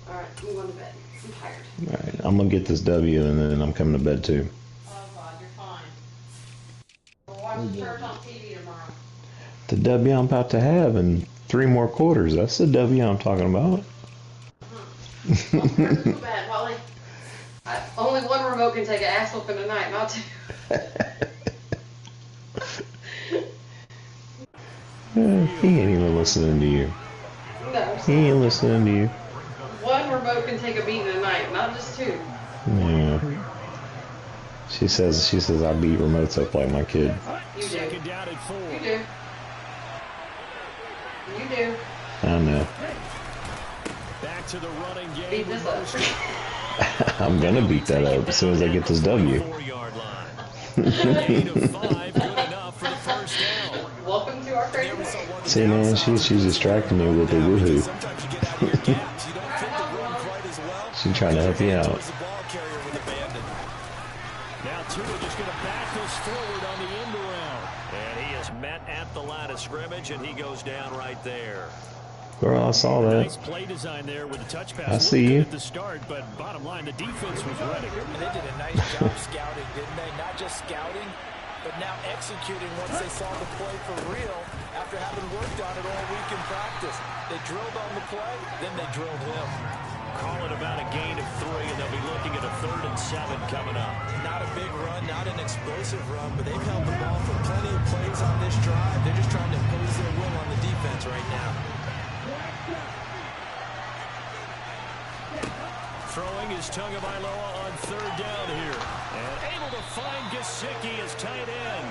Alright, I'm going to bed. I'm tired. Alright, I'm gonna get this W and then I'm coming to bed too. Oh God, you're fine. We're watching church on TV tomorrow. The W I'm about to have in 3 more quarters. That's the W I'm talking about. Well, too bad, Wally. Only one remote can take an ass whooping tonight, not 2. He ain't even listening to you. No. He ain't listening to you. One remote can take a beating a night, not just 2. Yeah. She says I beat remotes up like my kid. You do. You do. You do. I know. Back to the running game. Beat this up. I'm gonna beat that up as soon as I get this W. 4-yard line. 8 of 5, good enough for the first down. Welcome to our crazy world. See, man, she's distracting me with the woohoo. She's trying to help you out. Now Tua just going to back this forward on the end around. And he is met at the line of scrimmage, and he goes down right there. Girl, I saw that. Nice play design there with the touch pass. I see you. At the start, but bottom line, the defense was ready. And they did a nice job scouting, didn't they? Not just scouting, but now executing once they saw the play for real after having worked on it all week in practice. They drilled on the play, then they drilled him. Call it about a gain of 3, and they'll be looking at a 3rd and 7 coming up. Not a big run, not an explosive run, but they've held the ball for plenty of plays on this drive. They're just trying to impose their will on the defense right now. Throwing is Tagovailoa on 3rd down here. And able to find Gesicki as tight end.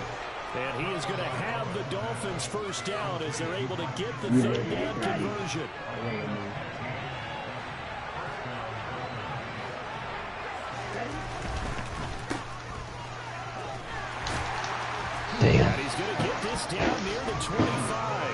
And he is going to have the Dolphins first down as they're able to get the 3rd down conversion. Damn. And he's going to get this down near the 25.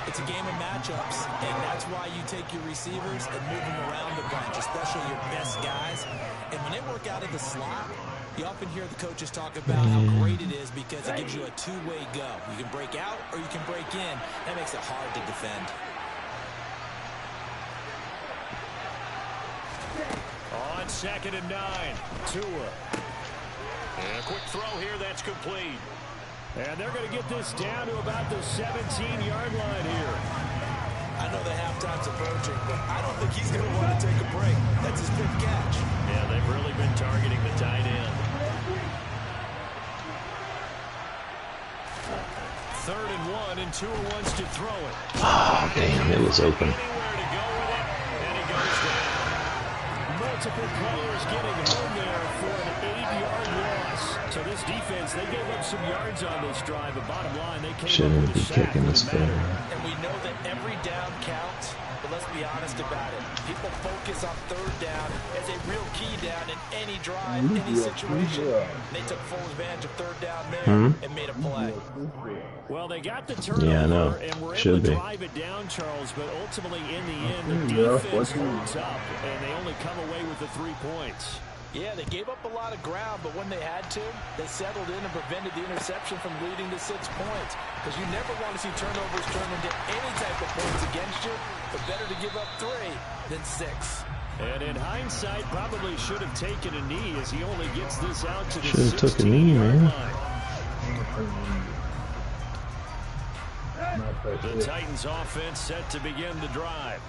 It's a game of matchups, and that's why you take your receivers and move them around a bunch, especially your best guys. And when they work out of the slot, You often hear the coaches talk about how great it is because it gives you a two-way go. You can break out or you can break in. That makes it hard to defend. On 2nd and 9, Tua. And a quick throw here that's complete. And they're going to get this down to about the 17-yard line here. I know the halftime's approaching, but I don't think he's going to want to take a break. That's his fifth catch. Yeah, they've really been targeting the tight end. 3rd and 1, and Tua wants to throw it. Oh, damn, it was open. Anywhere to go with it, and he goes down. Multiple players getting home there for an 8-yard loss. So this defense, they gave up some yards on this drive, but bottom line, they came up with a sack. Kicking this field. And we know that every down counts, but let's be honest about it. People focus on 3rd down as a real key down in any drive, any situation. They took full advantage of 3rd down there and made a play. Well, they got the turnover Yeah, I know. and were Should able to be. drive it down, Charles, but ultimately in the end, the defense holds up, and they only come away with the 3 points. Yeah, they gave up a lot of ground, but when they had to, they settled in and prevented the interception from leading to 6 points. Because you never want to see turnovers turn into any type of points against you, but better to give up 3 than 6. And in hindsight, probably should have taken a knee as he only gets this out to the 16-yard line. Should have took a knee, man. The Titans offense set to begin the drive.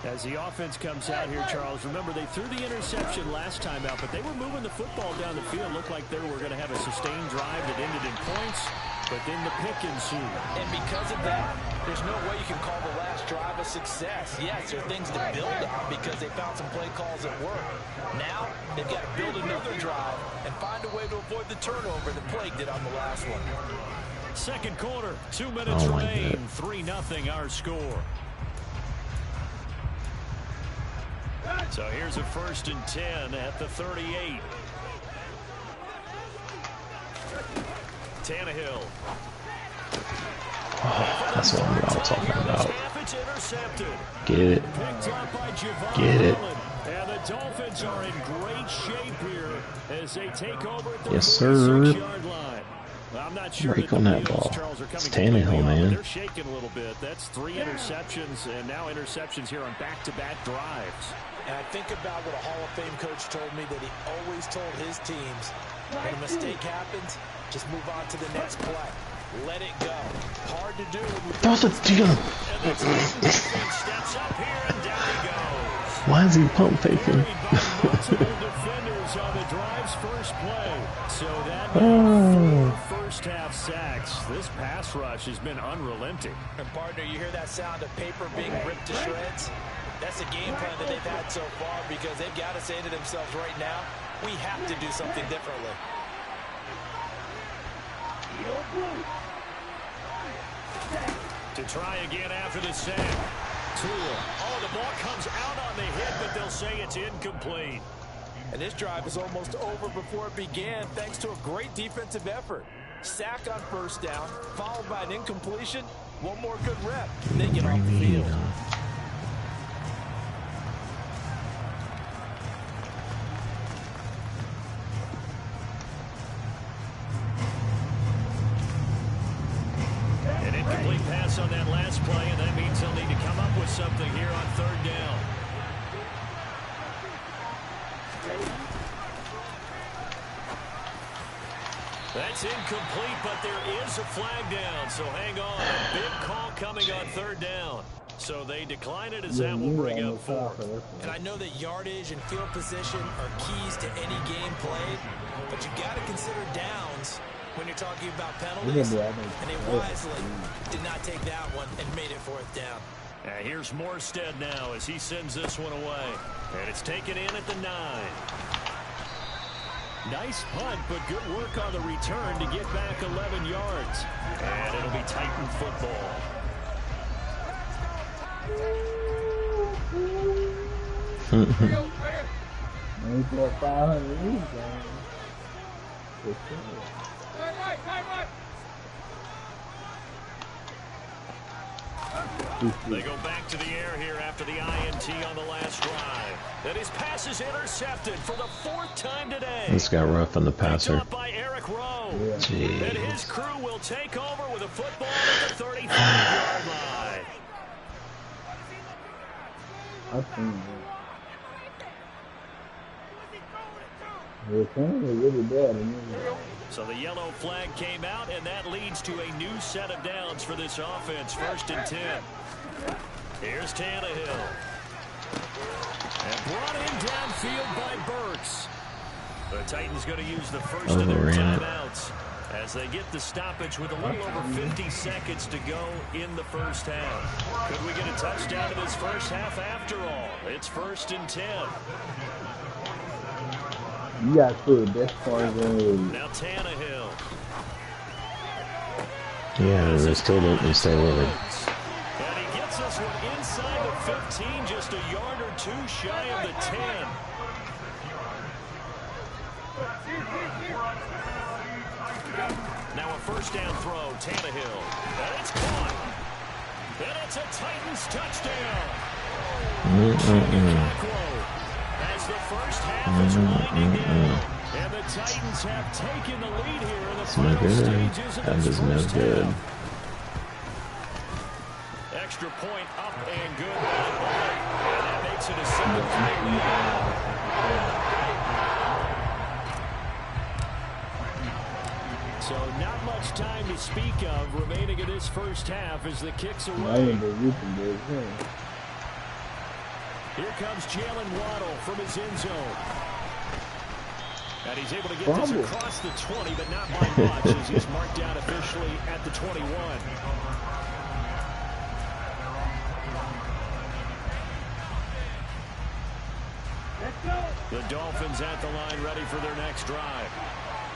As the offense comes out here, Charles, remember they threw the interception last time out, but they were moving the football down the field. Looked like they were going to have a sustained drive that ended in points, but then the pick ensued. And because of that, there's no way you can call the last drive a success. Yes, there are things to build on because they found some play calls that work. Now, they've got to build another drive and find a way to avoid the turnover that plagued it on the last one. Second quarter, 2 minutes remain, 3-0 our score. So here's a 1st and 10 at the 38. Tannehill. Oh, that's what I'm talking about. Get it. Get it. And the Dolphins are in great shape here as they take over at the 46-yard line. I'm not sure break on that ball. Charles, are coming It's Tannehill, man. They're shaking a little bit. That's 3 interceptions, and now interceptions here on back-to-back drives. And I think about what a Hall of Fame coach told me that he always told his teams, when a mistake happens, just move on to the next play. Let it go. Hard to do. Throw the deal. Steps up here and down he goes. Why is he pump faking? Defenders on the drive's first play. So that means 4 first-half sacks. This pass rush has been unrelenting. And partner, you hear that sound of paper being ripped to shreds? That's a game plan that they've had so far because they've got to say to themselves right now, we have to do something differently. To try again after the sack. Tua. Oh, the ball comes out on the hit, but they'll say it's incomplete. And this drive is almost over before it began thanks to a great defensive effort. Sack on 1st down, followed by an incompletion. One more good rep. They get off the field. An incomplete pass on that last play, and that means they'll need to come up with something here on 3rd down. That's incomplete, but there is a flag down, so hang on. A big call coming on 3rd down. So they decline it as that will bring up 4th. And I know that yardage and field position are keys to any game played, but you got to consider downs when you're talking about penalties. And they wisely did not take that one and made it 4th down. Here's Morstead now as he sends this one away. And it's taken in at the 9. Nice punt, but good work on the return to get back 11 yards. And it'll be Titan football. They go back to the air here after the INT on the last drive. And his pass is intercepted for the 4th time today. This got rough on the passer. By Eric Rowe. Jeez. And his crew will take over with a football at the 35-yard line. I've seen that. They're really bad. So the yellow flag came out, and that leads to a new set of downs for this offense. 1st and 10. Here's Tannehill. And brought in downfield by Burks. The Titans going to use the first of their timeouts as they get the stoppage with a little over 50 seconds to go in the first half. Could we get a touchdown in this first half after all? It's 1st and 10. You got to put the best part in the league. Now Tannehill. Yeah, they still don't stay with it. And he gets us one inside the 15, just a yard or 2 shy of the 10. Now a first down throw, Tannehill. And it's caught. And it's a Titans touchdown. As the first half is winding down. And the Titans have taken the lead here in the final stages of this first half. Extra point up and good. And that makes it a 7-3 lead. So not much time to speak of remaining in this first half as the kicks away. Here comes Jalen Waddle from his end zone. And he's able to get this across the 20, but not by much as he's marked down officially at the 21. The Dolphins at the line ready for their next drive.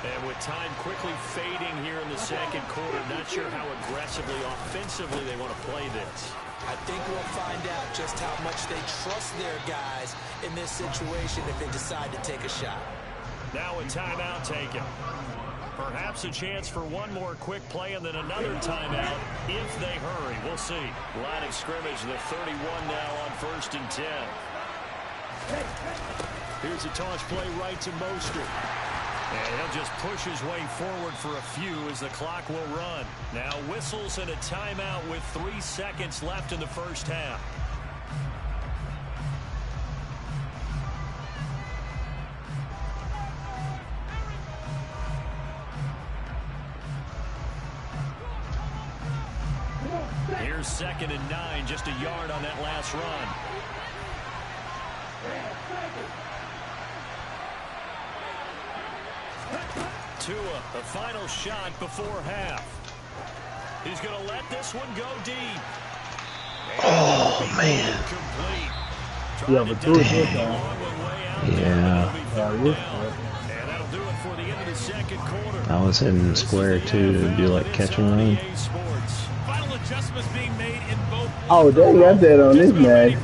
And with time quickly fading here in the second quarter, not sure how aggressively, offensively they want to play this. I think we'll find out just how much they trust their guys in this situation if they decide to take a shot. Now a timeout taken. Perhaps a chance for one more quick play and then another timeout if they hurry. We'll see. Line of scrimmage, the 31 now on 1st and 10. Here's a toss play right to Mostert. And he'll just push his way forward for a few as the clock will run. Now whistles and a timeout with 3 seconds left in the first half. Here's 2nd and 9, just a yard on that last run. Tua, a final shot before half. He's going to let this one go deep. Oh, man. Yeah, but do it Yeah. And that'll do it for the end of the second quarter. I was hitting square, too, to do like catch and run. Final adjustments being made in both. Oh, they got that on this match.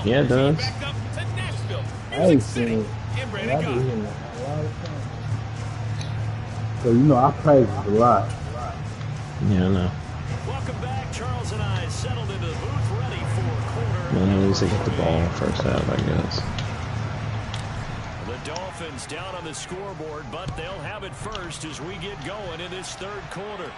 Yeah, it does. I ain't seen it. I've been hearing it a lot of times. So, you know, I practice a lot. Yeah, I know. Welcome back. Charles and I settled into the booth ready for quarter. Well, at least they get the ball first half, I guess. The Dolphins down on the scoreboard, but they'll have it first as we get going in this third quarter.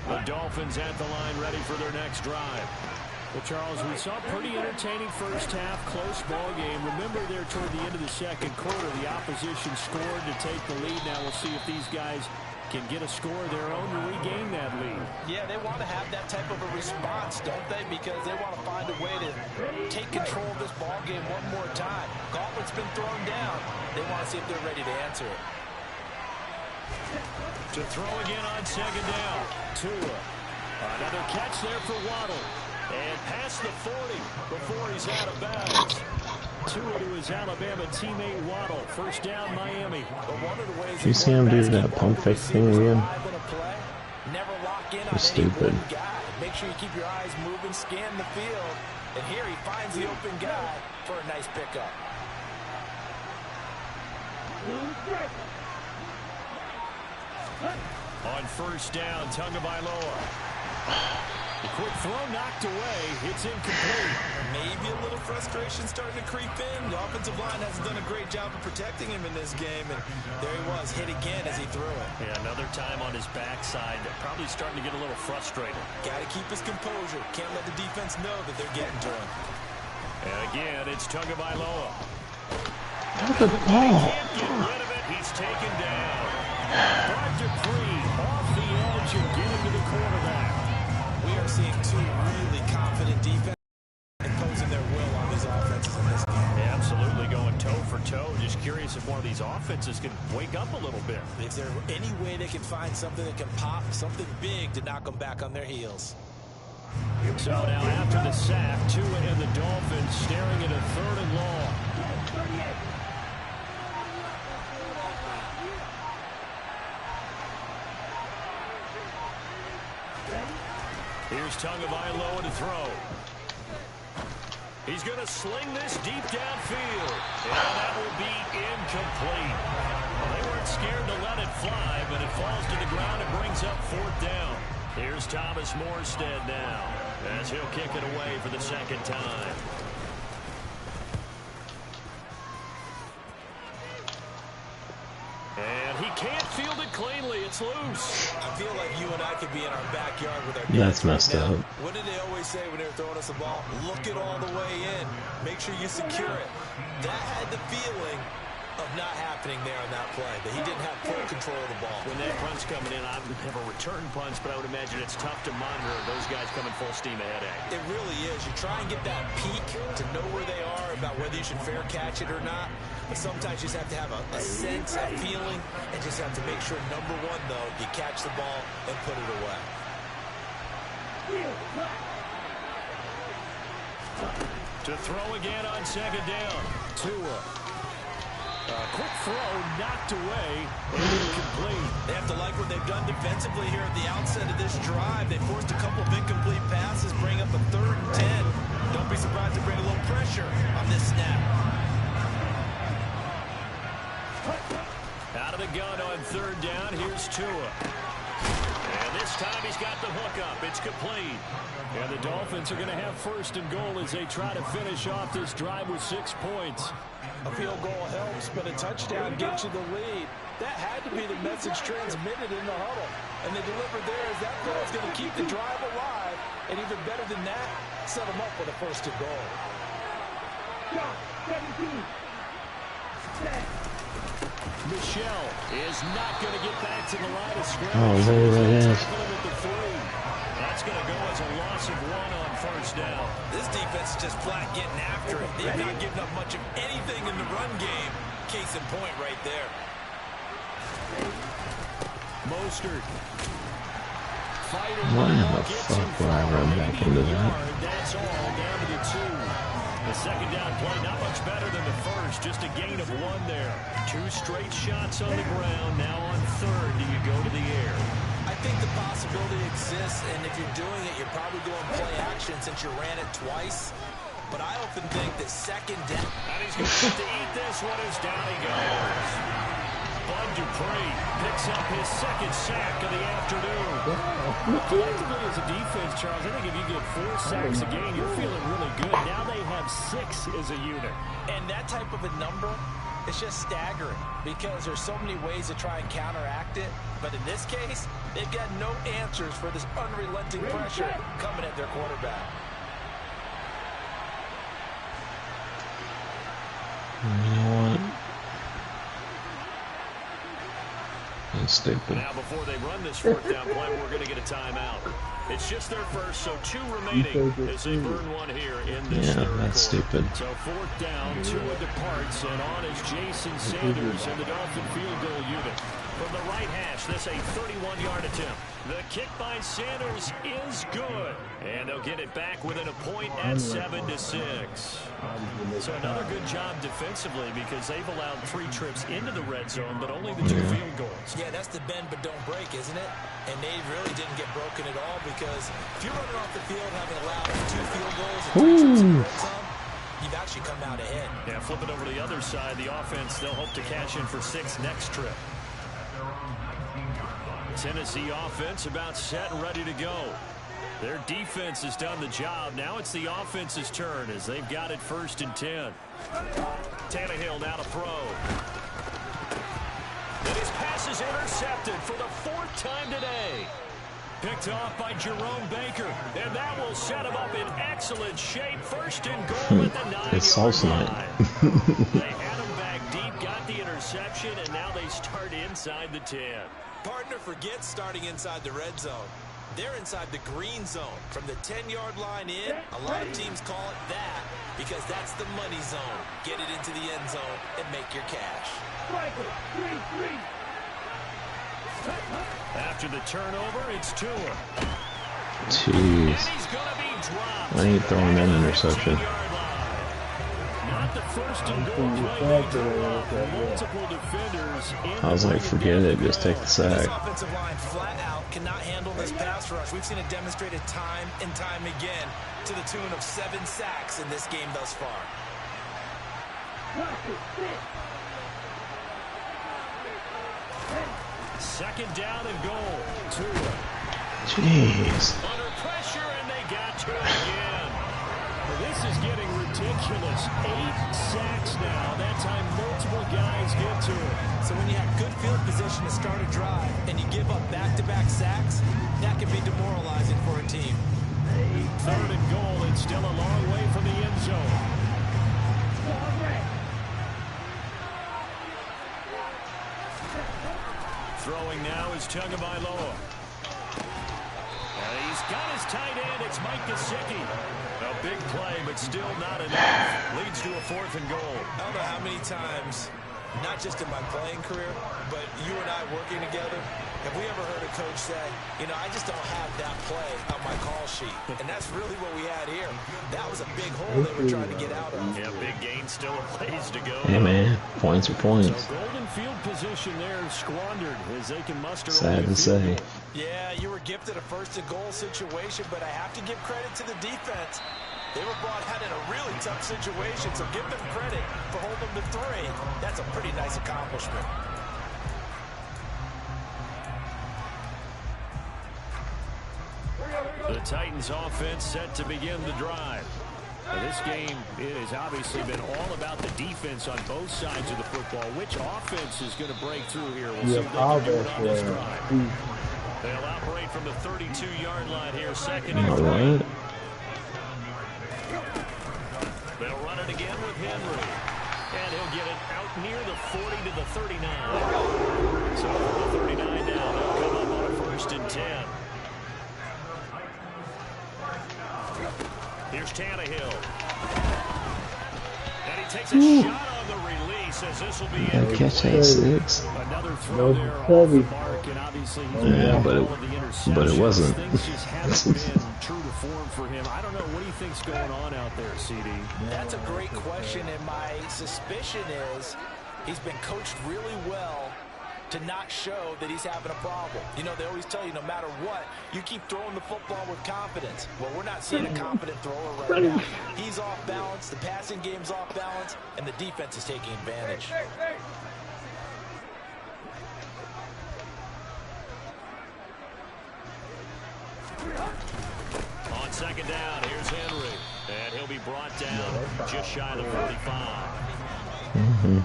The Dolphins at the line ready for their next drive. Well, Charles, we saw a pretty entertaining first half, close ball game. Remember there toward the end of the second quarter, the opposition scored to take the lead. Now we'll see if these guys can get a score of their own to regain that lead. Yeah, they want to have that type of a response, don't they? Because they want to find a way to take control of this ball game one more time. Gauntlet's been thrown down. They want to see if they're ready to answer it. To throw again on second down. Tua. Another catch there for Waddle. And past the 40 before he's out of bounds. Tua to his Alabama teammate Waddle. First down, Miami. Did you see him do that pump fake thing again? Never lock in It's stupid. Make sure you keep your eyes moving, scan the field, And here he finds the open guy for a nice pickup. On first down, Tagovailoa. The quick throw knocked away. It's incomplete. Maybe a little frustration starting to creep in. The offensive line hasn't done a great job of protecting him in this game. And there he was, hit again as he threw it. Yeah, another time on his backside. Probably starting to get a little frustrated. Got to keep his composure. Can't let the defense know that they're getting to him. And again, it's Tagovailoa. Look at the ball. Can't get rid of it. He's taken down. Bud Dupree off the edge and getting to the quarterback. We are seeing two really confident defenses imposing their will on these offenses in this game. Yeah, absolutely going toe for toe. Just curious if one of these offenses can wake up a little bit. Is there any way they can find something that can pop, something big to knock them back on their heels? So now after the sack, Tua and the Dolphins staring at a 3rd and long. Here's Tagovailoa to throw. He's going to sling this deep downfield. And that will be incomplete. Well, they weren't scared to let it fly, but it falls to the ground and brings up 4th down. Here's Thomas Morstead now, as he'll kick it away for the 2nd time. And he can't field it cleanly. It's loose. I feel like you and I could be in our backyard with our That's messed up. What did they always say when they were throwing us a ball? Look it all the way in. Make sure you secure it. That had the feeling of not happening there on that play, that he didn't have full control of the ball. When that punt's coming in, I would have a return punch, but I would imagine it's tough to monitor those guys coming full steam ahead at you. It really is. You try and get that peek to know where they are, about whether you should fair catch it or not. But sometimes you just have to have a sense, a feeling, and just have to make sure, number one, though, you catch the ball and put it away. To throw again on 2nd down. Tua. Quick throw knocked away. Incomplete. They have to like what they've done defensively here at the outset of this drive. They forced a couple of incomplete passes, bring up a 3rd and 10. Don't be surprised to bring a little pressure on this snap. Out of the gun on 3rd down. Here's Tua. And this time he's got the hook up. It's complete. And the Dolphins are going to have 1st and goal as they try to finish off this drive with 6 points. A field goal helps, but a touchdown gets you the lead. That had to be the message transmitted in the huddle. And they delivered there as that goal is going to keep the drive alive. And even better than that, set them up with a 1st and goal. 17. Michelle is not going to get back to the line of scrimmage. Oh, there it is. That's going to go as a loss of 1 on 1st down. This defense is just flat getting after it. They've not given up much of anything in the run game. Case in point right there. Mostert. Why the fuck would I run back into that? That's all down to the 2. The 2nd down play, not much better than the first. Just a gain of 1 there. 2 straight shots on the ground. Now on 3rd, do you go to the air? I think the possibility exists, and if you're doing it, you're probably going play action since you ran it twice. But I often think that 2nd down. And he's going to have to eat this one as down he goes. Bud Dupree picks up his 2nd sack of the afternoon. Collectively as a defense, Charles, I think if you get 4 sacks a game, you're feeling really good. Now they have 6 as a unit. And that type of a number, it's just staggering because there's so many ways to try and counteract it. But in this case, they've got no answers for this unrelenting pressure coming at their quarterback. You know what? That's stupid. Now before they run this 4th down play, we're going to get a timeout. It's just their first, so 2 remaining as they burn 1 here in this 3rd quarter. That's stupid. So 4th down, Tua departs, and on is Jason Sanders and the Dolphin field goal unit. From the right hash, this a 31-yard attempt. The kick by Sanders is good. And they'll get it back within a point at 7-6. So another good job defensively because they've allowed 3 trips into the red zone, but only the 2 field goals. Yeah, that's the bend but don't break, isn't it? And they really didn't get broken at all because if you're running off the field having allowed 2 field goals and 3 trips in the red zone, you've actually come out ahead. Yeah, flip it over to the other side. The offense, they'll hope to cash in for 6 next trip. Tennessee offense about set and ready to go. Their defense has done the job. Now it's the offense's turn as they've got it 1st and 10. Tannehill now to throw. And his pass is intercepted for the 4th time today. Picked off by Jerome Baker. And that will set him up in excellent shape. 1st and goal at the 9-yard line. They had him back deep, got the interception, and now they start inside the 10. Partner forgets starting inside the red zone. They're inside the green zone. From the 10-yard line in, a lot of teams call it that because that's the money zone. Get it into the end zone and make your cash. After the turnover, it's Tua. Jeez. Why are you throwing that interception? Not the 1st and goal. Multiple defenders. I was like, forget it, just take the sack. This offensive line flat out cannot handle this pass rush. We've seen it demonstrated time and time again to the tune of 7 sacks in this game thus far. Second down and goal. Tua. Jeez. Under pressure, and they got to it again. This is getting ridiculous. 8 sacks now. That time multiple guys get to it. So when you have good field position to start a drive and you give up back-to-back sacks, that can be demoralizing for a team. 3rd and goal. It's still a long way from the end zone. Throwing now is Tagovailoa. And he's got his tight end. It's Mike Gesicki. A big play, but still not enough. Leads to a 4th and goal. I don't know how many times, not just in my playing career, but you and I working together, have we ever heard a coach say, you know, I just don't have that play on my call sheet. And that's really what we had here. That was a big hole they were trying to get out of. Yeah, big gain, still a ways to go. Hey, man, points are points. So golden field position there squandered as they can muster. Sad to say. Yeah, you were gifted a 1st and goal situation, but I have to give credit to the defense. They were brought out in a really tough situation, so give them credit for holding them to 3. That's a pretty nice accomplishment. The Titans offense set to begin the drive. Now, this game, it has obviously been all about the defense on both sides of the football. Which offense is going to break through here? We'll see if they can do it on this drive. They'll operate from the 32-yard line here, 2nd and 3. Right. They'll run it again with Henry. And he'll get it out near the 40 to the 39. So from the 39 now, they'll come up on a 1st and 10. Here's Tannehill. And he takes a shot on the release as this will be Gotta catch that 6. another throw there off the mark, and obviously Yeah, but it wasn't. Things just haven't been true to form for him. I don't know. What do you think's going on out there, CD? That's a great question, and my suspicion is he's been coached really well to not show that he's having a problem. You know, they always tell you no matter what, you keep throwing the football with confidence. Well, we're not seeing a confident thrower right now. He's off balance, the passing game's off balance, and the defense is taking advantage. On 2nd down, here's Henry. And he'll be brought down just shy of the 45. Mm-hmm.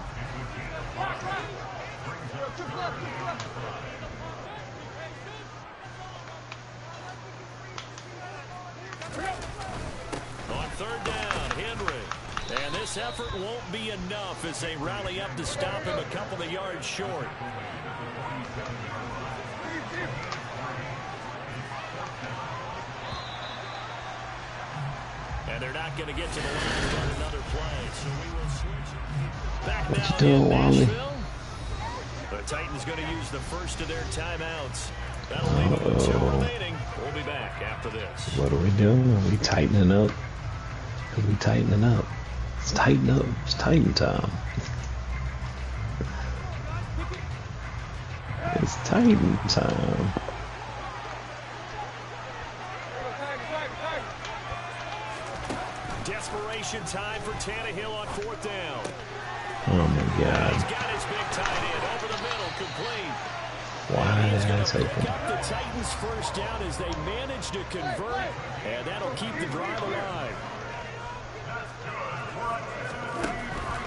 On 3rd down, Henry. And this effort won't be enough as they rally up to stop him a couple of yards short. And they're not going to get to the line to run another play. So we will switch. Back What now you doing, in Wally? Nashville. The Titans going to use the first of their timeouts. That'll leave them with 2 remaining. We'll be back after this. What are we doing? Are we tightening up? Are we tightening up? Let's tighten up. It's Titan time. It's Titan time. Desperation time for Tannehill on 4th down. Oh my God. He's got his big tight end over the middle, complete. Why He's going did to pick up the Titans' first down as they manage to convert, and that'll keep the drive alive.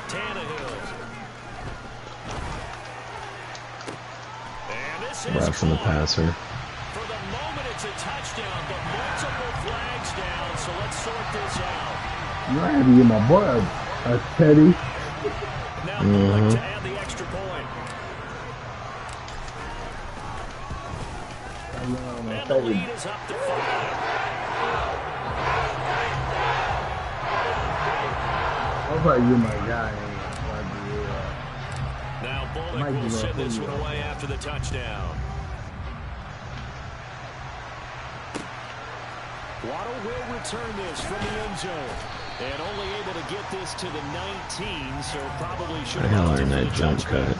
Tannehill. And this is roughing the passer. For the moment, it's a touchdown, but multiple flags down, so let's sort this out. You know, I had to get my boy a Teddy. Now, Bullock to add the extra point. And the lead is up to 5. I'll probably get my guy. Now Bullock will send this one away after the touchdown. Waddle will return this from the end zone. And only able to get this to the 19, so probably should have I gotta learn that jump cut.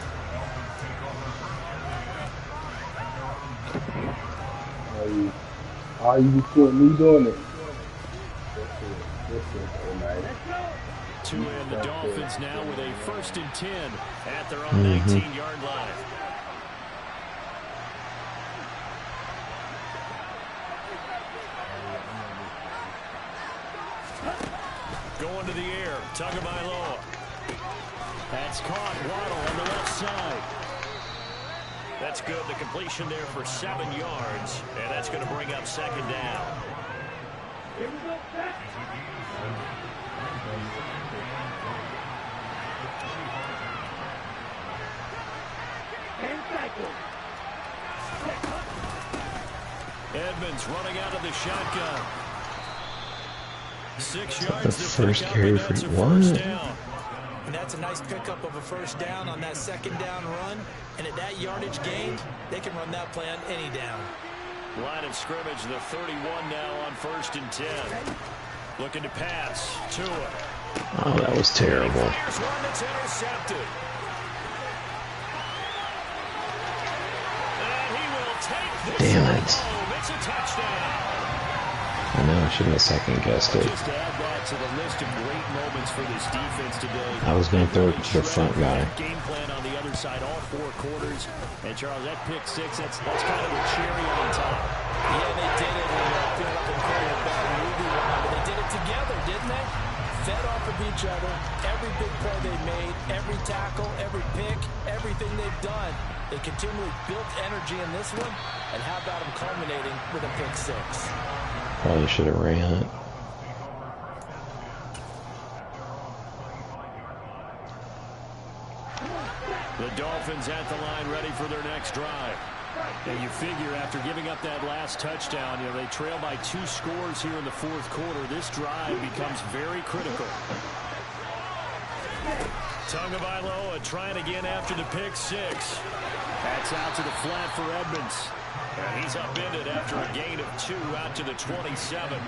Oh, you just put me doing it. To end the Dolphins now with a 1st and 10 at their own 19-yard line. Going to the air, Tagovailoa. That's caught. Waddle on the left side. That's good. The completion there for 7 yards, and that's going to bring up 2nd down. Edmonds running out of the shotgun. 6 yards. The first carry for what? And that's a nice pickup of a 1st down on that 2nd down run. And at that yardage gain, they can run that play on any down. Line of scrimmage, the 31 now on 1st and 10. Looking to pass. Tua. Oh, that was terrible. Here's one that's intercepted. And he will take this. Damn it. Home. It's a touchdown. I know, I should have second-guessed it. Just add that to the list of great moments for this defense today. I was going to throw it to the front guy. Game plan on the other side, all 4 quarters. And Charles, that pick 6, that's kind of a cherry on top. Yeah, they did it. And feel like I'm calling a bad movie right now, but they did it together, didn't they? Fed off of each other. Every big play they made, every tackle, every pick, everything they've done. They continually built energy in this one. And how about them culminating with a pick 6? Probably should have ran it. The Dolphins at the line ready for their next drive. And you figure after giving up that last touchdown, you know, they trail by 2 scores here in the 4th quarter. This drive becomes very critical. Tagovailoa trying again after the pick 6. That's out to the flat for Edmonds. And he's upended after a gain of 2 out to the 27.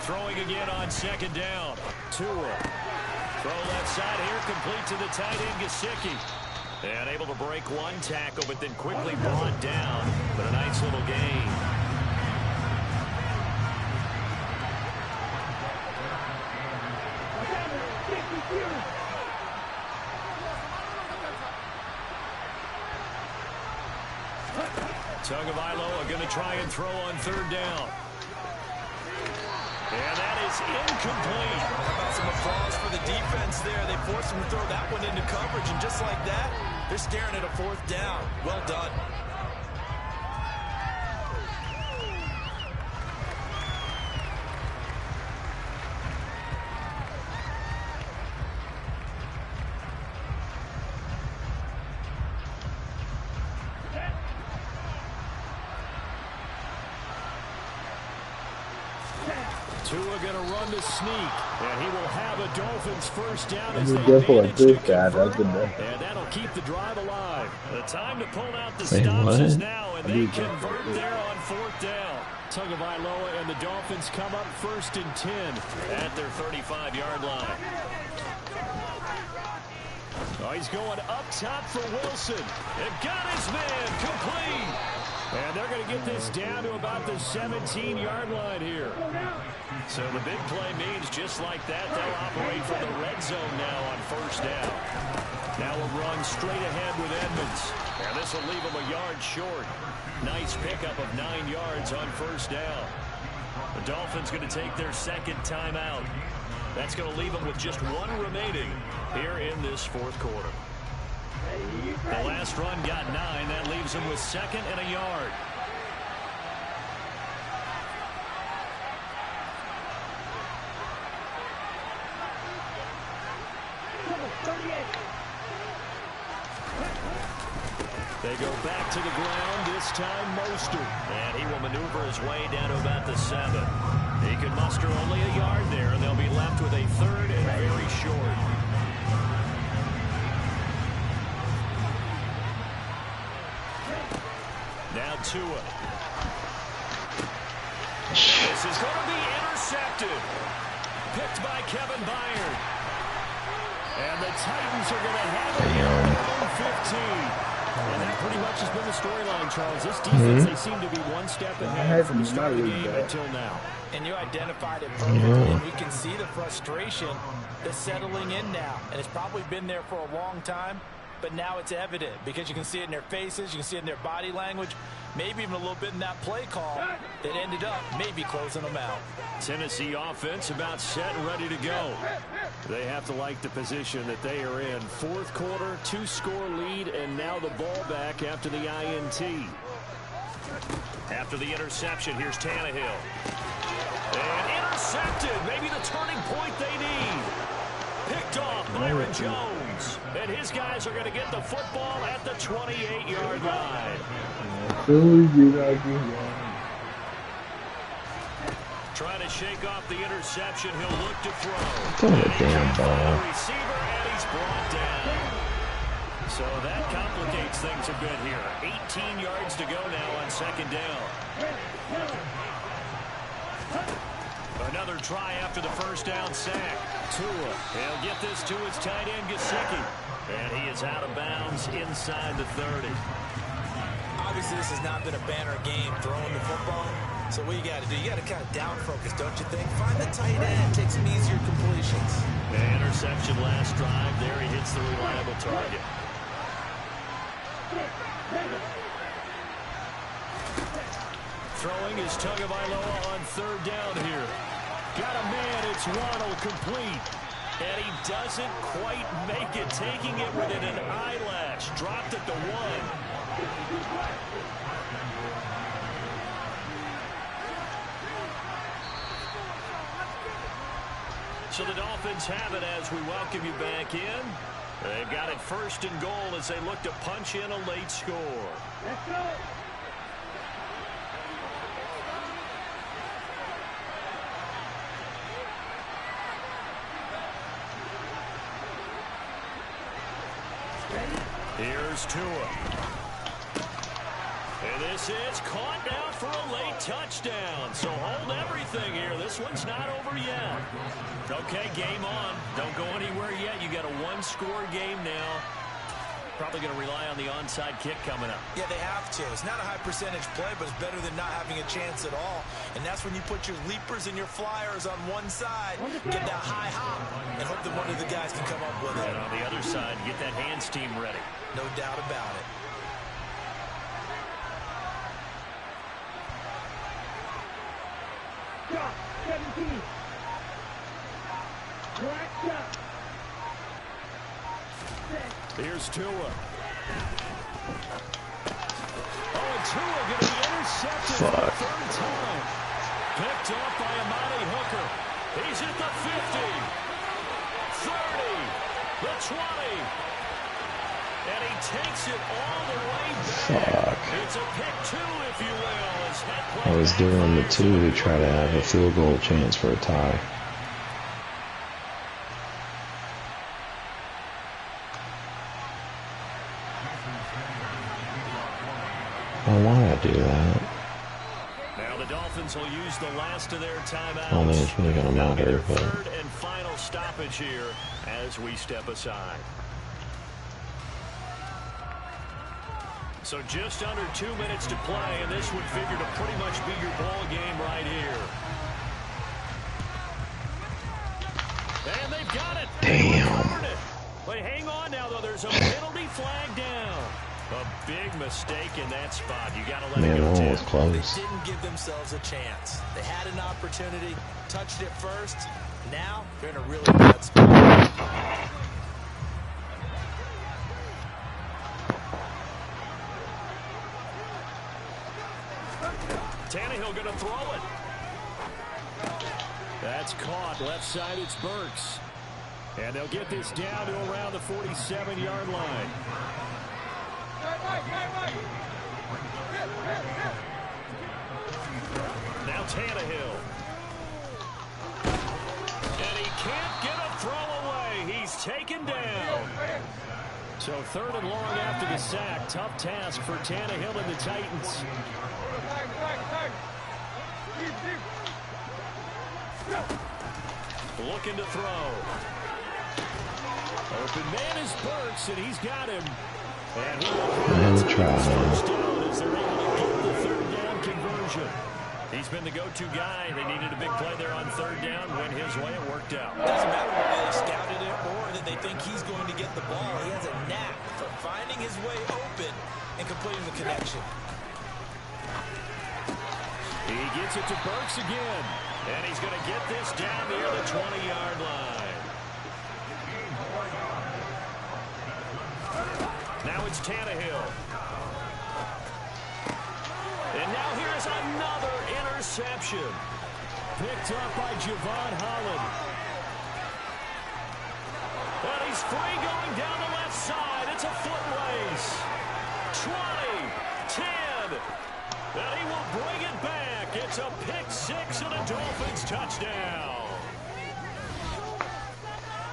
Throwing again on 2nd down. Tua. Throw left side here, complete to the tight end, Gesicki. And able to break 1 tackle, but then quickly brought down. But a nice little gain. Tagovailoa going to try and throw on 3rd down. And that is incomplete. How about some applause for the defense there? They forced him to throw that one into coverage, and just like that, they're staring at a 4th down. Well done. Tua going to run the sneak, and he will have a Dolphins first down as they manage to convert, and that'll keep the drive alive. The time to pull out the stops is now, and they convert there on 4th down. Tagovailoa and the Dolphins come up 1st and 10 at their 35-yard line. Oh, he's going up top for Wilson. They've got his man complete. And they're going to get this down to about the 17-yard line here. So the big play means just like that, they'll operate from the red zone now on 1st down. Now a run straight ahead with Edmonds. And this will leave him a yard short. Nice pickup of 9 yards on 1st down. The Dolphins going to take their 2nd timeout. That's going to leave them with just 1 remaining here in this 4th quarter. The last run got 9. That leaves them with 2nd and a yard. They go back to the ground, this time Mostert. And he will maneuver his way down to about the 7. He can muster only a yard there, and they'll be left with a 3rd and very short. Now Tua. This is going to be intercepted. Picked by Kevin Byard. And the Titans are going to have it here at their own 15. And that pretty much has been the storyline, Charles. This defense, they seem to be one step ahead from the start of the game until now. And you identified it perfectly, and we can see the frustration that's settling in now. And it's probably been there for a long time, but now it's evident because you can see it in their faces, you can see it in their body language, maybe even a little bit in that play call that ended up maybe closing them out. Tennessee offense about set and ready to go. They have to like the position that they are in. 4th quarter, 2-score lead, and now the ball back after the INT. After the interception, here's Tannehill. And intercepted. Maybe the turning point they need. Picked off Byron Jones. And his guys are going to get the football at the 28-yard line. Trying to shake off the interception. He'll look to throw. Throw a damn ball. Receiver, and he's brought down. So that complicates things a bit here. 18 yards to go now on 2nd down. Another try after the 1st down sack. Tua. He'll get this to his tight end, Gesicki. And he is out of bounds inside the 30. Obviously, this has not been a banner game throwing the football. So what you got to do, you got to kind of down focus, don't you think? Find the tight end, take some easier completions. The interception last drive. There he hits the reliable target. Throwing is Tagovailoa on 3rd down here. Got a man, it's Waddle complete. And he doesn't quite make it, taking it within an eyelash. Dropped at the 1. So the Dolphins have it as we welcome you back in. They've got it 1st and goal as they look to punch in a late score. Let's go. Here's Tua. And this is caught now for a late touchdown. So hold everything here. This one's not over yet. Okay, game on. Don't go anywhere yet. You got a 1-score game now. Probably going to rely on the onside kick coming up. Yeah, they have to. It's not a high percentage play, but it's better than not having a chance at all. And that's when you put your leapers and your flyers on one side, get that high hop, and hope that one of the guys can come up with it. And on the other side, get that hands team ready. No doubt about it. Drop, 17. Black shot. Here's Tua. Oh, and Tua going to be intercepted for the 3rd time. Picked off by Amani Hooker. He's at the 50, 30, the 20. And he takes it all the way back. Fuck. It's a pick 2, if you will. I was doing the 2 to try to have a field goal chance for a tie. Oh, why I do that? Now the Dolphins will use the last of their timeouts. I don't think it's really going to matter, but... Third and final stoppage here as we step aside. So just under 2 minutes to play, and this would figure to pretty much be your ball game right here. And they've got it. Damn. But hang on now, though. There's a penalty flag down. A big mistake in that spot. You got to let it go. Man, was close. They didn't give themselves a chance. They had an opportunity, touched it first. Now they're in a really bad spot. Tannehill going to throw it. That's caught. Left side, it's Burks. And they'll get this down to around the 47-yard line. Now Tannehill. And he can't get a throw away. He's taken down. So 3rd and long after the sack. Tough task for Tannehill and the Titans. Looking to throw. Open man is Burks, and he's got him. And he will try. First down as they're able to get the 3rd down conversion. He's been the go-to guy. They needed a big play there on 3rd down. Went his way. It worked out. Doesn't matter whether they scouted it or that they think he's going to get the ball. He has a knack for finding his way open and completing the connection. He gets it to Burks again. And he's going to get this down near the 20-yard line. Now it's Tannehill. And now here's another interception. Picked up by Javon Holland. And he's free going down the left side. It's a foot race. 20, 10. And he will bring it back. It's a pick-6 and a Dolphins touchdown.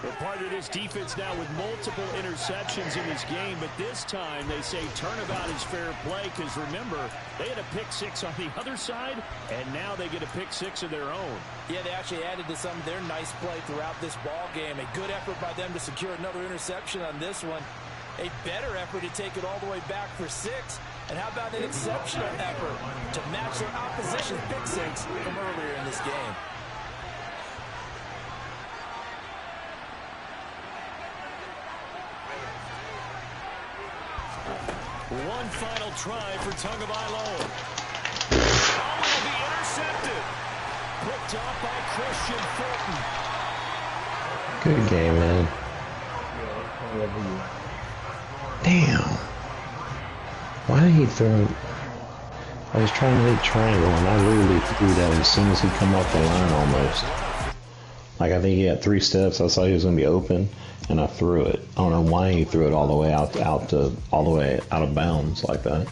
We're part of this defense now with multiple interceptions in this game, but this time they say turnabout is fair play because, remember, they had a pick-6 on the other side, and now they get a pick-6 of their own. Yeah, they actually added to some of their nice play throughout this ball game. A good effort by them to secure another interception on this one. A better effort to take it all the way back for 6. And how about an exceptional effort to match their opposition's pick-6 from earlier in this game? One final try for Tagovailoa. Oh, it'll be intercepted. Picked off by Christian Fulton. Good game, man. Damn. Why did he throw... I was trying to hit triangle, and I literally threw that as soon as he come off the line almost. Like, I think he had 3 steps. I saw he was going to be open, and I threw it. I don't know why he threw it all the way all the way out of bounds like that.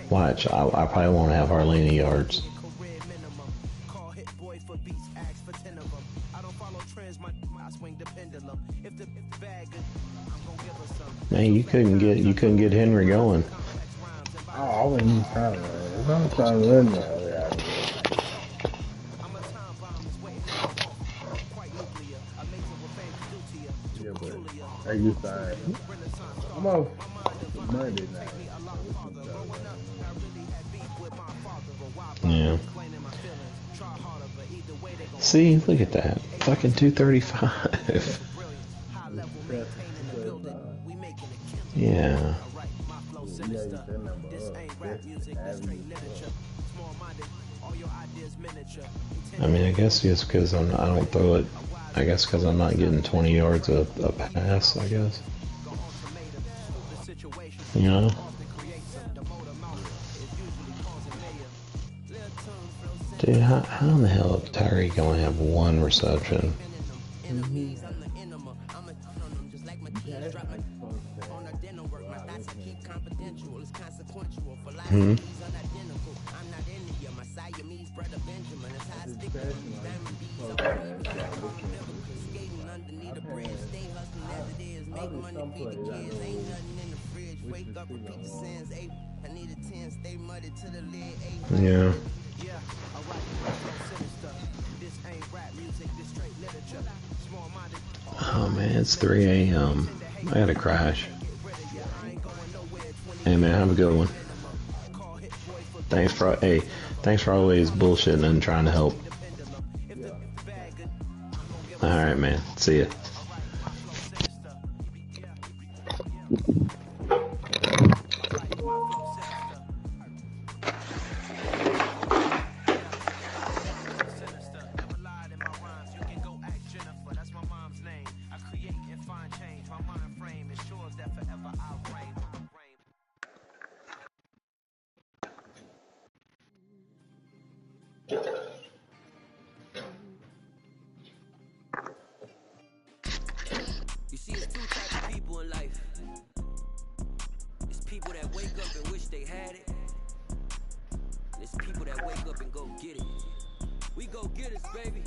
Watch, I probably won't have hardly any yards. Man, you couldn't get Henry going. Oh, I wasn't even trying to run. I'm trying to run that way out of here. Yeah, but are you sorry? I'm off Monday night. Yeah. See, look at that. Fucking 235. Yeah. I mean, I guess just because I don't throw it. I guess because I'm not getting 20 yards a pass, I guess. You know? Dude, how in the hell is Tyree going to have 1 reception? just drop my on a dinner work. My thoughts I keep confidential. It's consequential. Philosophies unidentical. I'm not into you. My Siamese brother Benjamin. It's how I stick to these diamond beads. Skating underneath the bridge. Stay hustling as it is. Make money, feed the kids. Ain't nothing in the fridge. Wake up, repeat the sins. I need a 10. Stay muddy to the lid. Yeah. Yeah, alright. Sinister. This ain't rap music. This straight literature. Small-minded. Oh man, it's 3 a.m. I gotta crash. Hey man, have a good one. Thanks for always bullshitting and trying to help. Alright man, see ya. You see, it's two types of people in life. It's people that wake up and wish they had it. And it's people that wake up and go get it. We go get it, baby.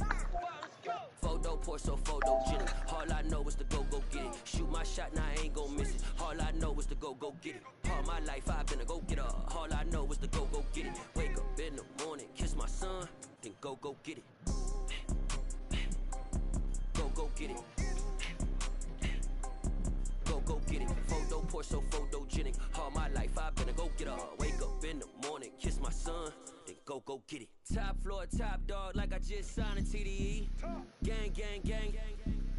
Photo pour so photogenic. All I know is to go get it. Shoot my shot, now I ain't gon' miss it. All I know is to go get it. All my life I've been a go getter. All I know is to go get it. Wake up in the morning, kiss my son, then go get it. Go get it. Go get it. Photo pour so photogenic. All my life I've been a go getter. Wake up in the morning, kiss my son, then go get it. Top floor, top dog, like I just signed a TDE. Gang, gang, gang.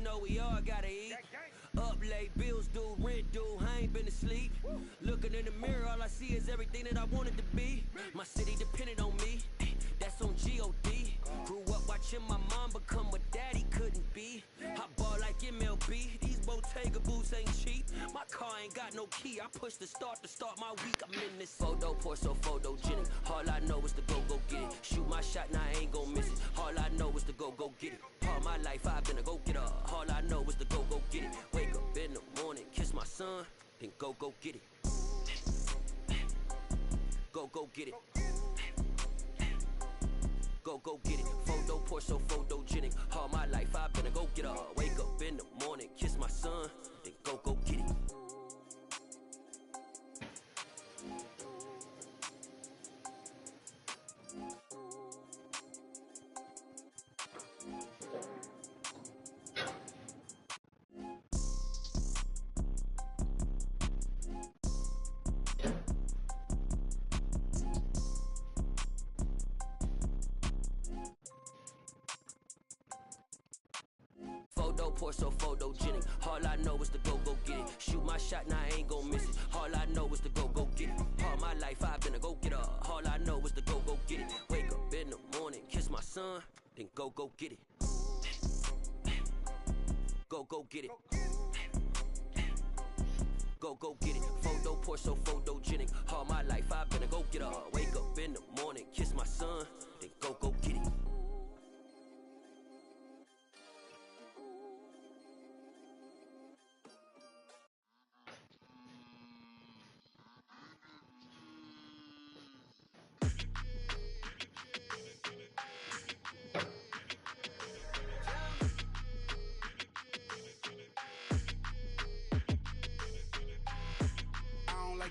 Know we all gotta eat. Up late, bills due, rent due, I ain't been asleep. Looking in the mirror, all I see is everything that I wanted to be. My city depended on me, that's on G.O.D. Grew up watching my mom become what daddy couldn't be. I ball like MLB, these Bottega boots ain't cheap. My car ain't got no key, I push the start to start my week. I'm in this photo pour so photogenic. All I know is to go get it. Shoot my shot, now I ain't gon' miss it. All I know is to go get it. All my life I've been a go getter. All I know is to go get it. Wake up in the morning, kiss my son, then go get it. Go get it. Go get it. Photo pour so photogenic. All my life I've been a go getter. Wake up in the morning, kiss my son, then go get it. Photo pour so photogenic. All I know is to go get it. Shoot my shot, now I ain't gon' miss it. All I know is to go get it. All my life I've been a go getter. All I know is to go get it. Wake up in the morning, kiss my son, then go get it. Go get it. Go get it. Photo pour so photogenic. All my life I've been a go getter. Wake up in the morning, kiss my son, then go get it.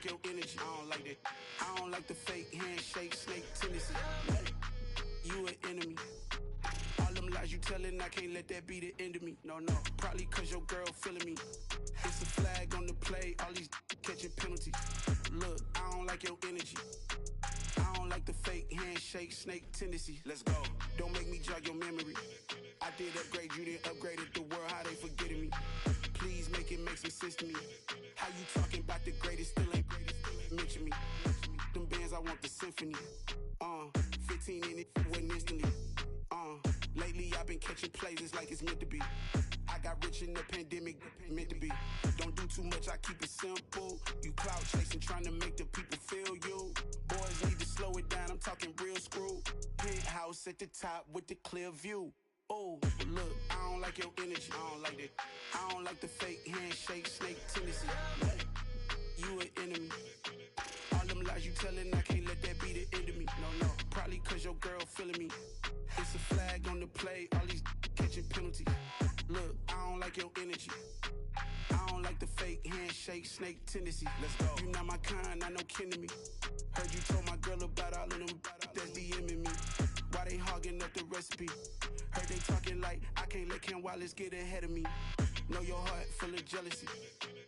Your energy, I don't like that. I don't like the fake handshake, snake tendency. You an enemy. All them lies you telling, I can't let that be the end of me. No, probably cause your girl feeling me. It's a flag on the play, all these catching penalties. Look, I don't like your energy. I don't like the fake handshake, snake tendency. Let's go. Don't make me jog your memory. I did upgrade, you didn't upgrade it. The world, how they forgetting me. Please make it make some sense to me. How you talking about the greatest, still ain't greatest, mention me. Them bands, I want the symphony. 15 in it, wasn't instantly. Lately I've been catching plays, it's like it's meant to be. I got rich in the pandemic, meant to be. Don't do too much, I keep it simple. You clout chasing, trying to make the people feel you. Boys need to slow it down, I'm talking real screw. Penthouse at the top with the clear view. Oh, look, I don't like your energy. I don't like that. I don't like the fake handshake, snake tendency. You an enemy. All them lies you telling, I can't let that be the end of me. No, probably cause your girl feeling me. It's a flag on the play, all these catching penalties. Look, I don't like your energy. I don't like the fake handshake, snake tendency. Let's go. You not my kind, I know kin to me. Heard you told my girl about all of them that's DMing me. Why they hogging up the recipe? Heard they talking like I can't let Ken Wallace get ahead of me. Know your heart full of jealousy.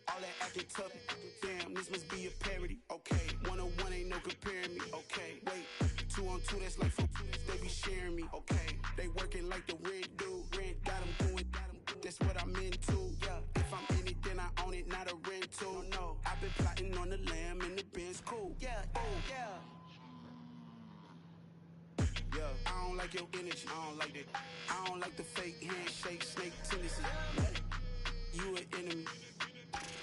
All that acting tough, damn, this must be a parody. Okay, 1-on-1 ain't no comparing me. Okay, wait, 2-on-2, that's like 4, they be sharing me. Okay, they working like the red dude. Red got them doing, that's what I'm into. Yeah, if I'm in it, then I own it, not a rental. No, I've been plotting on the lamb and the Benz cool. Yeah, oh, yeah. Yeah, I don't like your energy. I don't like that. I don't like the fake handshake, snake tendency. You an enemy.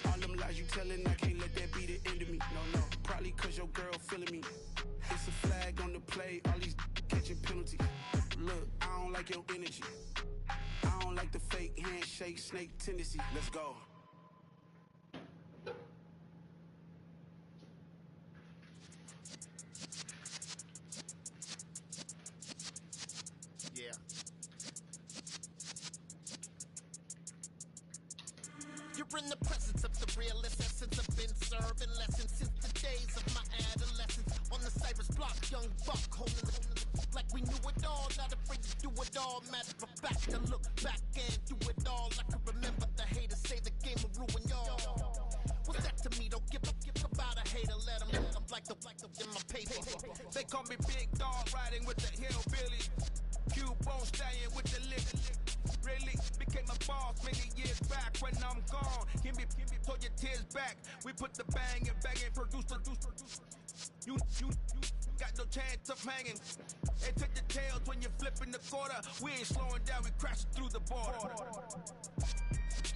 All them lies you telling, I can't let that be the end of me. No, probably cause your girl feeling me. It's a flag on the play, all these catching penalties. Look, I don't like your energy. I don't like the fake handshake, snake tendency. Let's go. Yeah. You're in the presence of the realest essence. I've been serving lessons since the days of my adolescence. On the Cypress block, young buck holding like we knew it all. Not afraid to do it all. Matter of fact, to look back and do it all. I can remember the haters say the game will ruin y'all. What's that to me? Don't give about a hater. Let them like the in my paper. They call me Big Dog, riding with the hillbilly. Cubone stallion with the lick. Really became a boss many years back. When I'm gone, give me pull your tears back. We put the bang and bang and produce. You got no chance of hanging. They took the tails when you're flipping the quarter. We ain't slowing down, we crashing through the border.